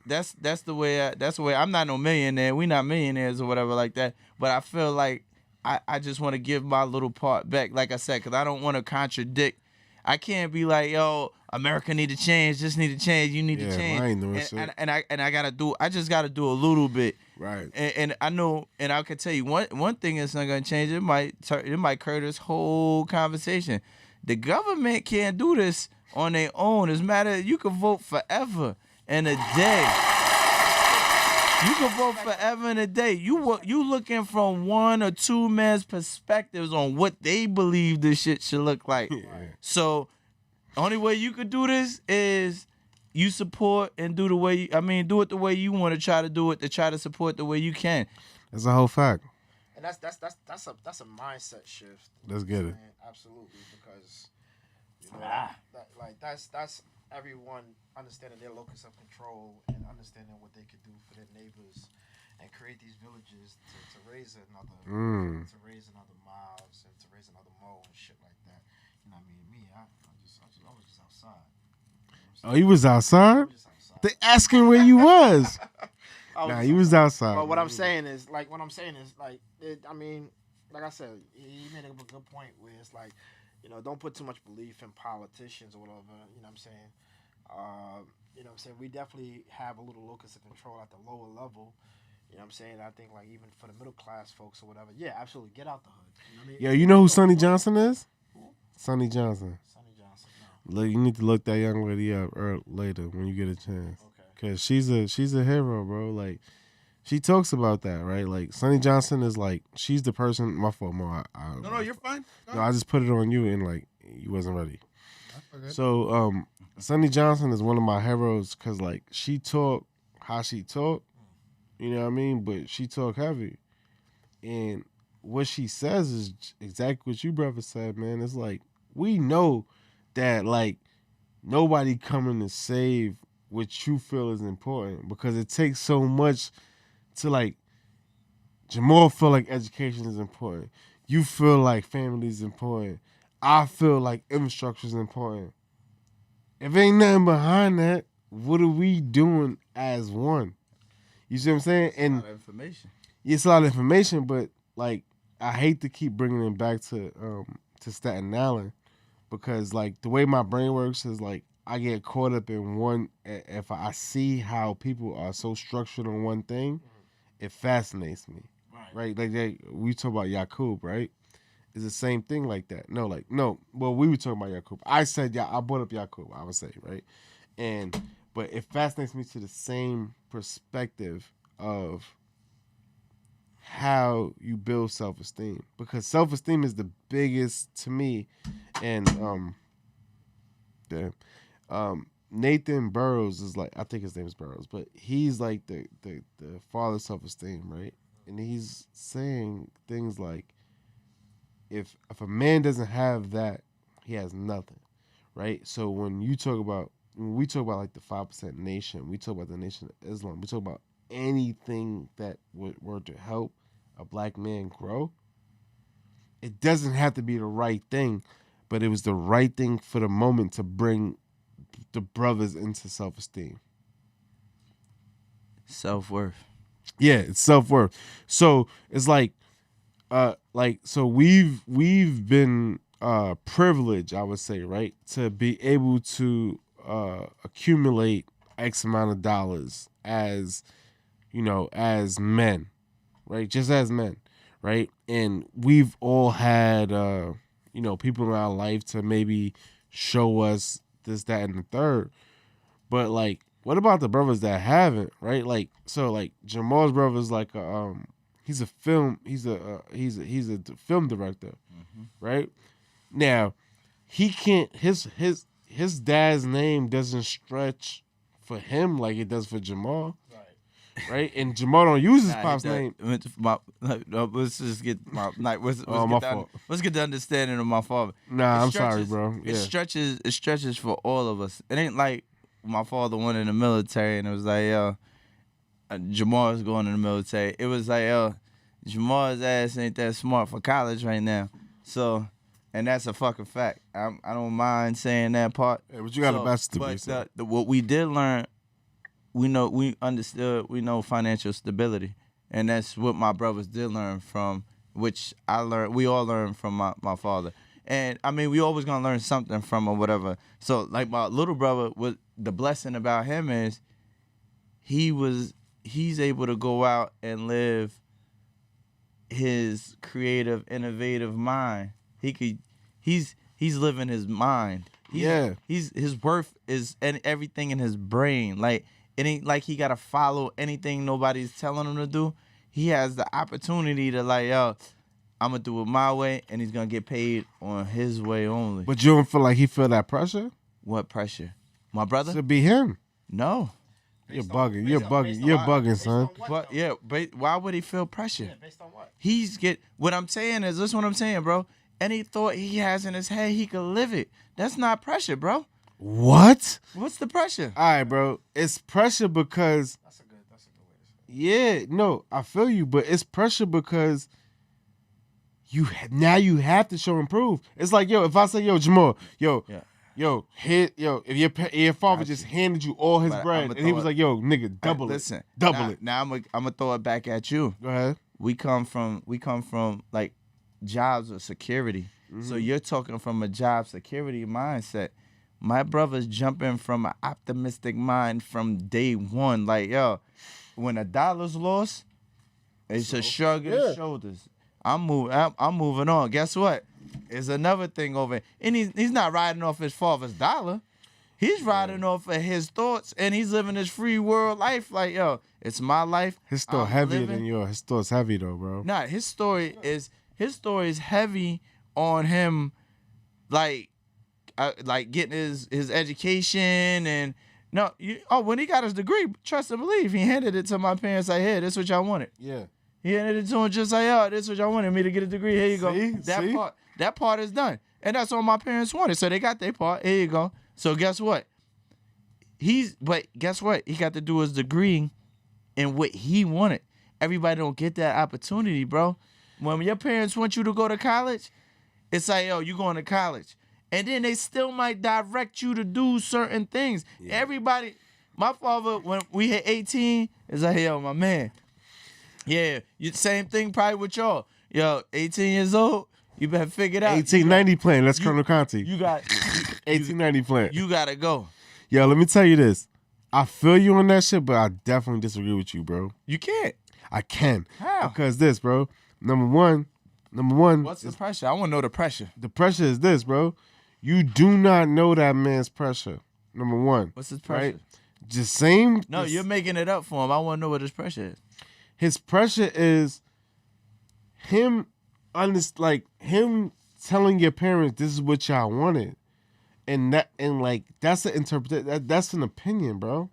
that's the way I'm not no millionaire. We not millionaires or whatever like that. But I feel like I just want to give my little part back, like I said, because I don't want to contradict. I can't be like, yo, America need to change. This need to change. You need to Yeah, change. I ain't doing shit. And I gotta do. I just gotta do a little bit. Right. And I know, and I can tell you one thing that's not gonna change. It might curb this whole conversation. The government can't do this on their own. It's matter you can vote forever in a day. You can vote forever in a day. You looking from one or two men's perspectives on what they believe this shit should look like. So, only way you could do this is you support and do it the way you want to try to do it, to try to support the way you can. That's a whole fact. And that's a mindset shift. Let's get it. Absolutely, because that's everyone understanding their locus of control and understanding what they could do for their neighbors and create these villages to raise another Miles and to raise another Mo and shit like that. You know what I mean? Me, I was just outside. Oh, you was outside? They asking where you was. Nah, you was outside. But what I'm saying is, like, like I said, he made a good point where it's like, don't put too much belief in politicians or whatever. You know what I'm saying? We definitely have a little locus of control at the lower level. You know what I'm saying? I think, like, even for the middle class folks or whatever, yeah, absolutely, get out the hood. You know what I mean? Yo, you know who Sonny Johnson is? Sonny Johnson. Sonny Johnson, no. Look, you need to look that young lady up later when you get a chance. Okay. Cause she's a hero, bro. Like, she talks about that, right? Like, Sonny Johnson is like, she's the person. My fault, Mo. No, you're fine. No, I just put it on you and like you wasn't ready. Okay. So, Sonny Johnson is one of my heroes because like she talk how she talk, you know what I mean? But she talk heavy, and what she says is exactly what you brother said, man. It's like we know that like nobody coming to save what you feel is important because it takes so much to like. Jamal feel like education is important. You feel like family is important. I feel like infrastructure is important. If ain't nothing behind that, what are we doing as one? You see what I'm saying? And A lot of information. it's a lot of information, but like I hate to keep bringing it back to Staten Island because like the way my brain works is like I get caught up in one. If I see how people are so structured on one thing, it fascinates me. Right? Like we talk about Yakub, right? It's the same thing like that. No. Well, we were talking about Yakub. I said, I brought up Yakub, I would say, right? But it fascinates me to the same perspective of how you build self-esteem. Because self-esteem is the biggest to me. And Nathan Burrows is like, I think his name is Burrows, but he's like the father of self-esteem, right? And he's saying things like, if a man doesn't have that, he has nothing, right? So when we talk about like the 5% nation, we talk about the Nation of Islam, we talk about anything that were to help a black man grow, it doesn't have to be the right thing, but it was the right thing for the moment to bring the brothers into self-esteem. Self-worth. Yeah, it's self-worth. So it's like like so we've been privileged, I would say, right, to be able to accumulate X amount of dollars as as men, right? Just as men, right? And we've all had people in our life to maybe show us this, that, and the third. But like, what about the brothers that haven't, right? Like, so like Jamal's brother's like he's a film film director, right? Now, he can't his dad's name doesn't stretch for him like it does for Jamal. Right, and Jamal don't use his pop's name. Let's just get let's get the understanding of my father. Nah, I'm sorry, bro. Yeah. It stretches for all of us. It ain't like my father went in the military and it was like, Jamal's going in the military. It was like, Jamal's ass ain't that smart for college right now. So, and that's a fucking fact. I don't mind saying that part. Hey, but you got a best to be. But what we did learn. We know financial stability. And that's what my brothers did learn from, which we all learned from my father. And I mean, we always gonna learn something from or whatever. So like my little brother, the blessing about him is he's able to go out and live his creative, innovative mind. He's living his mind. His worth is everything in his brain. Like, it ain't like he gotta follow anything nobody's telling him to do. He has the opportunity to like, I'm gonna do it my way, and he's gonna get paid on his way only. But you don't feel like he feel that pressure? What pressure? My brother? To be him. No. You're bugging, son. But yeah, why would he feel pressure? Yeah, based on what? What I'm saying is, listen what I'm saying, bro. Any thought he has in his head, he could live it. That's not pressure, bro. What? What's the pressure? All right, bro. It's pressure because That's a good way to say it. yeah, no, I feel you, but it's pressure because you have to show and prove. It's like, yo, if I say, yo, Jamal, if your father just handed you all his bread and he was like, yo, nigga, double it. Double it. Now I'm gonna throw it back at you. Go ahead. We come from like jobs of security. So you're talking from a job security mindset. My brother's jumping from an optimistic mind from day one. Like, yo, when $1's lost, it's a shrug of the shoulders. I'm moving on. Guess what? There's another thing over, and he's not riding off his father's dollar. He's riding off of his thoughts, and he's living his free world life. Like, yo, it's my life. His story heavier than yours. His story's heavy though, bro. Nah, his story is heavy on him, like getting his education and when he got his degree, trust and believe, he handed it to my parents like, hey, this is what y'all wanted. Yeah. He handed it to him just like, oh, this is what y'all wanted me to get a degree. Here you go. See? That part is done. And that's what my parents wanted. So they got their part. Here you go. So guess what? Guess what? He got to do his degree in what he wanted. Everybody don't get that opportunity, bro. When your parents want you to go to college, it's like, yo, you going to college. And then they still might direct you to do certain things. Yeah. Everybody, my father, when we hit 18, is like, yo, my man. Yeah, same thing probably with y'all. Yo, 18 years old, you better figure it out. 1890 plan. That's Colonel Conti. You got 1890 plan. You gotta go. Yo, let me tell you this. I feel you on that shit, but I definitely disagree with you, bro. You can't. I can. How? Because this, bro. Number one. What's the pressure? I want to know the pressure. The pressure is this, bro. You do not know that man's pressure. Number one. What's his pressure? Right? Just same. No, you're making it up for him. I want to know what his pressure is. His pressure is him telling your parents this is what y'all wanted. That's an that's an opinion, bro.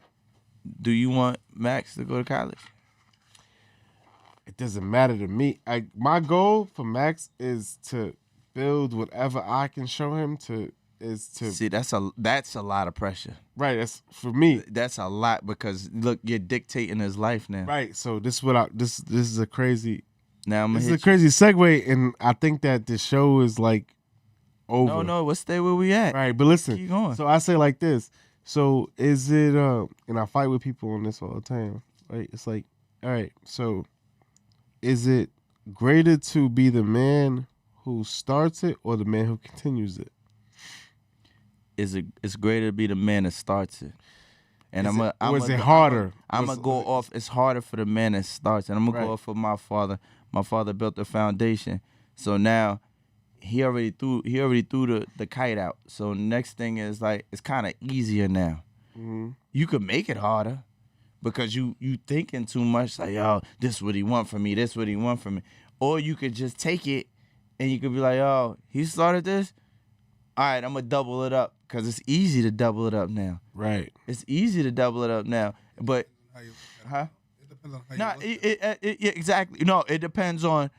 Do you want Max to go to college? It doesn't matter to me. My goal for Max is to build whatever I can show him See, that's a lot of pressure. Right, that's for me. That's a lot because look, you're dictating his life now. Right. So this is a crazy This is a crazy segue, and I think that the show is like over. No, let's stay where we at. Right, but listen. Keep going. So I say like this. So is it and I fight with people on this all the time. Right? It's like, all right, so is it greater to be the man who starts it or the man who continues it? It's greater to be the man that starts it. And Is it I'm harder? I'm gonna go off. It's harder for the man that starts, and I'm gonna Right. go off for my father. My father built the foundation, so now he already threw the kite out. So next thing is like it's kind of easier now. Mhm. You could make it harder because you thinking too much. Like, yo, this what he want from me. This what he want from me. Or you could just take it, and you could be like, oh, he started this. All right, I'm gonna double it up because it's easy to double it up now. Right. It's easy to double it up now, but How you look at it. huh? It depends on how you No, look at it. yeah, exactly. No, it depends on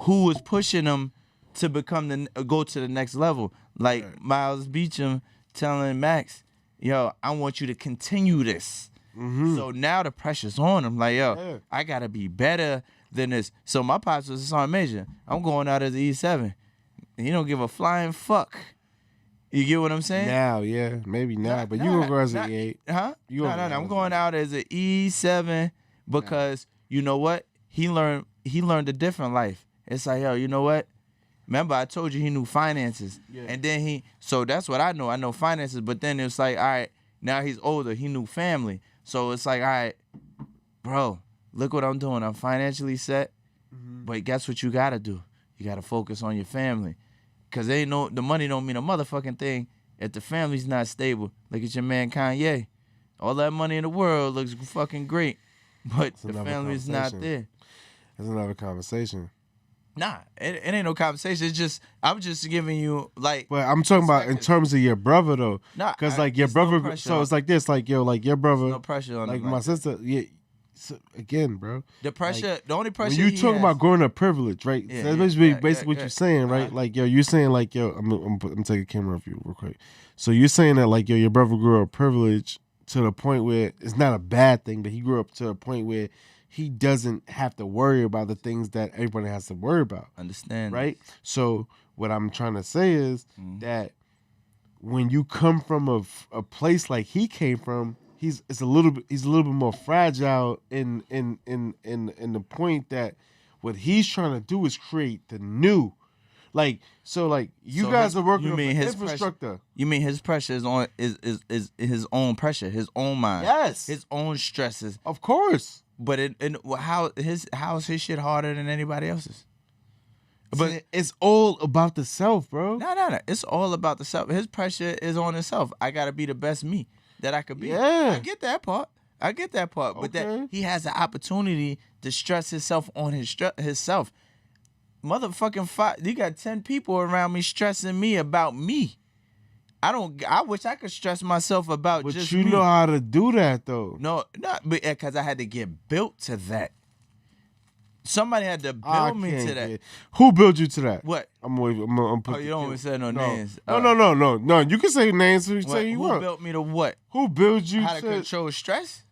who is pushing them to go to the next level. Like Right. Miles Beecham telling Max, "Yo, I want you to continue this." Mm-hmm. So now the pressure's on him. Like, yo, Yeah. I gotta be better than this. So my pops was a sergeant major. I'm going out as an E7. He don't give a flying fuck. You get what I'm saying? Now, yeah, maybe now, Nah, but you nah, gonna go as nah. an E8. Huh? You No. over there I'm as going a- out as an E7 because you know what? He learned a different life. It's like, yo, you know what? Remember I told you he knew finances. Yeah. And then so that's what I know. I know finances, but then it's like, all right, now he's older. He knew family. So it's like, all right, bro, look what I'm doing. I'm financially set. But guess what you gotta do? You gotta focus on your family. Cause the money don't mean a motherfucking thing if the family's not stable. Look at your man Kanye. All that money in the world looks fucking great, but That's the another family's not conversation. there. That's another conversation. Nah, it ain't no conversation. It's just I'm just giving you like. But I'm talking about in Perspective. terms of your brother though, Nah, because like your there's no brother. pressure So on- it's like this, like yo, like your brother, no pressure on like him my like that. sister. Yeah. So again, bro. The pressure, the only pressure When you he talk has- about growing up privilege, right? Yeah, so that's yeah, basically, yeah, basically what yeah. you're saying, right? Uh-huh. Like yo, you're saying like yo, I'm taking a camera of you real quick. So you're saying that like yo, your brother grew up privileged to the point where it's not a bad thing, but he grew up to a point where he doesn't have to worry about the things that everybody has to worry about, understand, right? So what I'm trying to say is Mhm. that when you come from a place like he came from, he's a little bit more fragile in the point that what he's trying to do is create the new. Like so like you So guys his- are working you on mean the his pressure- infrastructure. You mean his pressure is on is his own pressure, his own mind, Yes. his own stresses. Of course. But how's his shit harder than anybody else's? But it's all about the self, bro. No. It's all about the self. His pressure is on himself. I gotta be the best me that I could be. Yeah. I get that part. But that Okay. he has the opportunity to stress himself on himself. Motherfucking you got 10 people around me stressing me about me. I wish I could stress myself about But just you me. know how to do that though. No, not because I had to get built to that. Somebody had to I build me can't to that. get- Who built you to that? What? I'm put Oh, the you don't camera- even say no no. names. No. You can say names. You What, say you who want. built me to what? Who built you How to to? control stress?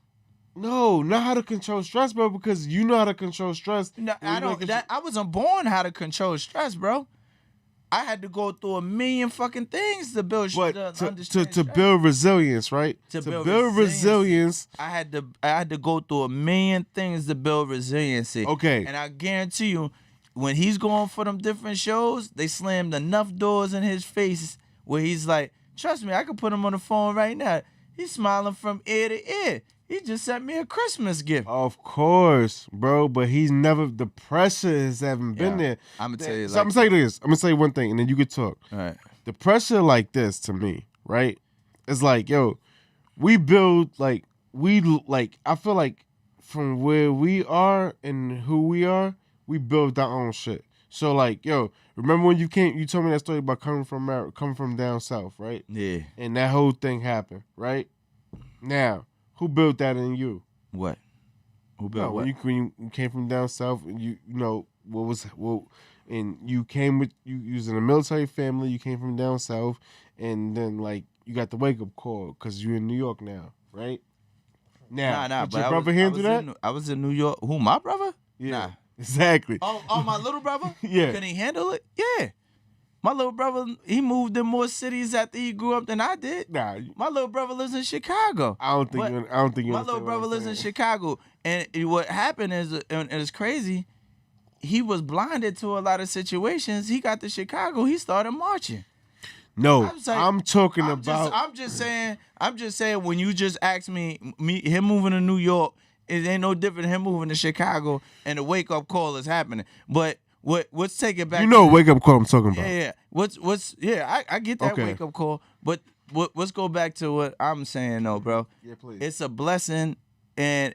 No, not how to control stress, bro. Because you know how to control stress. No, When I you don't. control- That, I wasn't born how to control stress, bro. I had to go through a million fucking things to build. But to to understand stress. build resilience, right? To build resilience. I had to go through a million things to build resiliency. Okay. And I guarantee you, when he's going for them different shows, they slammed enough doors in his face where he's like, trust me, I could put him on the phone right now. He's smiling from ear to ear. He just sent me a Christmas gift. Of course, bro. But he's never. The pressure haven't been Yeah, there. I'm gonna tell you. So I'm gonna say this. I'm gonna say one thing, and then you could talk. All right. The pressure like this to me, right? It's like, yo, we build like I feel like from where we are and who we are, we build our own shit. So like, yo, remember when you told me that story about coming from down south, right? Yeah. And that whole thing happened, right? Now, who built that in you? What? Who No, built what? when you came from down south, and you know and you came with you was in a military family. You came from down south, and then like you got the wake up call because you're in New York now, right? Now, Nah. did But your I brother was, handle that? I was in New York. Who? My brother? Yeah, Nah. exactly. Oh, my little brother? Yeah. Can he handle it? Yeah. My little brother, he moved in more cities after he grew up than I did. Nah, My little brother lives in Chicago. I don't think But you. I don't think you. My understand little what brother I'm lives in saying. Chicago. And what happened is, and it's crazy, he was blinded to a lot of situations. He got to Chicago. He started marching. No, I was like, I'm talking I'm about. just saying. When you just asked me, him moving to New York, it ain't no different than him moving to Chicago, and the wake up call is happening. But what's take it back? You know, to wake up call I'm talking about. Yeah. I get that Okay. wake up call, but let's go back to what I'm saying though, bro. Yeah, please. It's a blessing, and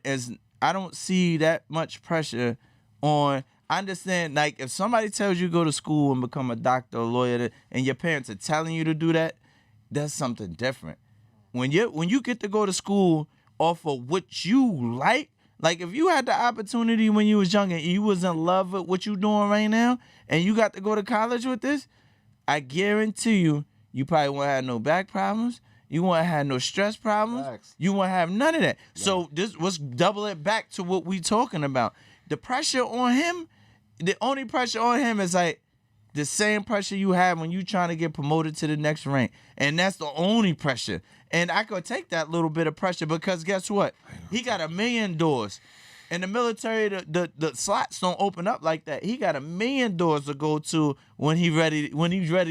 I don't see that much pressure on. I understand, like, if somebody tells you go to school and become a doctor or lawyer, and your parents are telling you to do that, that's something different. When you get to go to school off of what you like if you had the opportunity when you was young and you was in love with what you doing right now, and you got to go to college with this, I guarantee you probably won't have no back problems. You won't have no stress problems. Facts. You won't have none of that. Yeah. So let's double it back to what we talking about. The pressure on him, the only pressure on him is like the same pressure you have when you trying to get promoted to the next rank. And that's the only pressure. And I could take that little bit of pressure because guess what? He got 1 million doors. In the military, the slots don't open up like that. He got 1 million doors to go to when he's ready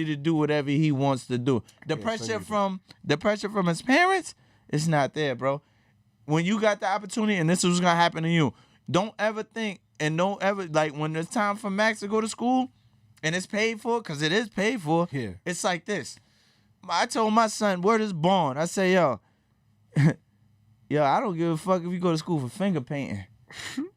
to do whatever he wants to do. The pressure from his parents is not there, bro. When you got the opportunity, and this is what's gonna happen to you, don't ever think and don't ever like when it's time for Max to go to school and it's paid for, because it is paid for. Yeah. It's like this. I told my son, word is born. I say, yo, I don't give a fuck if you go to school for finger painting.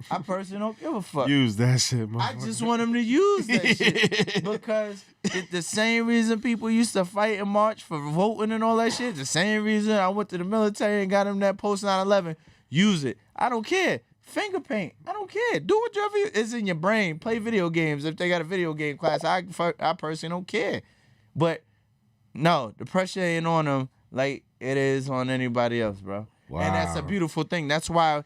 I personally don't give a fuck. Use that shit, man. I just want him to use that shit because it's the same reason people used to fight and march for voting and all that shit. The same reason I went to the military and got him that post 9/11. Use it. I don't care. Finger paint. I don't care. Do whatever is in your brain. Play video games if they got a video game class. I personally don't care. But no, the pressure ain't on them like it is on anybody else, bro. Wow. And that's a beautiful thing. That's why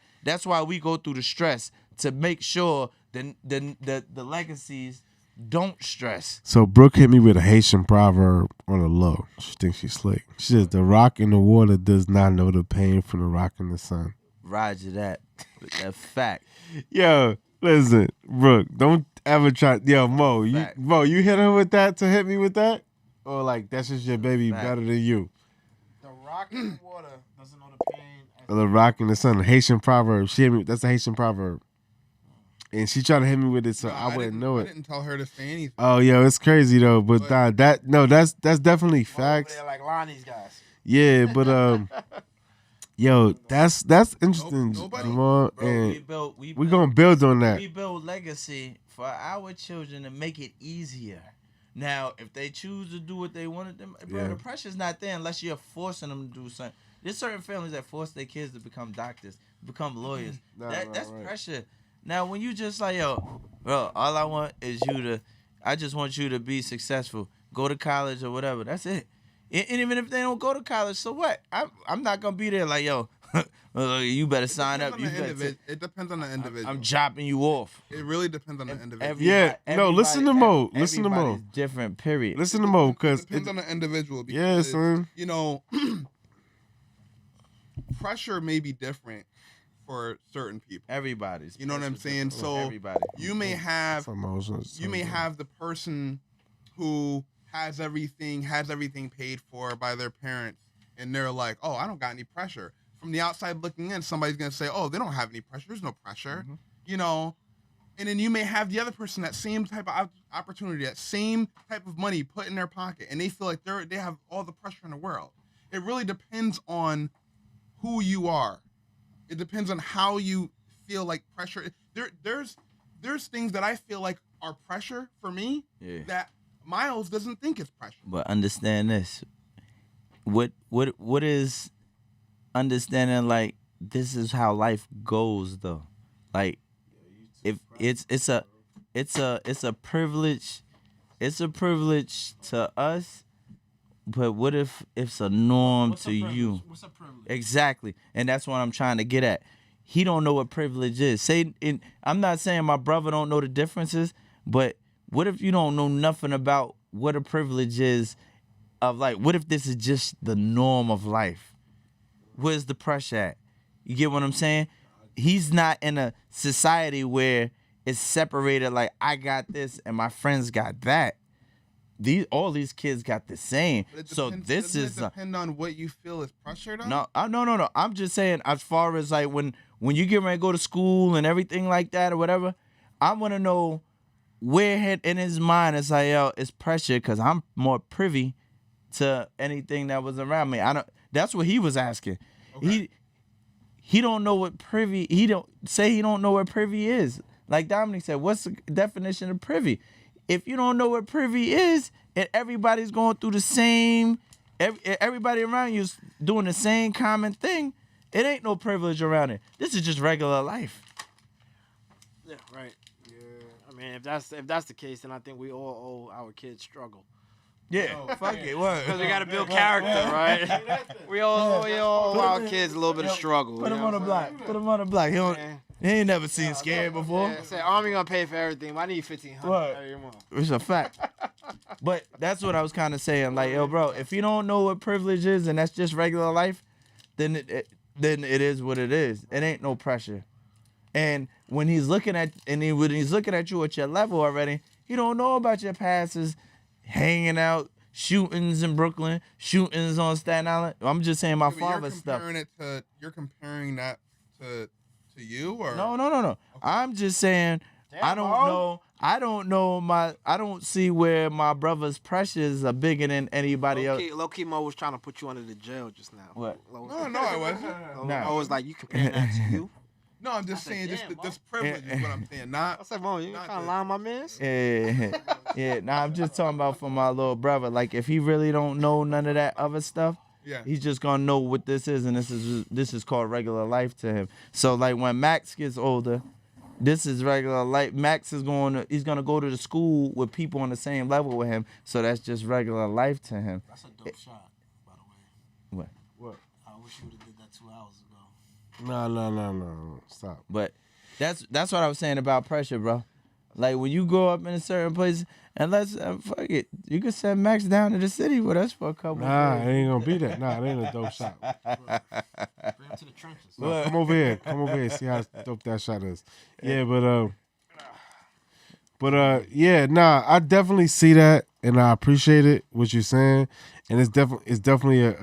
we go through the stress to make sure the legacies don't stress. So Brooke hit me with a Haitian proverb on the low. She thinks she's slick. She says, "The rock in the water does not know the pain from the rock in the sun." Roger that. That's fact. Yo, listen, Brooke, don't ever try. Yo, Mo, you hit her with that to hit me with that? Or like, that's just your baby better than you? The rock in the water doesn't know the pain. The rock in the sun, Haitian proverb. She hit me. That's a Haitian proverb. And she tried to hit me with it, so I wouldn't know it. I didn't tell her to say anything. Oh, yo, it's crazy though. But that's definitely facts. Like Lonnie's guys. Yeah, but yo, that's interesting, Jamal. And we gonna build on that. We build legacy for our children to make it easier. Now, if they choose to do what they want to do, bro, the pressure's not there unless you're forcing them to do something. There's certain families that force their kids to become doctors, become lawyers. That's pressure. Now, when you just like, yo, bro, all I want is I just want you to be successful. Go to college or whatever. That's it. And even if they don't go to college, so what? I'm not going to be there like, yo, you better sign up. It depends on the individual. I'm chopping you off. It really depends on the individual. Listen to Mo. Listen to Mo. Different, period. Listen to Mo, because it depends on the individual. Because, son. You know, pressure may be different for certain people. Everybody's. You know what I'm saying? So everybody. You may have the person who has everything paid for by their parents, and they're like, "Oh, I don't got any pressure." From the outside looking in, somebody's gonna say, "Oh, they don't have any pressure. There's no pressure," you know. And then you may have the other person, that same type of opportunity, that same type of money put in their pocket, and they feel like they have all the pressure in the world. It really depends on who you are. It depends on how you feel like pressure. There's things that I feel like are pressure for me that Miles doesn't think is pressure. But understand this. What is understanding, like, this is how life goes though. Like, if it's a privilege, to us, but what if it's a norm to you? What's a privilege? Exactly. And that's what I'm trying to get at. He don't know what privilege is. I'm not saying my brother don't know the differences, but what if you don't know nothing about what a privilege is of, like, what if this is just the norm of life? Where's the pressure at? You get what I'm saying? He's not in a society where it's separated. Like I got this and my friends got that. All these kids got the same. So this doesn't is it depend on what you feel is pressure though? no. I'm just saying, as far as like when you get ready to go to school and everything like that or whatever, I want to know where in his mind it's like, yo, it's pressure because I'm more privy to anything that was around me. I don't. That's what he was asking. Okay. He don't know what privy. He don't know what privy is. Like Dominic said, what's the definition of privy? If you don't know what privy is, and everybody's going through the same, everybody around you is doing the same common thing, it ain't no privilege around it. This is just regular life. Yeah, right. Yeah. I mean, if that's the case, then I think we all owe our kids struggle. Yeah, fuck it. What? Because we got to build character, right? we all owe our kids a little bit of struggle. Put him on the block. Put him on the block. He ain't never seen scared before. Yeah, say, Army gonna pay for everything. I need $1,500 every month. It's a fact. But that's what I was kind of saying. Like, yo, bro, if you don't know what privilege is and that's just regular life, then it is what it is. It ain't no pressure. And when he's looking at you at your level already, he don't know about your passes, hanging out, shootings in Brooklyn, shootings on Staten Island. I'm just saying my father's stuff. You're comparing that to you or No. Okay. I'm just saying I don't see where my brother's pressures are bigger than anybody else. Low key Mo was trying to put you under the jail just now. What? No, I wasn't. Mo was like, you comparing that to you? No, I'm just saying this privilege is what I'm saying. Not I said, Mo, you trying to lie on my man? Yeah. Nah, I'm just talking about for my little brother. Like, if he really don't know none of that other stuff, he's just gonna know what this is, and this is called regular life to him. So, like, when Max gets older, this is regular life. Max is he's gonna go to the school with people on the same level with him. So that's just regular life to him. That's a dope shot, by the way. What? I wish you would have did that 2 hours ago. No. Stop. But that's what I was saying about pressure, bro. Like, when you grow up in a certain place, and fuck it, you can send Max down to the city with us for a couple Nah, days. it ain't gonna be that. Nah, it ain't a dope shot. Bring him to the trenches. No, come over here, see how dope that shot is. Yeah, I definitely see that, and I appreciate it what you're saying, and it's definitely it's definitely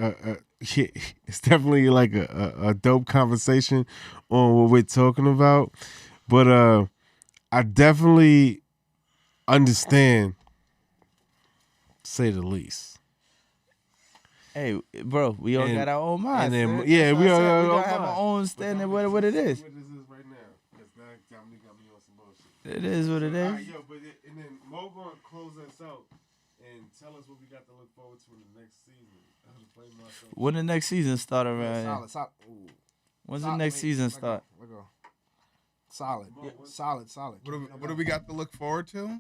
like a dope conversation on what we're talking about, but I definitely understand, to say the least. Hey, bro, we all got our own minds. We all we gotta have our own standing what it is. What this is right now, because now Dominic got me on some bullshit. It is what it is. And then Mo gonna close us out and tell us what we got to look forward to in the next season. I have to play myself. When the next season start around here? Solid. When's the next season start? Solid. Solid. What do we got to look forward to?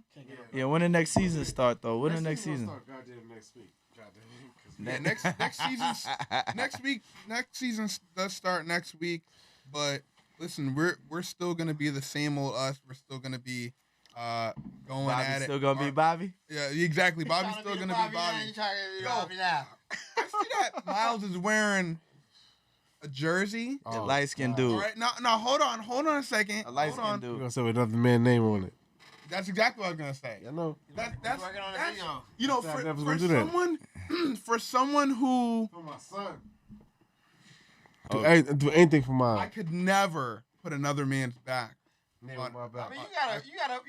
Yeah, when the next season start though? When the next season? Goddamn next week. Yeah, next season does start next week. But listen, we're still gonna be the same old us. We're still gonna be going Bobby's at it. still gonna be Bobby? Yeah, exactly. Bobby's still gonna be Bobby. I see that Miles is wearing a jersey. The light skinned dude. All right, now hold on a second. A light Hold on. skinned You're dude. gonna say with another man's name on it. That's exactly what I was gonna say. I know. That's working on the that's- video. you know, Sam for never gonna do that. someone for someone who For my son. Do anything for I mine. could never put another man's back. Name on my back. You gotta.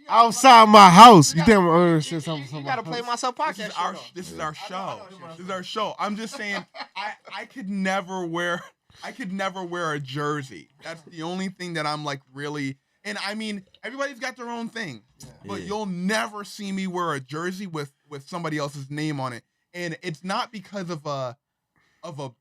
Outside my house. You think I'm gonna say something? You gotta play myself podcast. This is our show. This is our show. I'm just saying, I could never wear a jersey. That's the only thing that I'm like really. And I mean, everybody's got their own thing, but you'll never see me wear a jersey with somebody else's name on it. And it's not because of a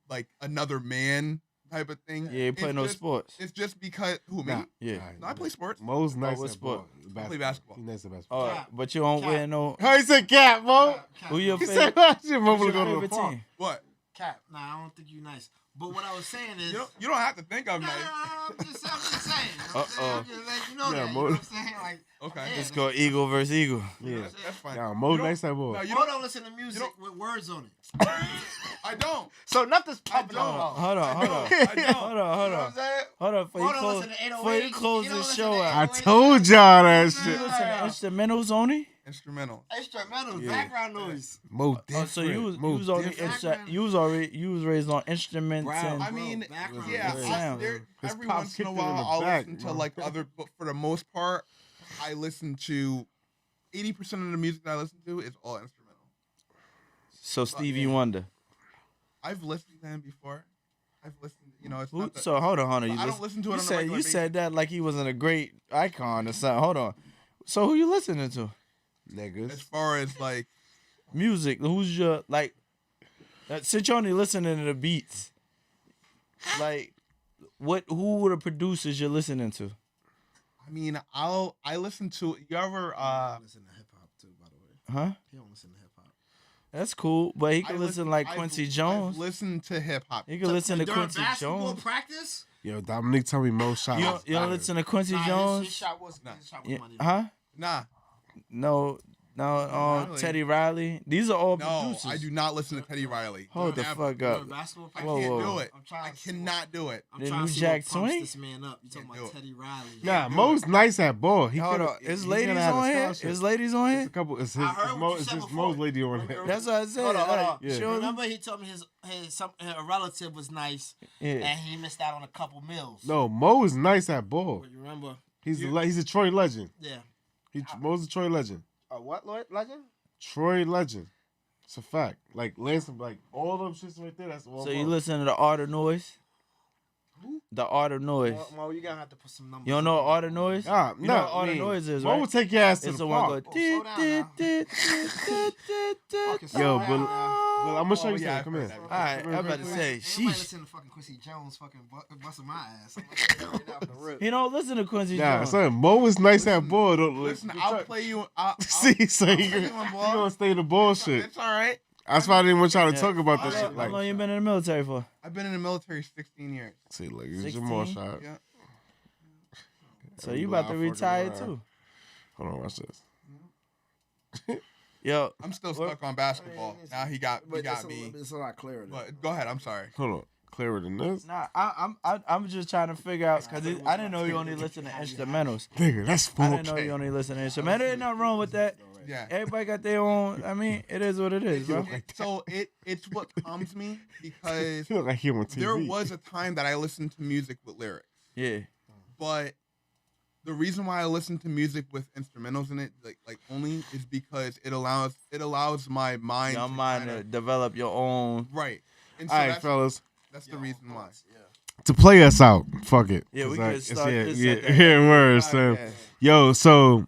like another man type of thing. Yeah, you play no sports. It's just because me? Yeah. No, I play sports. Mo's nice what at sport? ball. I play basketball. He's nice at basketball. Oh, but you don't wear no. Oh, he said cap, Mo. Who your He said favorite? that shit. Mo Who's wanna your go to the favorite park. team? What? Cap. Nah, I don't think you nice. But what I was saying is. You don't have to think I'm nice. I'm just saying. Uh-oh. I'm just letting you know that. You know Mo- what I'm saying? like, Okay. yeah, It's called Eagle versus Eagle. Yeah. That's fine. Nah, You Mo don't- nice that boy. No, you Mo don't. don't listen to music with words on it. I don't. So nothing's I popping don't. up. Hold on. I don't. Hold on. You know what I'm saying? Hold on. Mo don't listen to Before you 808. close You don't this listen show to out. I 808. told y'all that You shit. listen to instrumentals only? Instrumental. Instrumental, Yeah. background noise. Mo Oh, different. so you Mo was already different. you was raised on instruments Brown. and I mean, background yeah. noise. His Every pop once in a kicked it in while, the I'll back, listen to bro. like other, but for the most part, I listen to 80% of the music that I listen to is all instrumental. so Stevie Wonder. I've listened to him before. I've listened, it's not that, So hold on. but I don't listen to it on a regular You said that like he wasn't a great icon or something. Hold on. So who you listening to? Niggas. as far as like, Music. Who's your like? Since you're only listening to the beats, like who are the producers you're listening to? I mean, I listen to, you ever, I listen to hip hop too, by the way. Huh? He don't listen to hip hop. That's cool, but he I can listen like I've- Quincy I've Jones. listened to hip hop. He can listen to During Quincy basketball Jones. practice? Yo, Dominique told me Mo shot. You don't listen to Quincy Nah, Jones? his shot was Yeah, money. huh? Nah, No, Riley. Teddy Riley. These are all no, producers. I do not listen to Teddy Riley. Hold the Never. fuck up. During basketball I practice? Whoa, can't whoa. do it. I'm trying I to see cannot do it. I'm The trying new to see Jack what pumps Swing? this man up. You talking Can't do about it. Teddy Riley? Nah, Mo's nice at ball. He Hold coulda- on. Is he ladies coulda had a on here? scholarship. Is ladies on It's here? a couple. It's I his. heard It's what Mo. you It's said just before. Mo's lady on here. That's what I said. Hold on. Like, Yeah. sure. Remember he told me his a relative was nice Yeah. and he missed out on a couple meals. No, Mo is nice at ball. But you remember? He's a Troy legend. Yeah. Mo's a Troy legend. What legend? Troy legend. It's a fact. Like Lance, like all them shits right there. That's all. So you listen to the Art of Noise? The Art of Noise. Mo, you gotta have to put some numbers. You don't know what Art of Noise? Ah, You no. know what Art of Noise is, Mo right? will take your ass to It's the the one park. go. slow down now. Yo, but I'm gonna show you yeah, something. Come I've here. heard All right, I'm about to say, Everybody sheesh. listen to fucking Quincy Jones fucking busting my ass. I'm like, right off the rip. He don't listen to Quincy Nah, Jones. son, Mo is nice at Listen, ball. Don't Listen, I'll play you. See, so I'll you play you on ball. gonna stay the bullshit. It's all right. That's why I didn't want y'all to Yeah. talk about this How shit. How Like, long you been in the military for? I've been in the military 16 years. see, look, it's 16? Jamal shot. Yeah. So you about to retire too? Hold on, watch this. Yo, I'm still stuck on basketball. Now he got me. It's a lot clearer. But go ahead. I'm sorry. Hold on, clearer than this. nah, I'm just trying to figure out because I didn't know you only listen to instrumentals. Nigga, that's I didn't know 4K. you only listen to instrumentals. There ain't nothing wrong with that. Yeah. Everybody got their own. I mean, it is what it is, bro. So it's what calms me because You look like him on TV. there was a time that I listened to music with lyrics, Yeah. but the reason why I listen to music with instrumentals in it, like only, is because it allows my mind. Your to mind kinda- to develop your own. right. And so All right, that's, fellas. that's the reason why. To play us out, fuck it. Yeah, we 'Cause, could start yeah, this yeah, at the yeah, words, son. podcast. Yo, so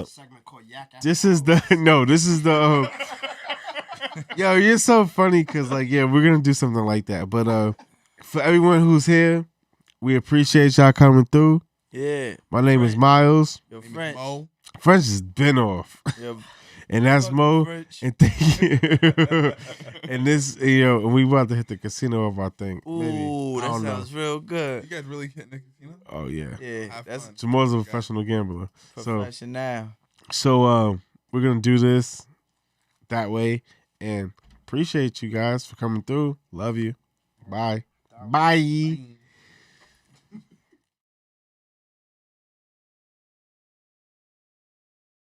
segment called Yak. this is the no, this is the yo, you're so funny because like yeah, we're gonna do something like that. But for everyone who's here, we appreciate y'all coming through. Yeah. My name is Miles. Your Name is French. Mo. French has been off. Your And that's Mo. French. And thank you. And this, we about to hit the casino of our thing. Ooh, I that don't know. sounds real You good. guys really hitting the casino? Oh yeah. Yeah, Have that's fun. Jamal's a Okay. professional gambler. professional. So we're gonna do this that way. And appreciate you guys for coming through. Love you. Bye. Bye.